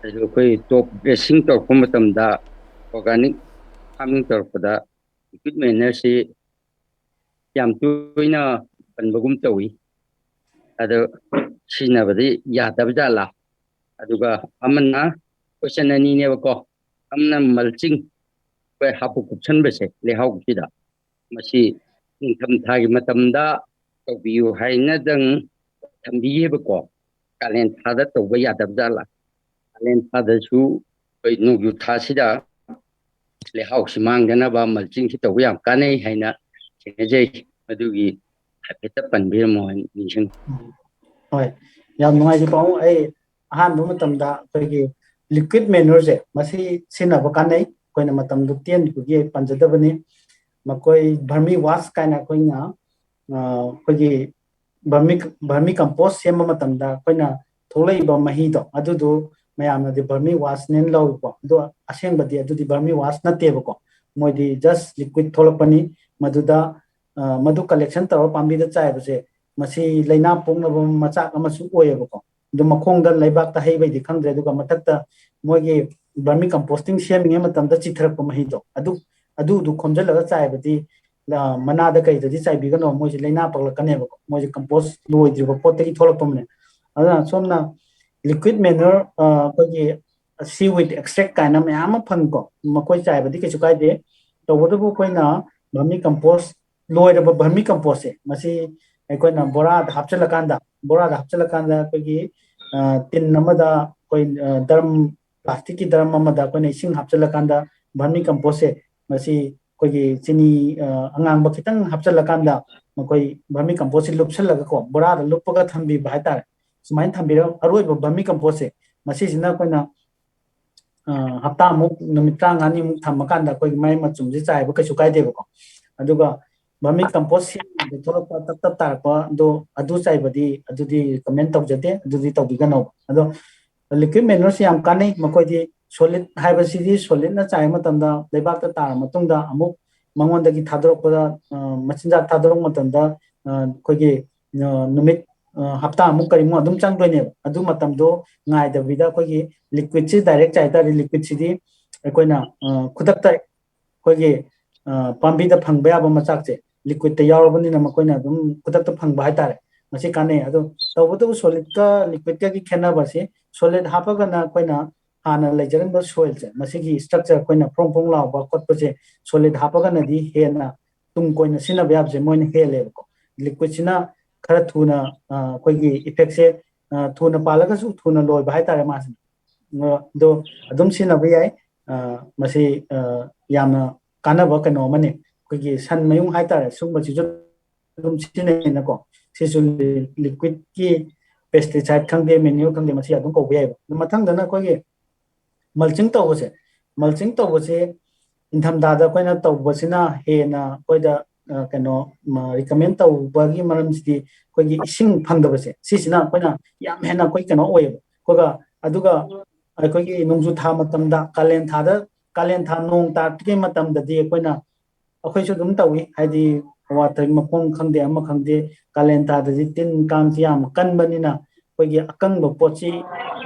ꯑꯗꯨ ꯑꯩꯈꯣꯏ ꯇꯣꯞ ꯗ꯭ꯔꯦꯁꯤꯡ ꯇꯧꯔꯛꯄ ꯃꯇꯝꯗ ꯑꯣꯔꯒꯥꯅꯤꯛ ꯐꯥꯔꯃꯤꯡ ꯇꯧꯔꯛꯄꯗ ꯂꯤꯀ꯭ꯋꯤꯠ ꯃꯦꯅꯔꯁꯤ ꯌꯥꯝ ꯇꯣꯏꯅ ꯄꯟꯕꯒꯨꯝ ꯇꯧꯏ. ꯑꯗꯣ ꯁꯤꯖꯤꯟꯅꯕꯗꯤ ꯌꯥꯗꯕ ꯖꯥꯠꯂꯥ? ꯑꯗꯨꯒ ꯑꯃꯅ ꯀ꯭ꯋꯦꯁꯟ ꯑꯅꯤꯅꯦꯕꯀꯣ. ꯑꯃꯅ ꯃꯜꯆꯤꯡ ꯑꯩꯈꯣꯏ ꯍꯥꯄꯨ ꯀꯨꯞꯁꯟꯕꯁꯦ ꯂꯩꯍꯥꯎꯁꯤꯗ ꯃꯁꯤ ꯅꯤꯡꯊꯝꯊꯥꯒꯤ ꯃꯇꯝꯗ ꯇꯧꯕꯤꯌꯨ ꯍꯥꯏꯅꯗꯪ ꯊꯝꯕꯤꯌꯦꯕꯀꯣ. ꯀꯥꯂꯦꯟ ꯊꯥꯗ ꯇꯧꯕ ꯌꯥꯗꯕ ꯖꯥꯠꯂꯥ? ꯀꯥꯂꯦꯟ ꯊꯥꯗꯁꯨ ꯑꯩꯈꯣꯏ ꯅꯣꯡꯖꯨ ꯊꯥꯁꯤꯗ ꯂꯩꯍꯥꯎꯁꯤ ꯃꯥꯡꯗꯅꯕ ꯃꯜꯆꯤꯡꯁꯤ ꯇꯧꯕ ꯌꯥꯝ ꯀꯥꯟꯅꯩ ꯍꯥꯏꯅ ꯊꯦꯡꯅꯖꯩ. ꯑꯗꯨꯒꯤ ꯍꯥꯏꯐꯦꯠꯇ ꯄꯟꯕꯤꯔꯝꯃꯣ ꯅꯤꯡꯁꯤꯡ ꯍꯣꯏ ꯌꯥꯝ ꯅꯨꯡꯉꯥꯏꯖꯩ ꯄꯥꯎ ꯑꯩ ꯑꯍꯥꯟꯕ ꯃꯇꯝꯗ ꯑꯩꯈꯣꯏꯒꯤ ꯂꯤꯀ꯭ꯋꯤꯠ ꯃꯦꯅꯨꯔꯁꯦ ꯃꯁꯤ ꯁꯤꯖꯤꯟꯅꯕ ꯀꯥꯟꯅꯩ ꯑꯩꯈꯣꯏꯅ ꯃꯇꯝꯗꯨ ꯇꯦꯟꯕꯒꯤ ꯑꯩ ꯄꯟꯖꯗꯕꯅꯤ ꯃꯈꯣꯏ ꯚꯔꯃꯤ ꯋꯥꯁ ꯀꯥꯏꯅ ꯑꯩꯈꯣꯏꯅ ꯑꯩꯈꯣꯏꯒꯤ ꯚꯔꯃꯤ ꯀꯝꯄꯣꯁ ꯁꯦꯝꯕ ꯃꯇꯝꯗ ꯑꯩꯈꯣꯏꯅ ꯊꯣꯛꯂꯛꯏꯕ ꯃꯍꯤꯗꯣ ꯑꯗꯨꯗꯨ ꯃꯌꯥꯝꯅꯗꯤ ꯚꯔꯃꯤ ꯋꯥꯁꯅꯦꯅ ꯂꯧꯏꯀꯣ ꯑꯗꯣ ꯑꯁꯦꯡꯕꯗꯤ ꯑꯗꯨꯗꯤ ꯚꯔꯃꯤ ꯋꯥꯁ ꯅꯠꯇꯦꯕꯀꯣ ꯃꯣꯏꯗꯤ ꯖꯁ ꯂꯤꯀ꯭ꯋꯤꯠ ꯊꯣꯛꯂꯛꯄꯅꯤ ꯃꯗꯨꯗ ꯃꯗꯨ ꯀꯂꯦꯛꯁꯟ ꯇꯧꯔ ꯄꯥꯝꯕꯤꯗ ꯆꯥꯏꯕꯁꯦ ꯃꯁꯤ ꯂꯩꯅꯥ ꯄꯣꯛꯅꯕ ꯃꯆꯥꯛ ꯑꯃꯁꯨ ꯑꯣꯏꯌꯦꯕꯀꯣ ꯑꯗꯨ ꯃꯈꯣꯡꯗ ꯂꯩꯕꯥꯛꯇ ꯍꯩꯕꯩꯗꯤ ꯈꯪꯗ꯭ꯔꯦ ꯑꯗꯨꯒ ꯃꯊꯛꯇ ꯃꯣꯏꯒꯤ ꯚꯔꯃꯤ ꯀꯝꯄꯣꯁꯇꯤꯡ ꯁꯦꯝꯃꯤꯉꯩ ꯃꯇꯝꯗ ꯆꯤꯊꯔꯛꯄ ꯃꯍꯤꯗꯣ ꯑꯗꯨ ꯈꯣꯝꯖꯤꯜꯂꯒ ꯆꯥꯏꯕꯗꯤ ꯃꯅꯥꯗ ꯀꯩꯗꯗꯤ ꯆꯥꯏꯕꯤꯒꯅꯣ ꯃꯣꯏꯁꯦ ꯂꯩꯅꯥ ꯄꯛꯂꯛꯀꯅꯦꯕꯀꯣ ꯃꯣꯏꯁꯦ ꯀꯝꯄꯣꯁ ꯂꯣꯏꯗ꯭ꯔꯤꯕ ꯄꯣꯠꯇꯒꯤ ꯊꯣꯛꯂꯛꯄꯅꯦ ꯑꯗꯨꯅ ꯁꯣꯝꯅ ꯂꯤꯀ꯭ꯋꯤꯠ ꯃꯦꯅꯨꯔ ꯑꯩꯈꯣꯏꯒꯤ ꯁꯤ ꯋꯤꯠ ꯑꯦꯛꯁꯇ꯭ꯔꯦꯛ ꯀꯥꯏꯅ ꯃꯌꯥꯝ ꯑꯃ ꯐꯪꯀꯣ ꯃꯈꯣꯏ ꯆꯥꯏꯕꯗꯤ ꯀꯩꯁꯨ ꯀꯥꯏꯗꯦ ꯇꯧꯕꯇꯕꯨ ꯑꯩꯈꯣꯏꯅ ꯚꯔꯃꯤ ꯀꯝꯄꯣꯁ ꯂꯣꯏꯔꯕ ꯚꯔꯃꯤ ꯀꯝꯄꯣꯁꯁꯦ ꯃꯁꯤ ꯑꯩꯈꯣꯏꯅ ꯕꯣꯔꯥꯗ ꯍꯥꯞꯆꯤꯜꯂꯀꯥꯟꯗ ꯑꯩꯈꯣꯏꯒꯤ ꯇꯤꯟ ꯑꯃꯗ ꯑꯩꯈꯣꯏ ꯗꯔꯝ ꯄ꯭ꯂꯥꯁꯇꯤꯛꯀꯤ ꯗꯔꯝ ꯑꯃꯗ ꯑꯩꯈꯣꯏꯅ ꯏꯁꯤꯡ ꯍꯥꯞꯆꯤꯜꯂꯀꯥꯟda ꯚꯔꯃꯤ ꯀꯝꯄꯣꯁꯁꯦ ꯃꯁꯤ ꯑꯩꯈꯣꯏꯒꯤ ꯆꯤꯅꯤ ꯑꯉꯥꯡꯕ ꯈꯤꯇꯪ ꯍꯥꯞꯆꯤꯜꯂꯀꯥꯟꯗ ꯃꯈꯣꯏ ꯚꯔꯃꯤ ꯀꯝꯄꯣꯁꯁꯦ ꯂꯨꯞꯁꯜꯂꯒꯀꯣ ꯕꯣꯔꯥꯗ ꯂꯨꯞꯄꯒ ꯊꯝꯕꯤꯕ ꯍꯥꯏꯇꯥꯔꯦ ꯁꯨꯃꯥꯏꯅ ꯊꯝꯕꯤꯔ ꯑꯔꯣꯏꯕ ꯚꯔꯃꯤ ꯀꯝꯄꯣꯁꯁꯦ ꯃꯁꯤꯁꯤꯅ ꯑꯩꯈꯣꯏꯅ ꯍꯞꯇꯥꯃꯨꯛ ꯅꯨꯃꯤꯠ 25ꯅꯤꯃꯨꯛ ꯊꯝꯃꯀꯥꯟꯗ ꯑꯩꯈꯣꯏꯒꯤ ꯃꯥꯏ ꯃꯆꯨꯝꯁꯦ ꯆꯥꯏꯕ ꯀꯩꯁꯨ ꯀꯥꯏꯗꯦꯕꯀꯣ ꯑꯗꯨꯒ ꯚꯔꯃꯤ ꯀꯝꯄꯣꯁ ꯁꯦꯝꯕꯗ ꯊꯣꯛꯂꯛꯄ ꯇꯞ ꯇꯥꯔꯛꯄ ꯑꯗꯨ ꯆꯥꯏꯕꯗꯤ ꯑꯗꯨꯗꯤ ꯀꯃꯦꯟ ꯇꯧꯖꯗꯦ ꯑꯗꯨꯗꯤ ꯇꯧꯕꯤꯒꯅꯣ ꯑꯗꯣ ꯂꯤꯀ꯭ꯋꯤꯠ ꯃꯦꯅꯨꯔꯁꯤ ꯌꯥꯝ ꯀꯥꯟꯅꯩ ꯃꯈꯣꯏꯗꯤ ꯁꯣꯂꯤꯠ ꯍꯥꯏꯕꯁꯤꯗꯤ ꯁꯣꯂꯤꯠꯅ ꯆꯥꯏꯕ ꯃꯇꯝꯗ ꯂꯩꯕꯥꯛꯇ ꯇꯥꯔ ꯃꯇꯨꯡꯗ ꯑꯃꯨꯛ ꯃꯉꯣꯟꯗꯒꯤ ꯊꯥꯗꯣꯔꯛꯄꯗ ꯃꯆꯤꯟꯖꯥꯛ ꯊꯥꯗꯣꯔꯛꯄ ꯃꯇꯝꯗ ꯑꯩꯈꯣꯏꯒꯤ ꯅꯨꯃꯤꯠ ꯍꯞꯇꯥꯃꯨꯛ ꯀꯔꯤꯃꯨꯛ ꯑꯗꯨꯝ ꯆꯪꯗꯣꯏꯅꯦꯕ ꯑꯗꯨ ꯃꯇꯝꯗꯣ ꯉꯥꯏꯗꯕꯤꯗ ꯑꯩꯈꯣꯏꯒꯤ ꯂꯤꯀ꯭ꯋꯤꯠꯁꯤ ꯗꯥꯏꯔꯦꯛ ꯆꯥꯏ ꯇꯥꯔꯗꯤ ꯂꯤꯀ꯭ꯋꯤꯠꯁꯤꯗꯤ ꯑꯩꯈꯣꯏꯅ ꯈꯨꯗꯛꯇ ꯑꯩꯈꯣꯏꯒꯤ ꯄꯥꯝꯕꯤꯗ ꯐꯪꯕ ꯌꯥꯕ ꯃꯆꯥꯛꯁꯦ ꯂꯤꯀ꯭ꯋꯤꯠꯇ ꯌꯥꯎꯔꯕꯅꯤꯅ ꯃꯈꯣꯏꯅ ꯑꯗꯨꯝ ꯈꯨꯗꯛꯇ ꯐꯪꯕ ꯍꯥꯏꯇꯥꯔꯦ ꯃꯁꯤ ꯀꯥꯟꯅꯩ ꯑꯗꯣ ꯇꯧꯕꯇꯕꯨ ꯁꯣꯂꯤꯠꯀ ꯂꯤꯀ꯭ꯋꯤꯠꯀꯒꯤ ꯈꯦꯠꯅꯕꯁꯤ ꯁꯣꯂꯤꯠ ꯍꯥꯞꯄꯒꯅ ꯑꯩꯈꯣꯏꯅ ꯍꯥꯟꯅ ꯂꯩꯖꯔꯝꯕ ꯁꯣꯏꯜꯁꯦ ꯃꯁꯤꯒꯤ ꯁ꯭ꯇ꯭ꯔꯛꯆꯔ ꯑꯩꯈꯣꯏꯅ ꯐꯣꯡ ꯐꯣꯡ ꯂꯥꯎꯕ ꯈꯣꯠꯄꯁꯦ ꯁꯣꯂꯤꯠ ꯍꯥꯞꯄꯒꯅꯗꯤ ꯍꯦꯟꯅ ꯇꯨꯡ ꯀꯣꯏꯅ ꯁꯤꯖꯤꯟꯅꯕ ꯌꯥꯕꯁꯦ ꯃꯣꯏꯅ ꯍꯦꯜꯂꯦꯕꯀꯣ ꯂꯤꯀ꯭ꯋꯤꯠꯁꯤꯅ ꯈꯔ ꯊꯨꯅ ꯑꯩꯈꯣꯏꯒꯤ ꯏꯐꯦꯛꯁꯦ ꯊꯨꯅ ꯄꯥꯜꯂꯒꯁꯨ ꯊꯨꯅ ꯂꯣꯏꯕ ꯍꯥꯏꯇꯥꯔꯦ ꯃꯥꯁꯤꯅ ꯑꯗꯣ ꯑꯗꯨꯝ ꯁꯤꯖꯤꯟꯅꯕ ꯌꯥꯏ ꯃꯁꯤ ꯌꯥꯝꯅ ꯀꯥꯟꯅꯕ ꯀꯩꯅꯣ ꯑꯃꯅꯤ ꯑꯩꯈꯣꯏꯒꯤ ꯁꯟ ꯃꯌꯨꯡ ꯍꯥꯏꯇꯥꯔꯦ ꯁꯨꯝꯕꯁꯤꯁꯨ ꯑꯗꯨꯝ ꯁꯤꯖꯤꯟꯅꯩꯅꯀꯣ ꯁꯤꯁꯨ ꯂꯤꯀ꯭ꯋꯤꯠꯀꯤ ꯄꯦꯁꯇꯤꯁꯥꯏꯠ ꯈꯪꯗꯦ ꯃꯦꯅ꯭ꯌꯨꯔ ꯈꯪꯗꯦ ꯃꯁꯤ ꯑꯗꯨꯝ ꯀꯧꯕ ꯌꯥꯏꯕ ꯃꯊꯪꯗꯅ ꯑꯩꯈꯣꯏꯒꯤ ꯃꯜꯆꯤꯡ ꯇꯧꯕꯁꯦ ꯏꯪꯊꯝꯊꯥꯗ ꯑꯩꯈꯣꯏꯅ ꯇꯧꯕꯁꯤꯅ ꯍꯦꯟꯅ ꯑꯩꯈꯣꯏꯗ ꯀꯩꯅꯣ ꯔꯤꯀꯃꯦꯟ ꯇꯧꯕꯒꯤ ꯃꯔꯝꯁꯤꯗꯤ ꯑꯩꯈꯣꯏꯒꯤ ꯏꯁꯤꯡ ꯐꯪꯗꯕꯁꯦ ꯁꯤꯁꯤꯅ ꯑꯩꯈꯣꯏꯅ ꯌꯥꯝ ꯍꯦꯟꯅ ꯑꯩꯈꯣꯏ ꯀꯩꯅꯣ ꯑꯣꯏꯌꯦꯕ ꯑꯗꯨꯒ ꯑꯩꯈꯣꯏꯒꯤ ꯅꯣꯡꯖꯨ ꯊꯥ ꯃꯇꯝꯗ ꯀꯥꯂꯦꯟ ꯊꯥ ꯅꯣꯡ ꯇꯥꯔꯛꯇ꯭ꯔꯤꯉꯩ ꯃꯇꯝꯗꯗꯤ ꯑꯩꯈꯣꯏꯁꯨ ꯑꯗꯨꯝ ꯇꯧꯏ ꯍꯥꯏꯗꯤ ꯑꯋꯥꯊꯕꯤ ꯃꯈꯣꯡ ꯈꯪꯗꯦ ꯑꯃ ꯈꯪꯗꯦ ꯀꯥꯂꯦꯟ ꯊꯥꯗꯗꯤ ꯇꯤꯟ ꯀꯥꯡꯁꯤ ꯌꯥꯝ ꯀꯟꯕꯅꯤꯅ ꯑꯩꯈꯣꯏꯒꯤ ꯑꯀꯪꯕ ꯄꯣꯠꯁꯤ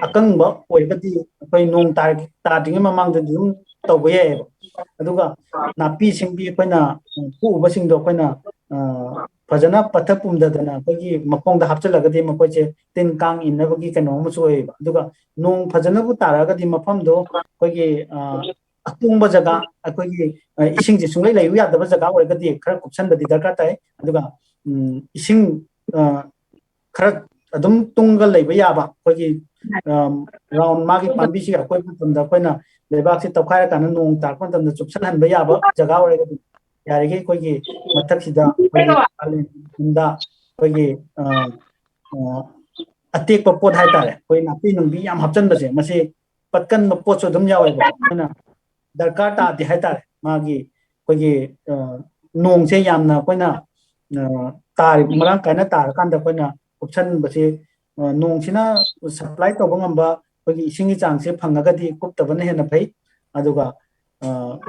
ꯑꯀꯪꯕ ꯑꯣꯏꯔꯒꯗꯤ ꯑꯩꯈꯣꯏ ꯅꯣꯡ ꯇꯥꯗ꯭ꯔꯤꯉꯩ ꯃꯃꯥꯡꯗꯗꯤ ꯑꯗꯨꯝ ꯇꯧꯕ ꯌꯥꯏꯑꯕ ꯑꯗꯨꯒ ꯅꯥꯄꯤ ꯁꯤꯡꯕꯤ ꯑꯩꯈꯣꯏꯅ ꯄꯣꯛꯎꯕꯁꯤꯡꯗꯣ ꯑꯩꯈꯣꯏꯅ ꯐꯖꯅ ꯄꯠꯊ ꯄꯨꯝꯊꯗꯅ ꯑꯩꯈꯣꯏꯒꯤ ꯃꯈꯣꯡꯗ ꯍꯥꯞꯆꯤꯜꯂꯒꯗꯤ ꯃꯈꯣꯏꯁꯦ ꯇꯤꯟ ꯀꯥꯡ ꯏꯟꯅꯕꯒꯤ ꯀꯩꯅꯣ ꯑꯃꯁꯨ ꯑꯣꯏꯌꯦꯕ ꯑꯗꯨꯒ ꯅꯣꯡ ꯐꯖꯅꯕꯨ ꯇꯥꯔꯒꯗꯤ ꯃꯐꯝꯗꯣ ꯑꯩꯈꯣꯏꯒꯤ ꯑꯀꯣꯡꯕ ꯖꯒꯥ ꯑꯩꯈꯣꯏꯒꯤ ꯏꯁꯤꯡꯁꯦ ꯁꯨꯡꯂꯩ ꯂꯩꯌꯨ ꯌꯥꯗꯕ ꯖꯒꯥ ꯑꯣꯏꯔꯒꯗꯤ ꯈꯔ ꯀꯨꯞꯁꯟꯕꯗꯤ ꯗꯔꯀꯥꯔ ꯇꯥꯏ ꯑꯗꯨꯒ ꯏꯁꯤꯡ ꯈꯔ ꯑꯗꯨꯝ ꯇꯨꯡꯒ ꯂꯩꯕ ꯌꯥꯕ ꯑꯩꯈꯣꯏꯒꯤ ꯔꯥꯎꯟ ꯃꯥꯒꯤ ꯄꯥꯝꯕꯤꯁꯤꯒ ꯑꯀꯣꯏꯕ ꯃꯇꯝꯗ ꯑꯩꯈꯣꯏꯅ ꯂꯩꯕꯥꯛꯁꯤ ꯇꯧꯈꯥꯏꯔꯀꯥꯟꯗ ꯅꯣꯡ ꯇꯥꯔꯛꯄ ꯃꯇꯝꯗ ꯆꯨꯞꯁꯟꯍꯟꯕ ꯌꯥꯕ ꯖꯒꯥ ꯑꯣꯏꯔꯒꯗꯤ ꯌꯥꯔꯤꯈꯩ ꯑꯩꯈꯣꯏꯒꯤ ꯃꯊꯛꯁꯤꯗ ꯑꯩꯈꯣꯏꯒꯤ ꯀꯥꯂꯦꯟꯗ ꯑꯩꯈꯣꯏꯒꯤ ꯑꯇꯦꯛꯄ ꯄꯣꯠ ꯍꯥꯏꯇꯥꯔꯦ ꯑꯩꯈꯣꯏ ꯅꯥꯄꯤ ꯅꯨꯡꯕꯤ ꯌꯥꯝ ꯍꯥꯞꯆꯤꯟꯕꯁꯦ ꯃꯁꯤ ꯄꯠꯀꯟꯕ ꯄꯣꯠꯁꯨ ꯑꯗꯨꯝ ꯌꯥꯎꯋꯦꯕꯀꯣ ꯑꯩꯈꯣꯏꯅ ꯗꯔꯀꯥꯔ ꯇꯥꯗꯦ ꯍꯥꯏꯇꯥꯔꯦ ꯃꯥꯒꯤ ꯑꯩꯈꯣꯏꯒꯤ ꯅꯣꯡꯁꯦ ꯌꯥꯝꯅ ꯑꯩꯈꯣꯏꯅ ꯃꯔꯥꯡ ꯀꯥꯏꯅ ꯇꯥꯔꯀꯥꯟꯗ ꯑꯩꯈꯣꯏꯅ ꯀꯨꯞꯁꯟꯕꯁꯤ ꯅꯣꯡꯁꯤꯅ ꯁꯄ꯭ꯂꯥꯏ ꯇꯧꯕ ꯉꯝꯕ ꯑꯩꯈꯣꯏꯒꯤ ꯏꯁꯤꯡꯒꯤ ꯆꯥꯡꯁꯦ ꯐꯪꯉꯒꯗꯤ ꯀꯨꯞꯇꯕꯅ ꯍꯦꯟꯅ ꯐꯩ ꯑꯗꯨꯒ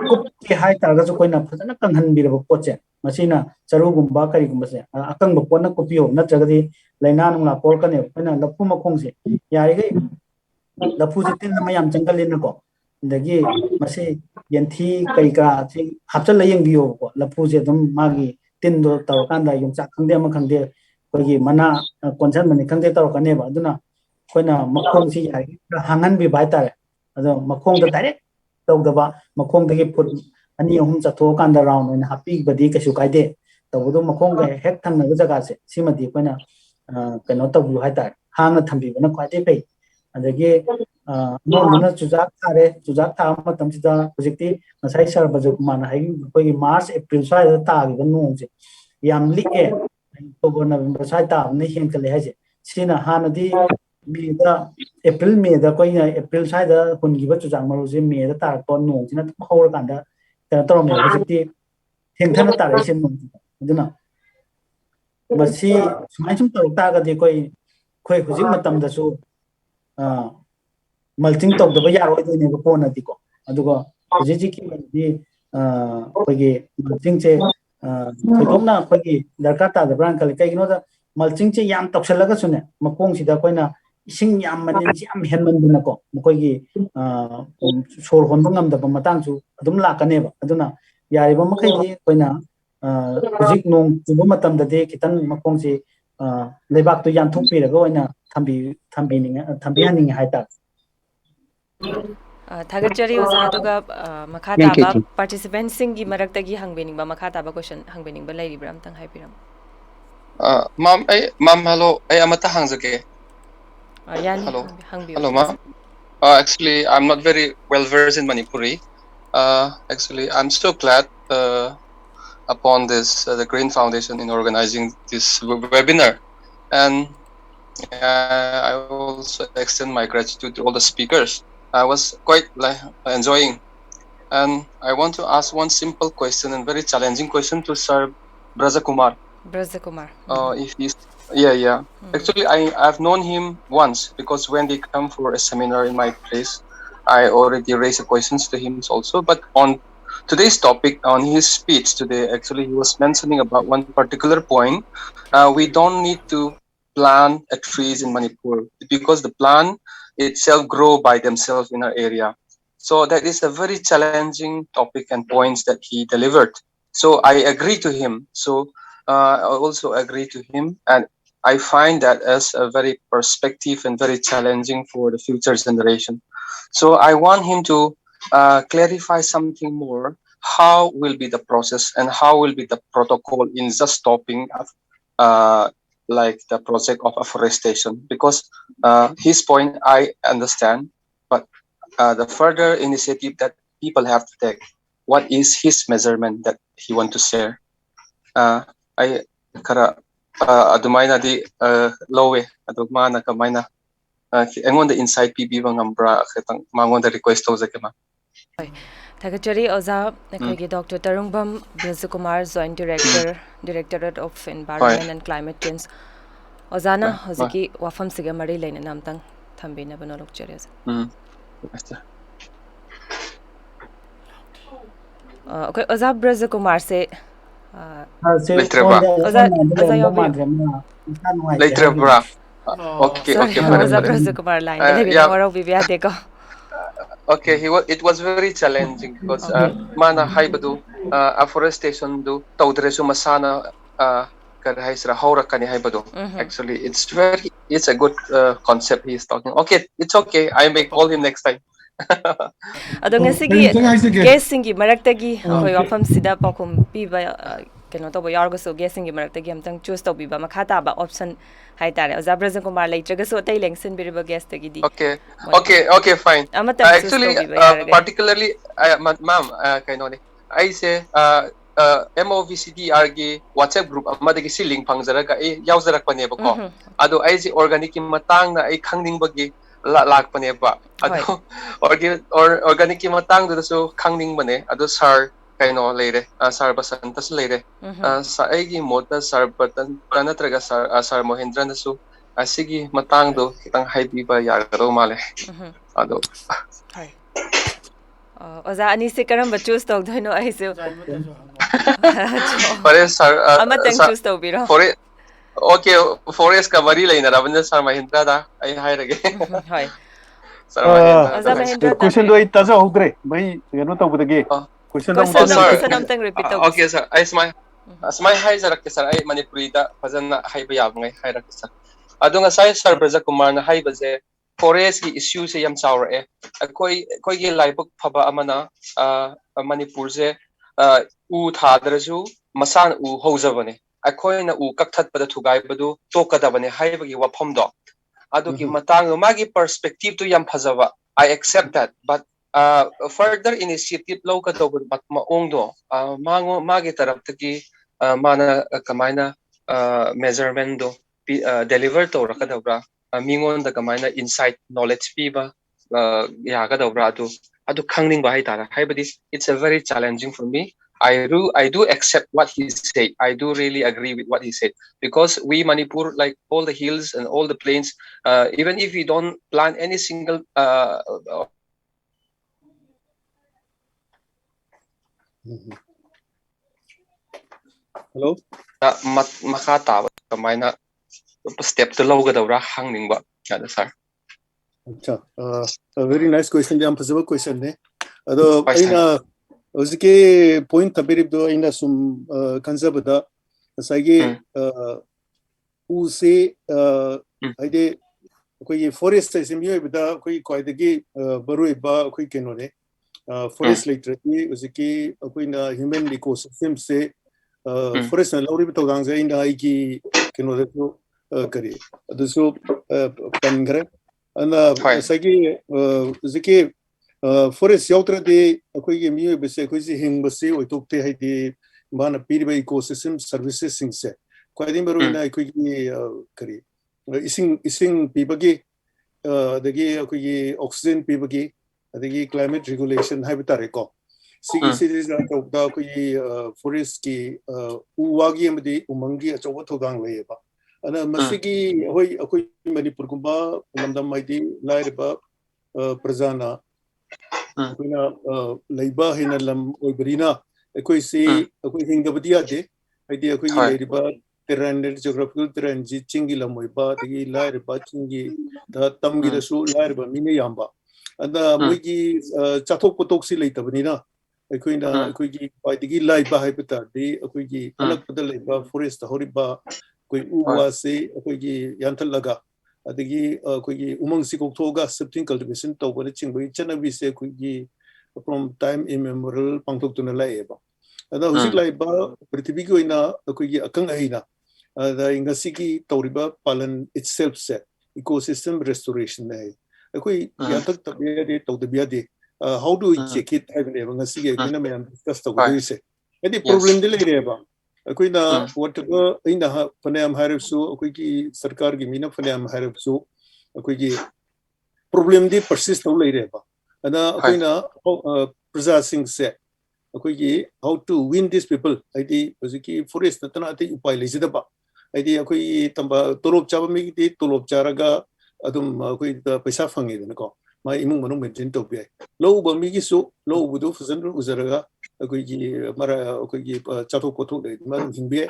ꯀꯨꯞꯀꯦ ꯍꯥꯏꯇꯥꯔꯒꯁꯨ ꯑꯩꯈꯣꯏꯅ ꯐꯖꯅ ꯀꯪꯍꯟꯕꯤꯔꯕ ꯄꯣꯠꯁꯦ ꯃꯁꯤꯅ ꯆꯔꯨꯒꯨꯝꯕ ꯀꯔꯤꯒꯨꯝꯕꯁꯦ ꯑꯀꯪꯕ ꯄꯣꯠꯅ ꯀꯨꯞꯄꯤꯌꯣ ꯅꯠꯇ꯭ꯔꯒꯗꯤ ꯂꯩꯅꯥ ꯅꯨꯡꯂꯥ ꯄꯣꯛꯂꯛꯀꯅꯦꯕ ꯑꯩꯈꯣꯏꯅ ꯂꯐꯨ ꯃꯈꯣꯡꯁꯦ ꯌꯥꯔꯤꯈꯩ ꯂꯐꯨꯁꯦ ꯇꯤꯟ ꯑꯃ ꯌꯥꯝ ꯆꯪꯒꯜꯂꯤꯅꯀꯣ ꯑꯗꯒꯤ ꯃꯁꯤ ꯌꯦꯟꯊꯤ ꯀꯔꯤ ꯀꯔꯥꯁꯤ ꯍꯥꯞꯆꯤꯜꯂ ꯌꯦꯡꯕꯤꯌꯣꯕꯀꯣ ꯂꯐꯨꯁꯦ ꯑꯗꯨꯝ ꯃꯥꯒꯤ ꯇꯤꯟꯗꯣ ꯇꯧꯔꯀꯥꯟꯗ ꯌꯣꯡꯆꯥꯛ ꯈꯪꯗꯦ ꯑꯃ ꯈꯪꯗꯦ ꯑꯩꯈꯣꯏꯒꯤ ꯃꯅꯥ ꯀꯣꯟꯁꯤꯟꯕꯅꯤ ꯈꯪꯗꯦ ꯇꯧꯔꯛꯀꯅꯦꯕ ꯑꯗꯨꯅ ꯑꯩꯈꯣꯏꯅ ꯃꯈꯣꯡꯁꯤ ꯌꯥꯔꯤꯈꯩ ꯈꯔ ꯍꯥꯡꯍꯟꯕꯤꯕ ꯍꯥꯏꯇꯥꯔꯦ ꯑꯗꯣ ꯃꯈꯣꯡꯗ ꯗꯥꯏꯔꯦꯛ ꯇꯧꯗꯕ ꯃꯈꯣꯡꯗꯒꯤ ꯐꯨꯠ 2-3 ꯆꯠꯊꯣꯛꯑꯀꯥꯟꯗ ꯔꯥꯎꯟ ꯑꯣꯏꯅ ꯍꯥꯞꯄꯤꯕꯗꯤ ꯀꯩꯁꯨ ꯀꯥꯏꯗꯦ ꯇꯧꯕꯗꯣ ꯃꯈꯣꯡꯒ ꯍꯦꯛ ꯊꯪꯅꯕ ꯖꯒꯥꯁꯦ ꯁꯤꯃꯗꯤ ꯑꯩꯈꯣꯏꯅ ꯀꯩꯅꯣ ꯇꯧꯕꯤꯌꯨ ꯍꯥꯏꯇꯥꯔꯦ ꯍꯥꯡꯅ ꯊꯝꯕꯤꯕꯅ ꯈ꯭ꯋꯥꯏꯗꯒꯤ ꯐꯩ ꯑꯗꯒꯤ ꯑꯃꯔꯣꯝꯗꯅ ꯆꯨꯖꯥꯛ ꯊꯥꯔꯦ ꯆꯨꯖꯥꯛ ꯊꯥꯕ ꯃꯇꯝꯁꯤꯗ ꯍꯧꯖꯤꯛꯇꯤ ꯉꯁꯥꯏ ꯁꯔ ꯕꯖꯨꯀꯨꯃꯥꯔꯅ ꯍꯥꯏꯈꯤꯕ ꯑꯩꯈꯣꯏꯒꯤ ꯃꯥꯔꯆ ꯑꯦꯄ꯭ꯔꯤꯜ ꯁ꯭ꯋꯥꯏꯗ ꯇꯥꯈꯤꯕ ꯅꯣꯡꯁꯦ ꯌꯥꯝ ꯂꯤꯛꯑꯦ October November sai ta ne hen kale haje sina hanadi me da April May da koi na April sai da hun gi ba chu jang maru je May da tar ton nong sina hawra kan da ta tor me hojikti theng thana tar isen nong aduna masi sumai sum tar ta ga de koi khoi hojik matam da su mulching tok da ba yaro de ne ko na di ko adugo hojiji ki di koi gi mulching che thoidokna koi gi darkar ta da brand kale kai no da mulching che yam toksalaga sune mapong sida koina ising yam manin yam henman duna ko mokoi gi sor hon bangam da matang chu adum la kane ba aduna yari ba makai di koina hojik nong tuba matam da de kitan mapong si lebak tu yan thok pi ra go ina thambi haning hai ta Thagachari oza aduga makha taba participants singi maraktagi hangbening ba makha taba question hangbening ba lairi bram tang haipiram Ma'am, hello. Ay, amata hangjake. Yani Hello. hangbi Hello, ma'am. Actually, I'm not very well versed in Manipuri. Actually, I'm so glad upon this the Green Foundation in organizing this webinar, and I also extend my gratitude to all the speakers. I was quite enjoying, and I want to ask one simple question and very challenging question to Sir Braja Kumar. If he's yeah. Actually, I've known him once because when they come for a seminar in my place, I already raised questions to him also. But on today's topic, on his speech today, actually he was mentioning about one particular point. We don't need to plant trees in Manipur because the plant itself grow by themselves in our area. So that is a very challenging topic and points that he delivered. So I agree to him. So I also agree to him, and I find that as a very perspective and very challenging for the future generation. So I want him to clarify something more. How will be the process and how will be the protocol in just stopping like the project of afforestation? Because his point I understand, but the further initiative that people have to take, what is his measurement that he want to share? I kara adumaina di lowe adumana kamaina engon the insight PB ngambra khetang mangon the request to zakema. Thagachari oza ekhogi Dr. Tarungbam Brajakumar, Joint Director, Directorate of Environment and Climate Change. Ozana hoziki wafam siga mari leina namtang thambina banolok charias. Okay, oza Brajakumar se Okay. Okay, it was very challenging because mana haibadu afforestation do tawdresu masana karhaisra haura kani haibadu. Actually, it's a good concept he is talking. Okay, it's okay. I may call him next time. Adong asigi guessing gi maraktagi hoi wafam sida pakum piba keno to boyargo so guessing gi maraktagi amtang choose to biba makhata ba option hai tare oza Brajakumar leitraga so tai lengsen biriba guest tagi di. Okay, fine. Actually particularly ma'am kaino ni I say MOVCDR gi WhatsApp group amadagi si link phangjaraga yauzara paneba ko ado I say organic ki matang na ai khangning bagi lak paneba ado organic ki matang do so khangning bane ado sar kaino leire sar basantas leire sa aigi mota sar batan kanatraga sar Mohendra na so asigi matang do kitang haibi ba yagaro male ado oza ani se karam ba choose tog doino ai se pare sar amatang choose to biro okay forest ka bari leina Ravindra sar Mohendra da ai hairage hoy sar Mohendra question do ita sa hudre mai gano to budagi question amtang repeat to okay sir ai smai hai jarak sir ai Manipuri da fazana hai ba yab ngai hairak sir adunga sai Sir Brajakumar na hai baje forest ki issue se yam chawra e koi gi laibuk phaba amana Manipur je u thadraju masan u hojabane akoina u kakthat pada thugai badu tokadabane haibagi wafam do aduki matang magi perspective to yam phajaba I accept that, but further initiative lo ka to maong do mango magi tarap taki mana kamaina measurement do deliver to rakadabra mingon da kamaina insight knowledge piba yagadabra adu khangning ba hai tara haibadi it's a very challenging for me. I do accept what he said. I do really agree with what he said because we Manipur, like all the hills and all the plains, even if we don't plant any single hello makata kamaina step to logadabra hangning ba sir. Acha, a very nice question. Jam possible question ne. Ado aina उसके point tabirib do aina sum concept da sagi उसे eyed कोई forest से मियो बता कोई क्वाइदगी बरुई बा कोई केनो ने forest literacy उसकी कोई ना human ecosystem से forest ना लौरी बतो गांग से इंदा की केनो दे तो करी दूसरो पेन करे अन्ना सगी उसकी forest yautra de akoi ge miyo bese akoi ji hing base oi tokte hai de mana piri ba ecosystem services sing se kwai din baru na akoi gi kari ising pibagi dagi akoi gi oxygen pibagi adagi climate regulation hai bitare ko sigi series na tokda akoi forest ki uwagi amdi umangi achawa thogang le ba ana masigi hoi akoi manipur kumba namdam mai di lai ba prajana कोइना लैबा हिना लम ओइबरिना अखोइ से अखोइ हिंगबदिया दे आइदि अखोइ गी लैरिबा terrain geographical terrain ji chingi lam oiba digi lairiba chingi da tamgi da su lairiba mine yamba anda moigi chathok potok si leitabani na अखोइना अखोइगी पाइदगी Laiba हाइबता दे अखोइगी अलगपदा लैबा forest horiba कोइ उवा से अखोइगी यांथल लगा adagi koigi umang si koktoga sapting cultivation tawbane chingbai chanabi se koigi from time immemorial pangtok tuna laeba ada husik laiba prithvi ki oina koigi akang aina ada ingasiki tawriba palan itself se ecosystem restoration nei akoi yatak tabya de tawdabya de how do we check it having ngasi ge kina me discuss tawdi se edi problem de leireba अकोइना whatever ina फनेम हारसु अकोइगी सरकार की Meena फनेम हारसु अकोइगी problem di persist हो लेरेबा अना अकोइना प्रजा सिंह से अकोइगी how to win these people आइदी अजिकी forest तना आते उपाय लेजिदबा आइदी अकोइ तंबा तोलोब चाबा मिगी दी तोलोब चारागा अदुम अकोइ पैसा फंगे दनको मा इमुंग मनुंग मेंटेन तोबे लो बमिगी सु लो बुदु फजन उजरगा अकोइगी मारा अकोइगी चाथो पोथो दे मानु हिंबे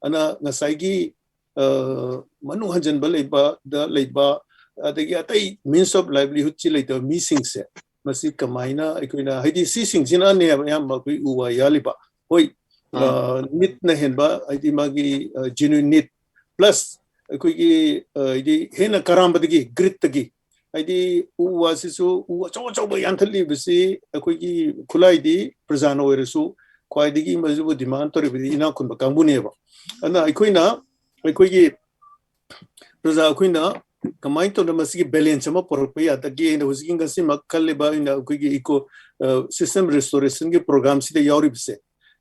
अना ngasai manu hanjan ba leiba adagi atai means of livelihood chi leita mi sing se masi kamaina ikoina haidi si sing jina ne yam ba koi uwa yaliba hoi nit na henba aidi magi genuine need plus koigi idi hena karambadagi grit tagi aidi uwa sisu uwa chaw ba yanthali bisi koigi khulai di prajana oiresu kwaidigi majubu demand tori bi ina kun ba kambune ba ana ikoina ikoigi praja ikoina kamai to namasi balance ma porpe atagi na using gasi makkalle ba ina ikoigi eco system restoration ke program sida yauri bise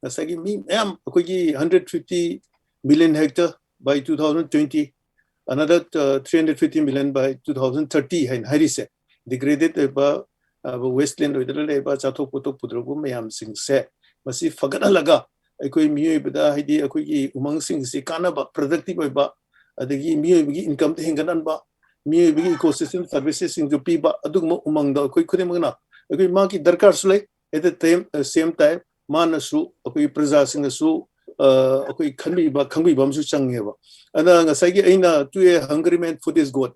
asagi mi am ikoigi 150 million hectare by 2020 another 350 million by 2030 hain harise degraded ba wasteland oidale ba chathok potok pudrogu mayam sing se masi fagana laga akoi mioi bada haidi akoi umang sing si kana ba productive ba adagi mioi bi income te henganan ba mioi bi ecosystem services sing jo pi ba adugma umang da akoi khune magna akoi ma ki darkar sule at the same time manasu akoi praja sing su akoi khanbi ba khangbi bam su changye ba ana ngasai gi aina tu a hungry man food is god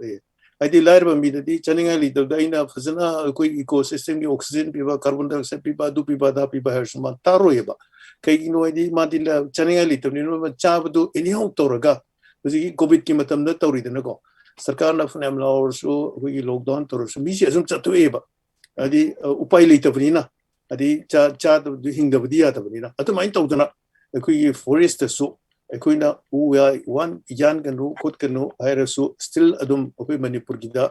aidi lair ba mi di chaninga li da aina phazana akoi ecosystem gi oxygen pi ba carbon dioxide pi ba du pi ba da pi ba harsma taro ye ba kai no aidi ma di la chaninga li to ni no cha ba du anyhow toraga usi covid ki matam da tori da ko sarkar na phnem la or so akoi lockdown tor so mi se asum chatu e ba adi upai li ta bni na adi cha du hing da bdia ta bni na atu mai to dana akoi forest so akoina uya one yan kanu khot kanu hairasu still adum akoi manipur gida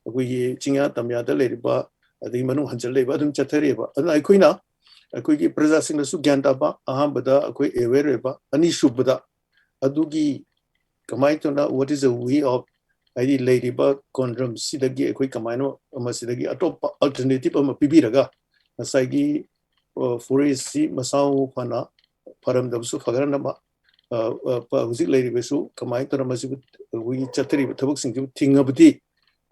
akoi chinga tamya da leriba adi manu hanjal leba adum chathareba adna akoina akoi gi praja sing su gyan ta ba aham bada akoi aware ba ani shubda adugi kamai to na what is the way of adi ladybug condom sidagi ekoi kamaino amasidagi atop alternative ama pibiraga asagi forest si masau phana param dabsu fagarana ma hujik ladibesu kamai to namasi wi chatri thabuk sing thingabdi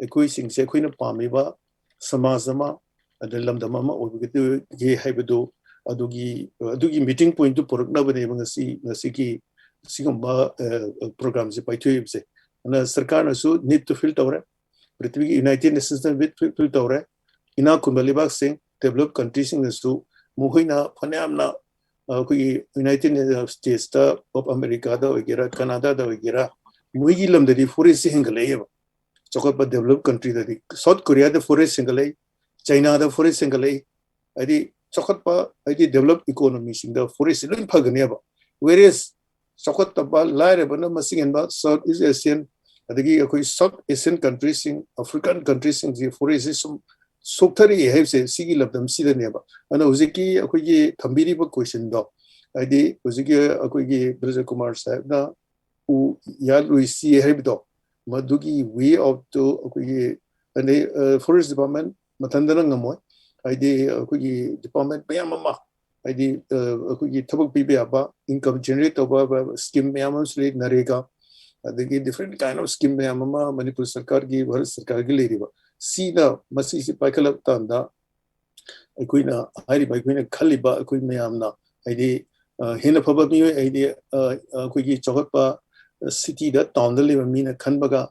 ekoi sing se ekoi na pamiba samajama adalamdama ma obigatu ge haibedu adugi meeting point to porukna bane ngasi ki sigamba program se paithu se na sarkar na su need to fill tawre prithvi united nations with fill tawre ina kunbalibak sing developed countries sing su muhoina phanamna kui united states of america da wagera canada da wagera muigi lamdari forest hingalay chokot developed country da south korea da forest hingalay china da forest hingalay adi chokot pa adi developed economy sing da forest lin phagane ba whereas chokot ba laire bana masing ba south east asian adagi akoi south asian countries sing african countries sing the forest is sokthari have se sigi labdam sidane ba ana uziki akoi gi thambiri ba question do adi uziki akoi gi Braja Kumar sahib na u ya luisi have do madugi way of to akoi gi ane forest department matandana ngamoy adi akoi gi department bayamama adi akoi gi thabak pi ba income generate ba scheme bayamam sri narega adagi different kind of scheme bayamama Manipur sarkar gi bharat sarkar gi leriba sina masi si paikala tanda aikoina hari baikoina khaliba akoi mayamna adi hena phaba mi adi akoi gi chokpa city da town da leba mina khanbaga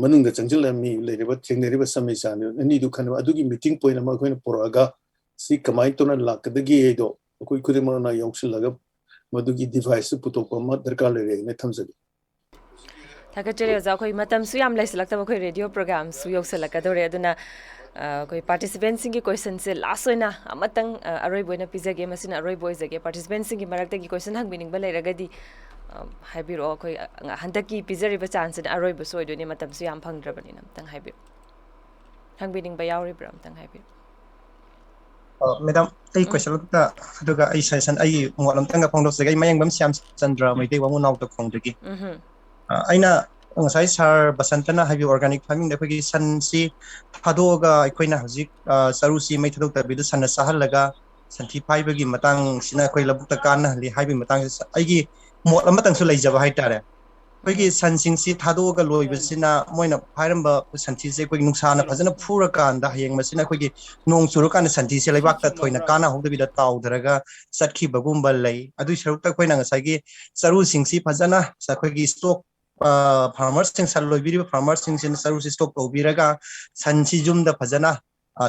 manung da changjil mi leriba thengneriba samisa ni du khanba adugi meeting point ma akoina poraga si kamai to na lakdagi do akoi kudima na yausilaga madugi device putopa ma darkar lere ne thamjagi Thakachari oza khoi matam su yam laisalakta khoi radio program su yoksalakadore aduna khoi participants singi question se last oina amatang aroi boina pizage masina aroi boy jage participants singi marakta gi question hangbining ba lairagadi haibiro khoi handaki pizari ba chance aroi bo soi doni matam su yam phangdrabani namtang haibiro hangbining ba yauri bram tang haibiro Madam, I question that Duga I session I want to phone of the guy Mayang Siam Sandra, my day one out of Kongdigi. Aina ngasai sar basantana have organic farming da khoi san si phadoga aikoina hojik sarusi mai thadok ta bidu san sahalaga santhi paibagi matang sina khoi labukta kana li haibi matang aigi mot amatang su leijaba haitare khoi san sing si thadoga loibasina moina phairamba santhi se khoi nuksana phajana phura kan da hayeng masina khoi nong churu kan santhi se leibak ta thoina kana hogda bida taw daraga satki bagumba lei adu sharukta khoina ngasai gi saru sing si phajana sa khoi gi stock farmers sing sal loibiri farmers sing sin saru stock tobiraga sanchi jumda phajana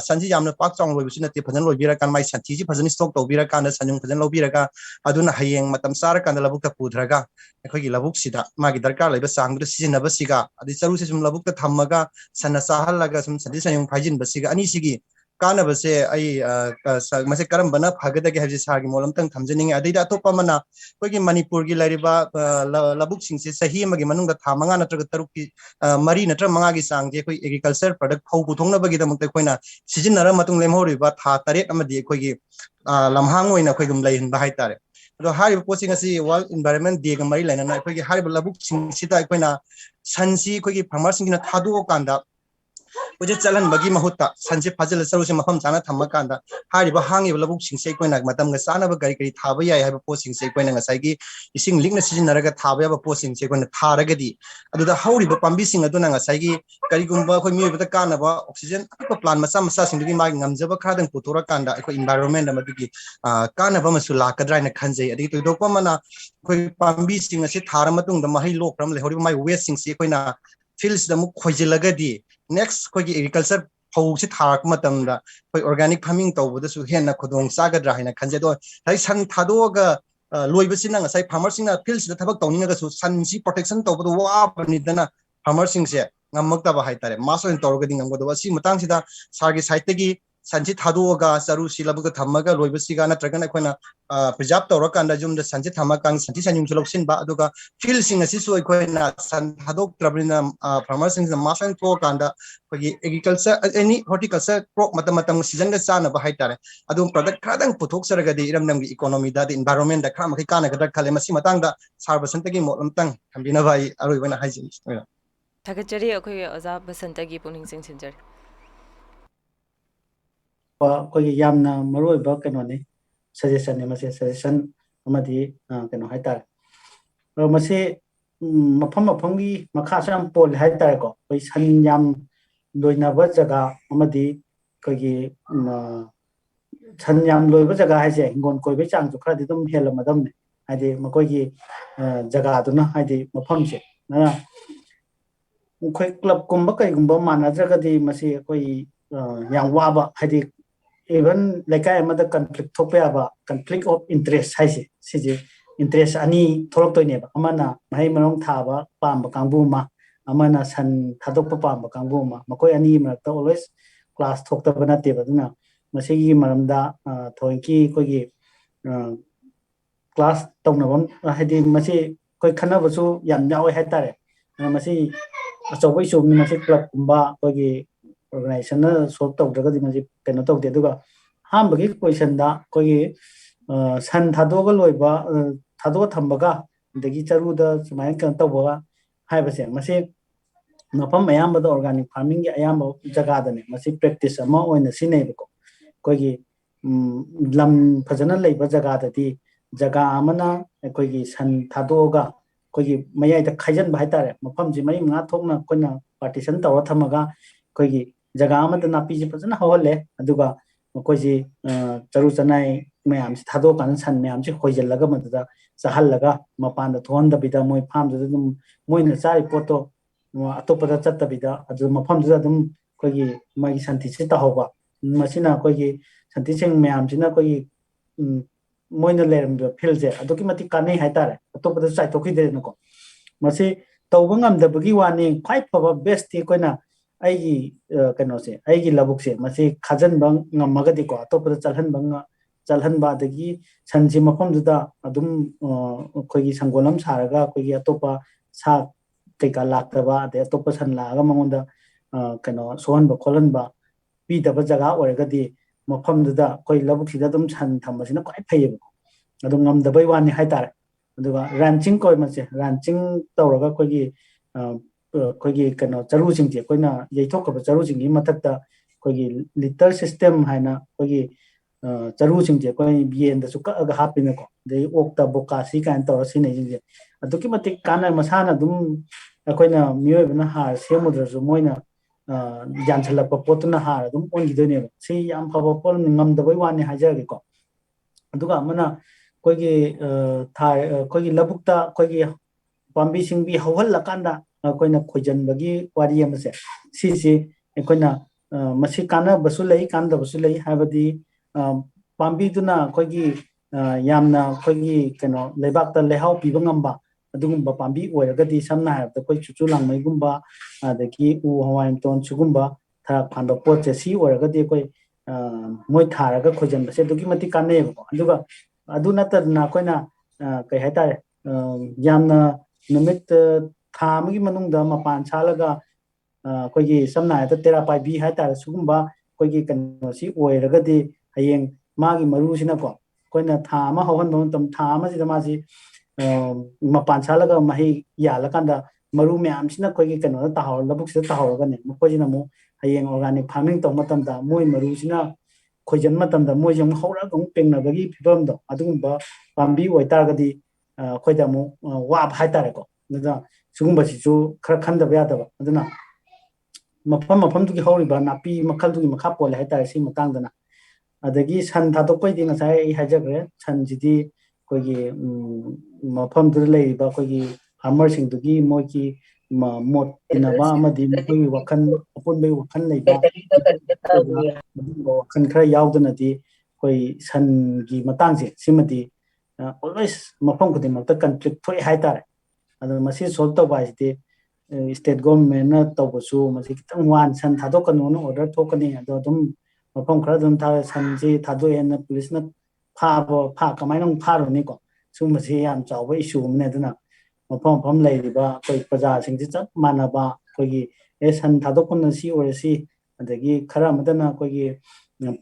sanchi jamna pak chong loibisina te phajan loibira kan mai sanchi ji phajani stock tobira kan sanjung phajan lobiraga aduna hayeng matam sar kan labuk ta pudraga ekhoi gi labuk sida magi darkar laiba sangdu sijinaba siga adi saru se sum labuk ta thammaga sanna sahal laga sum sadi sanjung phajin basiga ani sigi kana base ai mase karam bana phagada ge haji sagi molam tang thamjani adida topa mana koi gi manipur gi lariba labuk sing se sahi magi manung da thamanga natraga taruki mari natra manga gi sang je koi agriculture product phau puthongna bagi da mukta koina sijinara matung lemhori ba tha taret amadi koi gi lamhang oina koi gum laihin ba haitare ado hari posing asi world environment day ga mari laina na koi gi hari labuk sing sita koina sansi koi gi farmer sing na thadu kanda Uji jalan bagi mahuta sanjip fazil sarusi mafam jana thamma kanda hari ba hangi labuk sing se koina matam ga sana ba gari gari thaba ya ha po sing se koina ngasai gi ising lingna sizin naraga thaba ya ba po sing se koina tharaga di adu da hauri ba pambi sing aduna ngasai gi kari gumba khoi mi ba kana ba oxygen pa plan masa masa sing gi ma ngamjaba khadang putura kanda ko environment ma gi kana ba masula kadrai na khanjai adi to dokpa mana khoi pambi sing ase thara matung da mahai lokram le hori mai waste sing se koina fields da mu khoijilaga di next koi agriculture phau se tharak matam da koi organic farming tawbada su henna khodong sagadra haina khanje do thai san thadoga loibasina ngasai farmers sing na fields da thabak tawninga ga su san si protection tawbada wa banidana farmers sing se ngamak ta ba haitare maso in tawga ding ngam do si matang sida sargi site gi sanchi thaduga saru silabuga thamaga loibasiga natragana akhona preserve tawrakanda jumda sanchi thamakang sanchi sanyung suloksin ba aduga field sing asi so akhona san thadok trablina farmers sing masan to kanda kogi agriculture any horticulture crop matam season ga sana ba haitare adum product khadang puthok saragadi iramnam gi economy da environment da khama kai kana ga khale masi matang da sarbasantagi molamtang thambina bai aroi bana haijin thagachari akoi oza basantagi puning sing sinjari ꯑꯩꯈꯣꯏꯒꯤ ꯌꯥꯝꯅ ꯃꯔꯨꯑꯣꯏꯕ ꯀꯩꯅꯣꯅꯤ ꯁꯖꯦꯁꯟꯅꯤ ꯃꯁꯤ suggestion ꯑꯃꯗꯤ ꯀꯩꯅꯣ ꯍꯥꯏꯇꯥꯔꯦ ꯃꯁꯤ ꯃꯐꯝ ꯃꯐꯝꯒꯤ ꯃꯈꯥꯁꯨ ꯌꯥꯝ ꯄꯣꯜꯂꯦ ꯍꯥꯏꯇꯥꯔꯦꯀꯣ ꯑꯩꯈꯣꯏ ꯁꯟ ꯌꯥꯝ ꯂꯣꯏꯅꯕ ꯖꯒꯥ ꯑꯃꯗꯤ ꯑꯩꯈꯣꯏꯒꯤ ꯁꯟ ꯌꯥꯝ ꯂꯣꯏꯕ ꯖꯒꯥ ꯍꯥꯏꯁꯦ ꯍꯤꯡꯒꯣꯜ ꯀꯣꯏꯕꯒꯤ ꯆꯥꯡꯁꯨ ꯈꯔꯗꯤ ꯑꯗꯨꯝ ꯍꯦꯜꯂꯝꯃꯗꯕꯅꯤ ꯍꯥꯏꯗꯤ ꯃꯈꯣꯏꯒꯤ ꯖꯒꯥꯗꯨꯅ ꯍꯥꯏꯗꯤ ꯃꯐꯝꯁꯦ ꯑꯩꯈꯣꯏ ꯀ꯭ꯂꯕꯀꯨꯝꯕ ꯀꯩꯒꯨꯝꯕ ꯃꯥꯟꯅꯗ꯭ꯔꯒꯗꯤ ꯃꯁꯤ ꯑꯩꯈꯣꯏ ꯌꯥꯝ ꯋꯥꯕ ꯍꯥꯏꯗꯤ इवन लेकाय अमदा कन्फ्लिक्ट थोप याबा कन्फ्लिक्ट ऑफ इंटरेस्ट हाइसे सिजे इंटरेस्ट अनि थोरक्तोइनेबा अमना महै मनों थाबा पाम्बा कांगबुमा अमना सन थादोप पाम्बा कांगबुमा मकोय अनि मरक्ता ऑलवेज क्लास थोक्तबा नतेबा दुना मसेगी मरमदा थोंकी कोगी क्लास तौनबम हाइदि मसे कोई खनबसु याम यावे हाइतारे मसे अचौबै सुमनि मसे club कुंबा कोगी organization solve tawdragadi maji keno tawde duga hambagi question da kogi san thadoga loiba thadoga thambaga dagi charuda sumai kan tawba haibase masi mafam mayam da organic farming gi ayam jaga da ne masi practice ama oina sinai ko kogi lam phajana leiba jaga da di jaga amana kogi san thadoga kogi mayai da khaijan bai tare mafam ji mai nga thokna koina partition tawra thamaga kogi जगह अमद नापी जी फजन हवले अदुगा मकोजी चरु चनाई ma'am से थादो कान सन ma'am से खोइजलगा मददा चहलगा मपान थोन दबिदा मोय farm दुम मोय न चाइ पोतो अतोपदा चत्तबिदा अदु मफम दुदा दुम कोगी मागी संति से तहौबा मसिना कोगी संति सिंग मैम सिना कोगी मोय न लेरम फिल जे अदुकी मति कानै हाइतारे अतोपदा चाइ तोखिदे नको मसि तौबा ngamdabagi wani khwai phaba best ti koina आइगी कनोसे आइगी लबुकसे मसे खाजन बंग ngमगदि को अतोपदा चलहन बादगी संजि मफम जुदा अदुम खोगी संगोलम सारगा खोगी अतोपा सा कैका लाक्तबा अदे अतोपा सन लागा मंगोंदा कनो सोहन ब खोलन बा पी दब जगह ओरगदि मफम जुदा कोई लबुकसिदा दुम सन थमसिना क्वाइ फैयेब अदुम ngमदबै वानि हाइतारे अदुगा रैंचिंग कोइ मसे रैंचिंग तौरगा खोगी कोगी कनो चरु सिंजे कोइना यैथोकब चरु सिंगी मथक्ता कोगी लिटर सिस्टम हाइना कोगी चरु सिंजे कोइ बिएन द सुका अग हापिने को दे ओक्ता बोकासी कान तौर सिने जिंजे अदुकी मति काना मसाना दुम कोइना मियोबना हार सेमुद्रजु मोइना जानछलप पोतुना हार दुम ओनगिदोने सि याम फबो पोल ngमदबै वानि हाजगे को अदुगा मना कोगी था कोगी लबुक्ता कोगी पाम्बी सिंबी हवल लकांदा कोइना खोजनबगी वारी अमसे सिसि कोइना मसी काना बसु लई कांदा बसु लई हाबदी पाम्बी दुना कोगी यामना कोगी कनो लेबाक्ता लेहाव पिबा ngamba अदुगुम्बा पाम्बी ओयरगदी समना हाबदा कोइ चुचु लांगमैगुम्बा अदगी उ हवाइन टोन सुगुम्बा था फांदो पोचे सी ओयरगदी कोइ मोय थारगा खोजनबसे दुगी मति कानेबको अदुगा अदु नतना कोइना कै हाइतारे यामना नमित था अमगी मनुंगदा मपान सालगा कोइगी समना हायता तेरा पाइबी हाइतारे सुगुम्बा कोइगी कनोसी ओयरगदी हयेंग मागी मरुसिना को कोइना था अमा हवन बमतम था अमाजिदा माजी मपान सालगा मही यालकांदा मरु म्यामसिना कोइगी कनो ताहौर लबुकसिदा ताहौरगने मकोजिना मु हयेंग ऑर्गेनिक फार्मिंग तो मतमदा मोय मरुसिना खोजन मतमदा मोय जम हौरागम पेंगनबगी फिबमदो अदुगुम्बा पाम्बी ओयतारगदी खोइदा मु वाब हाइतारेको नदा सुगुम्बसिसु खरा खंदबा यादबा अदुना मफम मफम दुगी हौरिबा नापी मखल दुगी मखा पोले हाइतारे सि मतंगदना अदगी सन थातोपै दि ngसाय हाइजग्रे सन जिदि कोगी मफम दुर लेबा कोगी फार्मर सिंग दुगी मोगी मोट इनबा अमदि कोगी वखन अपुनबे वखन लेबा वखन खरा यावदनदि कोई सन गी मतंगसे सिमदि ऑलवेज मफम खुदि मक्ता कन्फ्लिक्ट थोइ हाइतारे अदो मसी सोल्व तौबा सिते स्टेट गवर्नमेंट ना तौबसु मसी कितंग वान सन थादो कनो ऑर्डर थोकनी अदो दुम ꯃꯐꯝ ꯈꯔ ꯑꯗꯨꯝ ꯁꯟꯁꯤ ꯊꯥꯗꯣꯛꯑꯦꯅ ꯄꯨꯂꯤꯁꯅ ꯀꯃꯥꯏꯅ ꯑꯃꯨꯛ ꯐꯥꯔꯨꯅꯤꯀꯣ ꯁꯨꯝꯕꯁꯤ ꯌꯥꯝ ꯆꯥꯎꯕ ꯏꯁꯨ ꯑꯃꯅꯦ ꯑꯗꯨꯅ ꯃꯐꯝ ꯂꯩꯔꯤꯕ ꯑꯩꯈꯣꯏ ꯄ꯭ꯔꯖꯥꯁꯤꯡꯁꯤ ꯆꯞ ꯃꯥꯟꯅꯕ ꯑꯩꯈꯣꯏꯒꯤ ꯁꯟ ꯊꯥꯗꯣꯛꯄꯅ ꯁꯤ ꯑꯣꯏꯔꯁꯤ ꯑꯗꯒꯤ ꯈꯔ ꯑꯃꯗꯅ ꯑꯩꯈꯣꯏꯒꯤ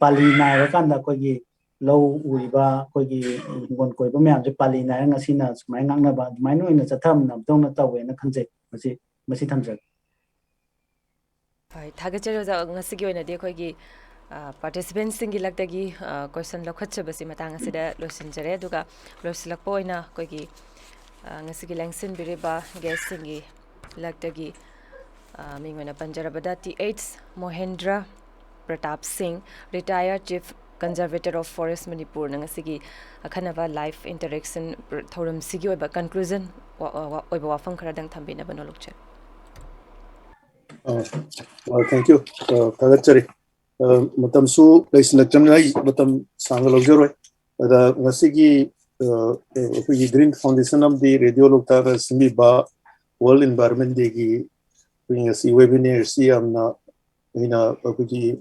ꯄꯥꯂꯤ ꯅꯥꯏꯔꯀꯥꯟꯗ ꯑꯩꯈꯣꯏꯒꯤ ꯂꯧ ꯎꯔꯤꯕ ꯑꯩꯈꯣꯏꯒꯤ ꯍꯤꯡꯒꯣꯜ ꯀꯣꯏꯕ ꯃꯌꯥꯝꯁꯦ ꯄꯥꯂꯤ ꯅꯥꯏꯔ ꯉꯁꯤꯅ ꯁꯨꯃꯥꯏꯅ ꯉꯥꯡꯅꯕ ꯑꯗꯨꯃꯥꯏꯅ ꯑꯣꯏꯅ ꯆꯠꯊꯃꯤꯟꯅꯕꯗꯧꯅ ꯇꯧꯋꯦꯅ ꯈꯟꯖꯩ ꯃꯁꯤ ꯊꯝꯖꯒꯦ ꯍꯣꯏ ꯊꯥꯒꯠꯆꯔꯤ ꯑꯣꯖꯥ ꯉꯁꯤꯒꯤ ꯑꯣꯏꯅꯗꯤ ꯑꯩꯈꯣꯏꯒꯤ ꯄꯥꯔꯇꯤꯁꯤꯄꯦꯟꯁꯤꯡꯒꯤ ꯂꯛꯇꯒꯤ ꯀꯣꯏꯁꯟ ꯂꯧꯈꯠꯆꯕꯁꯤ ꯃꯇꯥꯡ ꯑꯁꯤꯗ ꯂꯣꯏꯁꯤꯟꯖꯔꯦ ꯑꯗꯨꯒ ꯂꯣꯏꯁꯤꯜꯂꯛꯄ ꯑꯣꯏꯅ ꯑꯩꯈꯣꯏꯒꯤ ꯉꯁꯤꯒꯤ ꯂꯦꯡꯁꯤꯟꯕꯤꯔꯤꯕ ꯒꯦꯁꯁꯤꯡꯒꯤ ꯂꯛꯇꯒꯤ ꯃꯤꯡ ꯑꯣꯏꯅ ꯄꯟꯖꯔꯕꯗ TH ꯃꯣꯍꯦꯟꯗ꯭ꯔ ꯄ꯭ꯔꯇꯥꯞ ꯁꯤꯡ ꯔꯤꯇꯥꯌꯔ ꯆꯤꯐ ꯀꯟꯖꯔቬꯇꯔ ꯑꯣꯐ ꯐꯣꯔꯦꯁ ꯃꯅꯤꯄꯨꯔꯅ ꯉꯁꯤꯒꯤ ꯑꯈꯟꯅꯕ ꯂꯥꯏꯐ ꯏꯟꯇꯔꯦꯛꯁꯟ ꯊꯧꯔꯝꯁꯤꯒꯤ ꯑꯣꯏꯕ ꯀꯟꯀ꯭ꯂꯨꯖꯟ ꯑꯣꯏꯕ ꯋꯥꯐꯝ ꯈꯔꯗꯪ ꯊꯝꯕꯤꯅꯕ ꯅꯣꯜꯂꯨꯛꯆꯔꯤ Thank you. Tagachari. Matamsu laisinakchamna ai matam sanga lawjaroi. Ada ngasigi akhoi Green Foundation of the Radio Loktar simi ba World Environment Day gi ngasi webinar si amna ina akhoi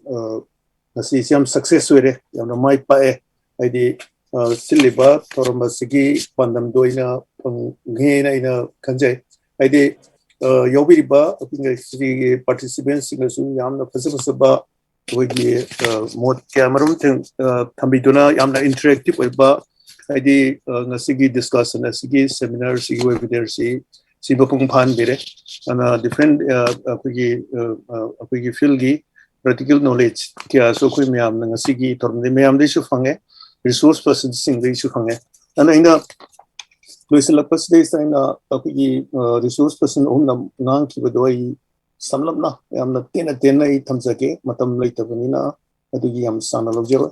ngasi siam success were yamna mai pae aidi siliba toramba sigi pandam doina ngena ina kanjai aidi yaubiriba akhoi participants singasu yamna fasaba akhoi mod camera thambiduna yamna interactive oiba aidi ngasigi discussion asigi seminar sigi webinar si bapung phan bere ana different akhoi field gi practical knowledge kya so khoi myam ngasigi tormde myam de su phange resource person sing de su phange ana inga loisalakpas de saina akhoi resource person umna ngang ki badoi samlamna yamna tena I thamjage matam leitabani adugi yam sana lojero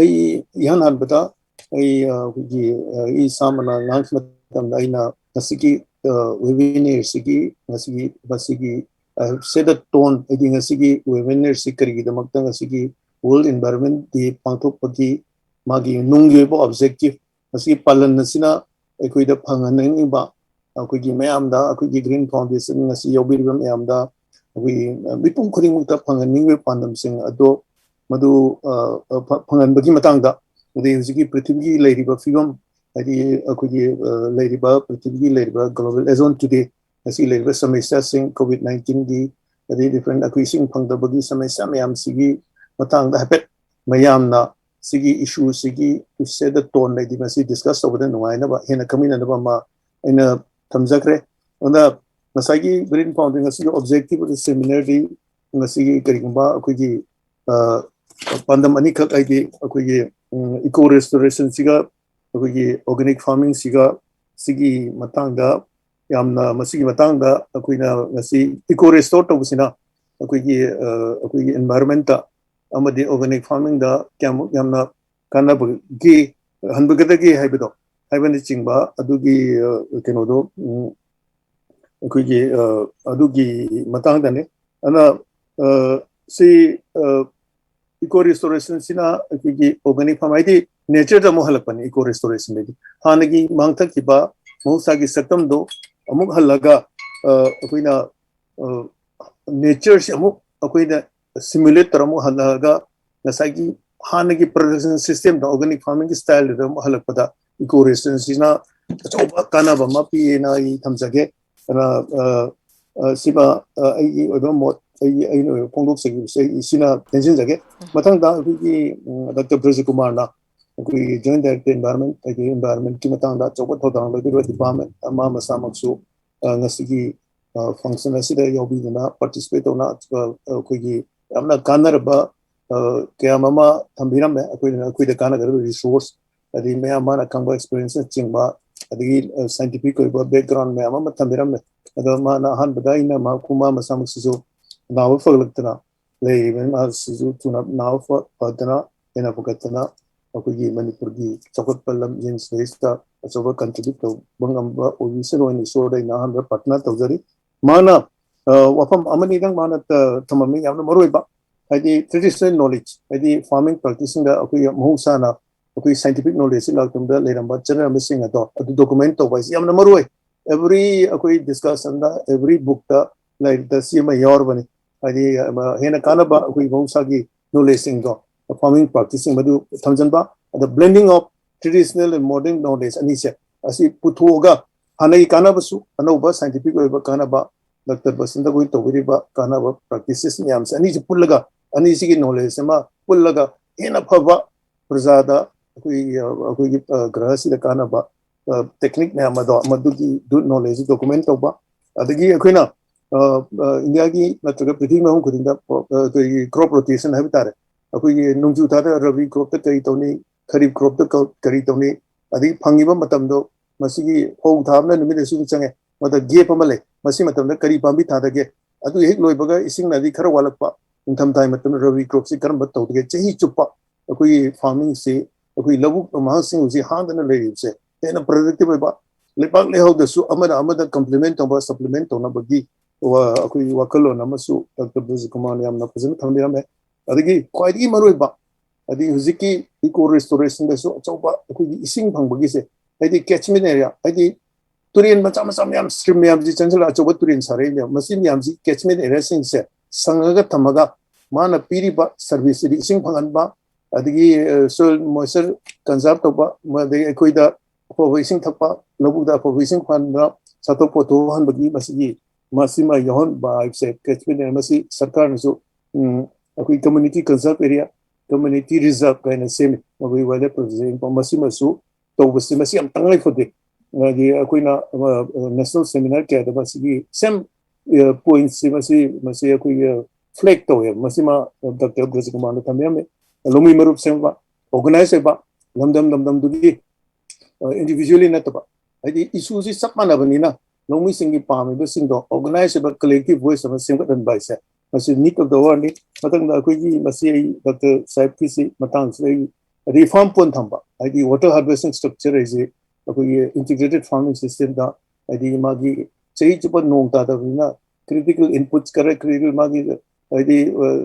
ai yan hanbada ai I samana ngang matam aina ngasigi webinar sigi ngasigi basigi set a tone adi ngasigi webinar sikari damakta ngasigi World Environment Day pangthokpagi magi nungyobo objective ngasigi palan nasina aikoida phanganengba aikogi mayamda aikogi Green Foundation ngasi yobirba mayamda aikoi mipum khudingmukta phanganingwe pandamsing ado madu phanganbagi matangda udi hujigi prithivigi leiriba figam adi aikogi leiriba prithivigi leiriba global ozone today ngasi leiriba samesya sing COVID-19 gi adi different aikoi sing phangdabagi samesya mayam sigi matangda hapet mayamna sigi issue sigi to set the tone like the discuss over the nuaina ba hena kamina na ba ma ina thamjakre onda masagi Green Foundation sigi objective of the seminar di ngasigi karigumba akogi pandam ani khak aidi akogi eco restoration siga akogi organic farming siga sigi matangda yamna masigi matangda akoina ngasi eco restore tobusina akogi environment amadi organic farming da kyamu yamna kanabagi hanbagadagi haibido haibani chingba adugi kenodo akogi adugi matangdane ana si eco restoration sina akogi organic farm aidi nature da mohalapani eco restoration ledi hanagi mangthakiba mohsagi saktam do amuk halaga akoina nature se amuk akoina simulate taramu halaga nasagi hanagi production system da organic farming style da halakpada eco restoration sina choba kana ba mapi na I thamjage ana siba ai odo mot ai no pongdok segi sina tension jage mathang da ki Dr. Brajesh Kumar na ki joint director environment ki matang da choba thodang lo department ama masamaksu ngasigi function asida yobi na participate ona ki amna kanarba kaya mama thambirame akoi da kana gar resource adi me amana kangba experience chingba adi scientific background me amama thambirame ado mana han badaina ma kuma masamuk sisu naw faglakna lei me ma sisu tuna naw fadana ena pokatana akoi manipur gi chokot palam jins lista asoba contribute to bangamba ovision oni so dai na han patna tawjari mana wafam amani dang mana thamami yamna maroiba haidi traditional knowledge haidi farming practicing da akoi mohusana akoi scientific knowledge laktumda leramba channel missing ado document to wise yamna maroi every akoi discussion da every book da like the sima yor bani haidi hena kana ba akoi mohusagi knowledge singdo farming practicing madu thamjanba the blending of traditional and modern knowledge ani se asi puthoga hanai kana basu anoba scientific oiba kana ba Dr. Basanta goi tobiriba kana ba practices nyam se ani pullaga ani sigi knowledge ma pullaga ena phaba prajada koi grahasi da kana ba technique na madu ki knowledge document toba adagi akoina India ki natraga prithvi mahum khudinda crop rotation habitare akoi nungju thada rabi crop ta kari toni kharif crop ta kari toni adi phangiba matamdo masigi hou thamna numide su change mada gap amale masi matamda kari pambi thadage adu hek loibaga ising nadi khara walakpa intham time matam rabi crop si karam batawge chahi chuppa akoi farming se akoi labuk mahasing usi handana leib se ena productive ba lepak lehaw da su amada complement toba supplement tona bagi wa akoi wakalo namasu Dr. Buzkumar yamna pazin thambiram adagi kwaidi maroi ba adi huziki eco restoration da so choba akoi ising phangbagi se adi catchment area adi turin macha yam stream yam ji chanchala choba turin sare ya masin yam ji catchment area sing se sangaga thamaga mana piri ba service di ising phangan ba adagi soil moisture conserve toba made akoi da ising thakpa labu da ising phan na sato poto han bagi masima yon ba se catchment area masi sarkar so akoi community conserve area community reserve kind of same we were representing masima su to masi am tangai fode gi akoina national seminar ke da masi same points masi akoi flag to masima Dr. Buzkumar na thamyame lomi marup semba organize ba lamdam dugi individually na to ba adi issue si sapmana banina lomi singi pam be singdo organize ba collective voice of single and by se masi need of the world ni matang da koi gi masi Dr. Saib kisi matang sai reform pon thamba adi water harvesting structure is koi integrated farming system da adi magi chei chupa nong ta da na critical inputs kare critical magi adi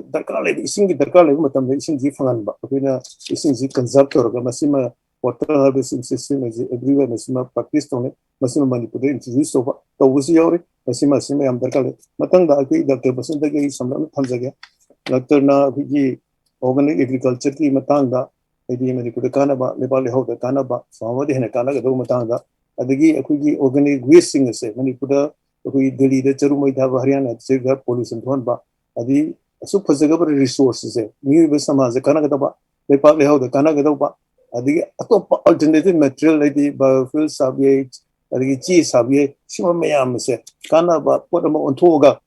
darkar le ising gi darkar le matam le ising ji phangan ba koi na ising ji conserve tor ga masima water harvesting system is everywhere masima practice tone masima manipur introduce over to wusi yore masima yam darkar le matang da koi Dr. Basanta gi samram thamjage Dr. na gi organic agriculture ki matang da adi manipur kana ba nepal le hoda kana ba samawadi hena kana ga do matang da adagi akoi gi organic waste sing se manipur da akoi Delhi da charumai da Haryana se ga pollution thon ba adi asu phajaga par resources se ni be samaj kana ga ba nepal le hoda kana ga do ba adi atop alternative material adi biofuel sabye adi chi sabye sima mayam se kana ba podama onthoga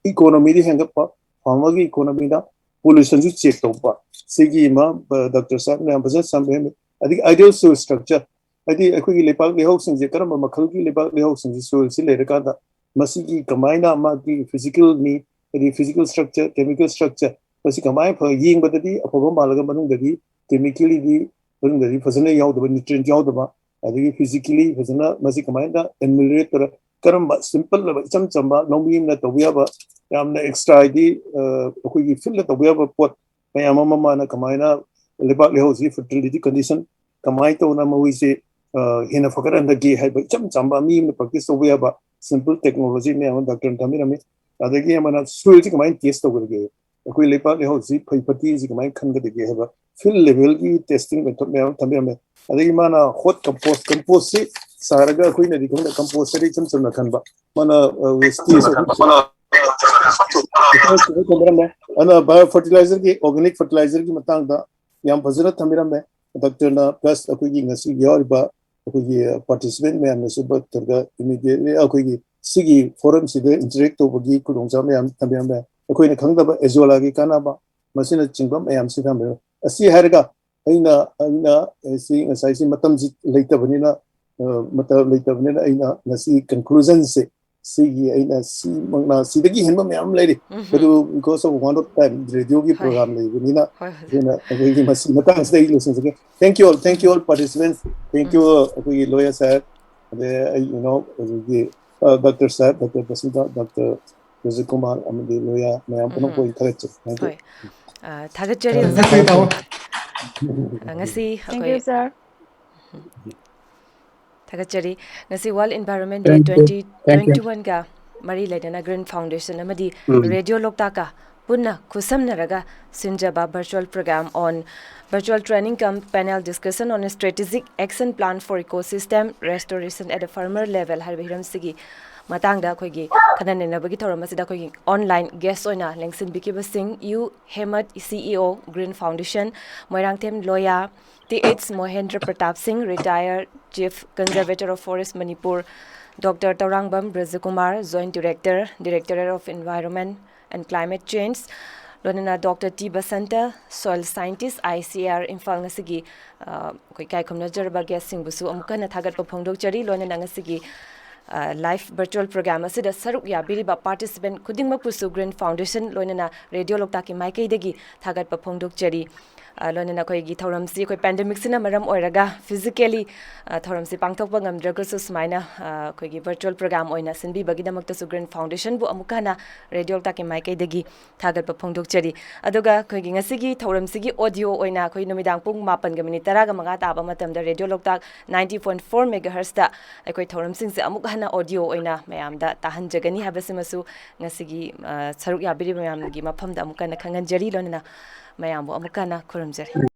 economy di hanga pa farmer gi economy da pollution ju check to pa sigi ma Dr. Saab ne ambaza sambe adi ideal soil structure adi akoi lepak le housing je karama makhal gi lepak le housing je soil si le ka da masigi kamaina ma gi physical ni adi physical structure chemical structure masi kamai pha ying badadi apoba malaga manung dadi chemically di manung dadi fazana yaw da nutrient yaw da adi physically fazana masi kamai da emulate karamba simple la cham chamba nongbi na to ya ba yamna extra di akoi gi fill to ya ba pot mayama mama na kamai na lebak le house fertility condition kamai to na mo se hina fakaran da gi hai ba cham chamba mi na practice to ya ba simple technology me am Dr. Thamirame adagi amana soil ji kamai test to ge akoi lebak le house phai phati ji kamai khan ga de ge ba field level ki testing method me am Thamirame adagi mana hot compost se saraga akoi na di compost ri cham na khan ba mana waste so ana biofertilizer ki organic fertilizer ki matang da yam fazara Thamirame Dr. na plus akoi gi ngasi yor ba akoi gi participant me am su ba targa immediately akoi gi sigi forum si de interact to bagi kudong sa me am Thamirame akoi na khangda ba ezola gi kana ba masina chingbam me am si Thamirame asi harga aina si ngasai si matam ji leita banina matam leita banina aina ngasi conclusion se sigi aina si mangna sidagi henba me am lady but because of one of time radio ki program le banina na akoi masi matang stay listen again thank you all participants thank you akoi lawyer sir you know Dr. Saab Dr. Basanta Dr. Buzkumar amadi lawyer me am pono ko encourage thank you thagachari ngasi thank you sir thagachari ngasi World Environment Day 2021 ga mari laidana Green Foundation amadi Radio Lokta ka punna khusamnaraga sinjaba virtual program on virtual training cum panel discussion on a strategic action plan for ecosystem restoration at a farmer level harbiram sigi matangda khoigi khananenabagi thoramasida khoigi online guest oina lengsin bikiba singh U Hemat CEO Green Foundation Moirangthem Loya TH Mohendra Pratap Singh retired Chief Conservator of Forest Manipur Dr. Taurangbam Brajakumar Joint Director Directorate of Environment and Climate Change Lonana Dr. T. Basanta, Soil Scientist, ICR, Imphal Ngasigi, Kai Komna Jarba guest Singbusu, Amukana Tagat Popongdo Chari, Lonana Ngasigi, live virtual program, Asida Saruk Ya, Biriba participant, Kudingma Pusu Green Foundation, Lonana Radio Loktaki Maike Degi, Tagat Popongdo Chari. Lonena koigi thoramsi koi pandemic sina maram oiraga physically thoramsi pangthokpa ngamdraga su smaina koigi virtual program oina sinbi bagidamakta su Green Foundation bu amukana radio ta ke maike degi thagat pa phongdok chari aduga koigi ngasigi thoramsi gi audio oina koi numidang pung 7 ga minute 10 ga manga taba matamda radio loktak 90.4 megahertz da koi thoramsing se amuk hana audio oina mayamda tahan jagani habasimasu ngasigi saruk ya biri mayam gi mafamda amukana khangan jari lonena mayambu amukana kuramjari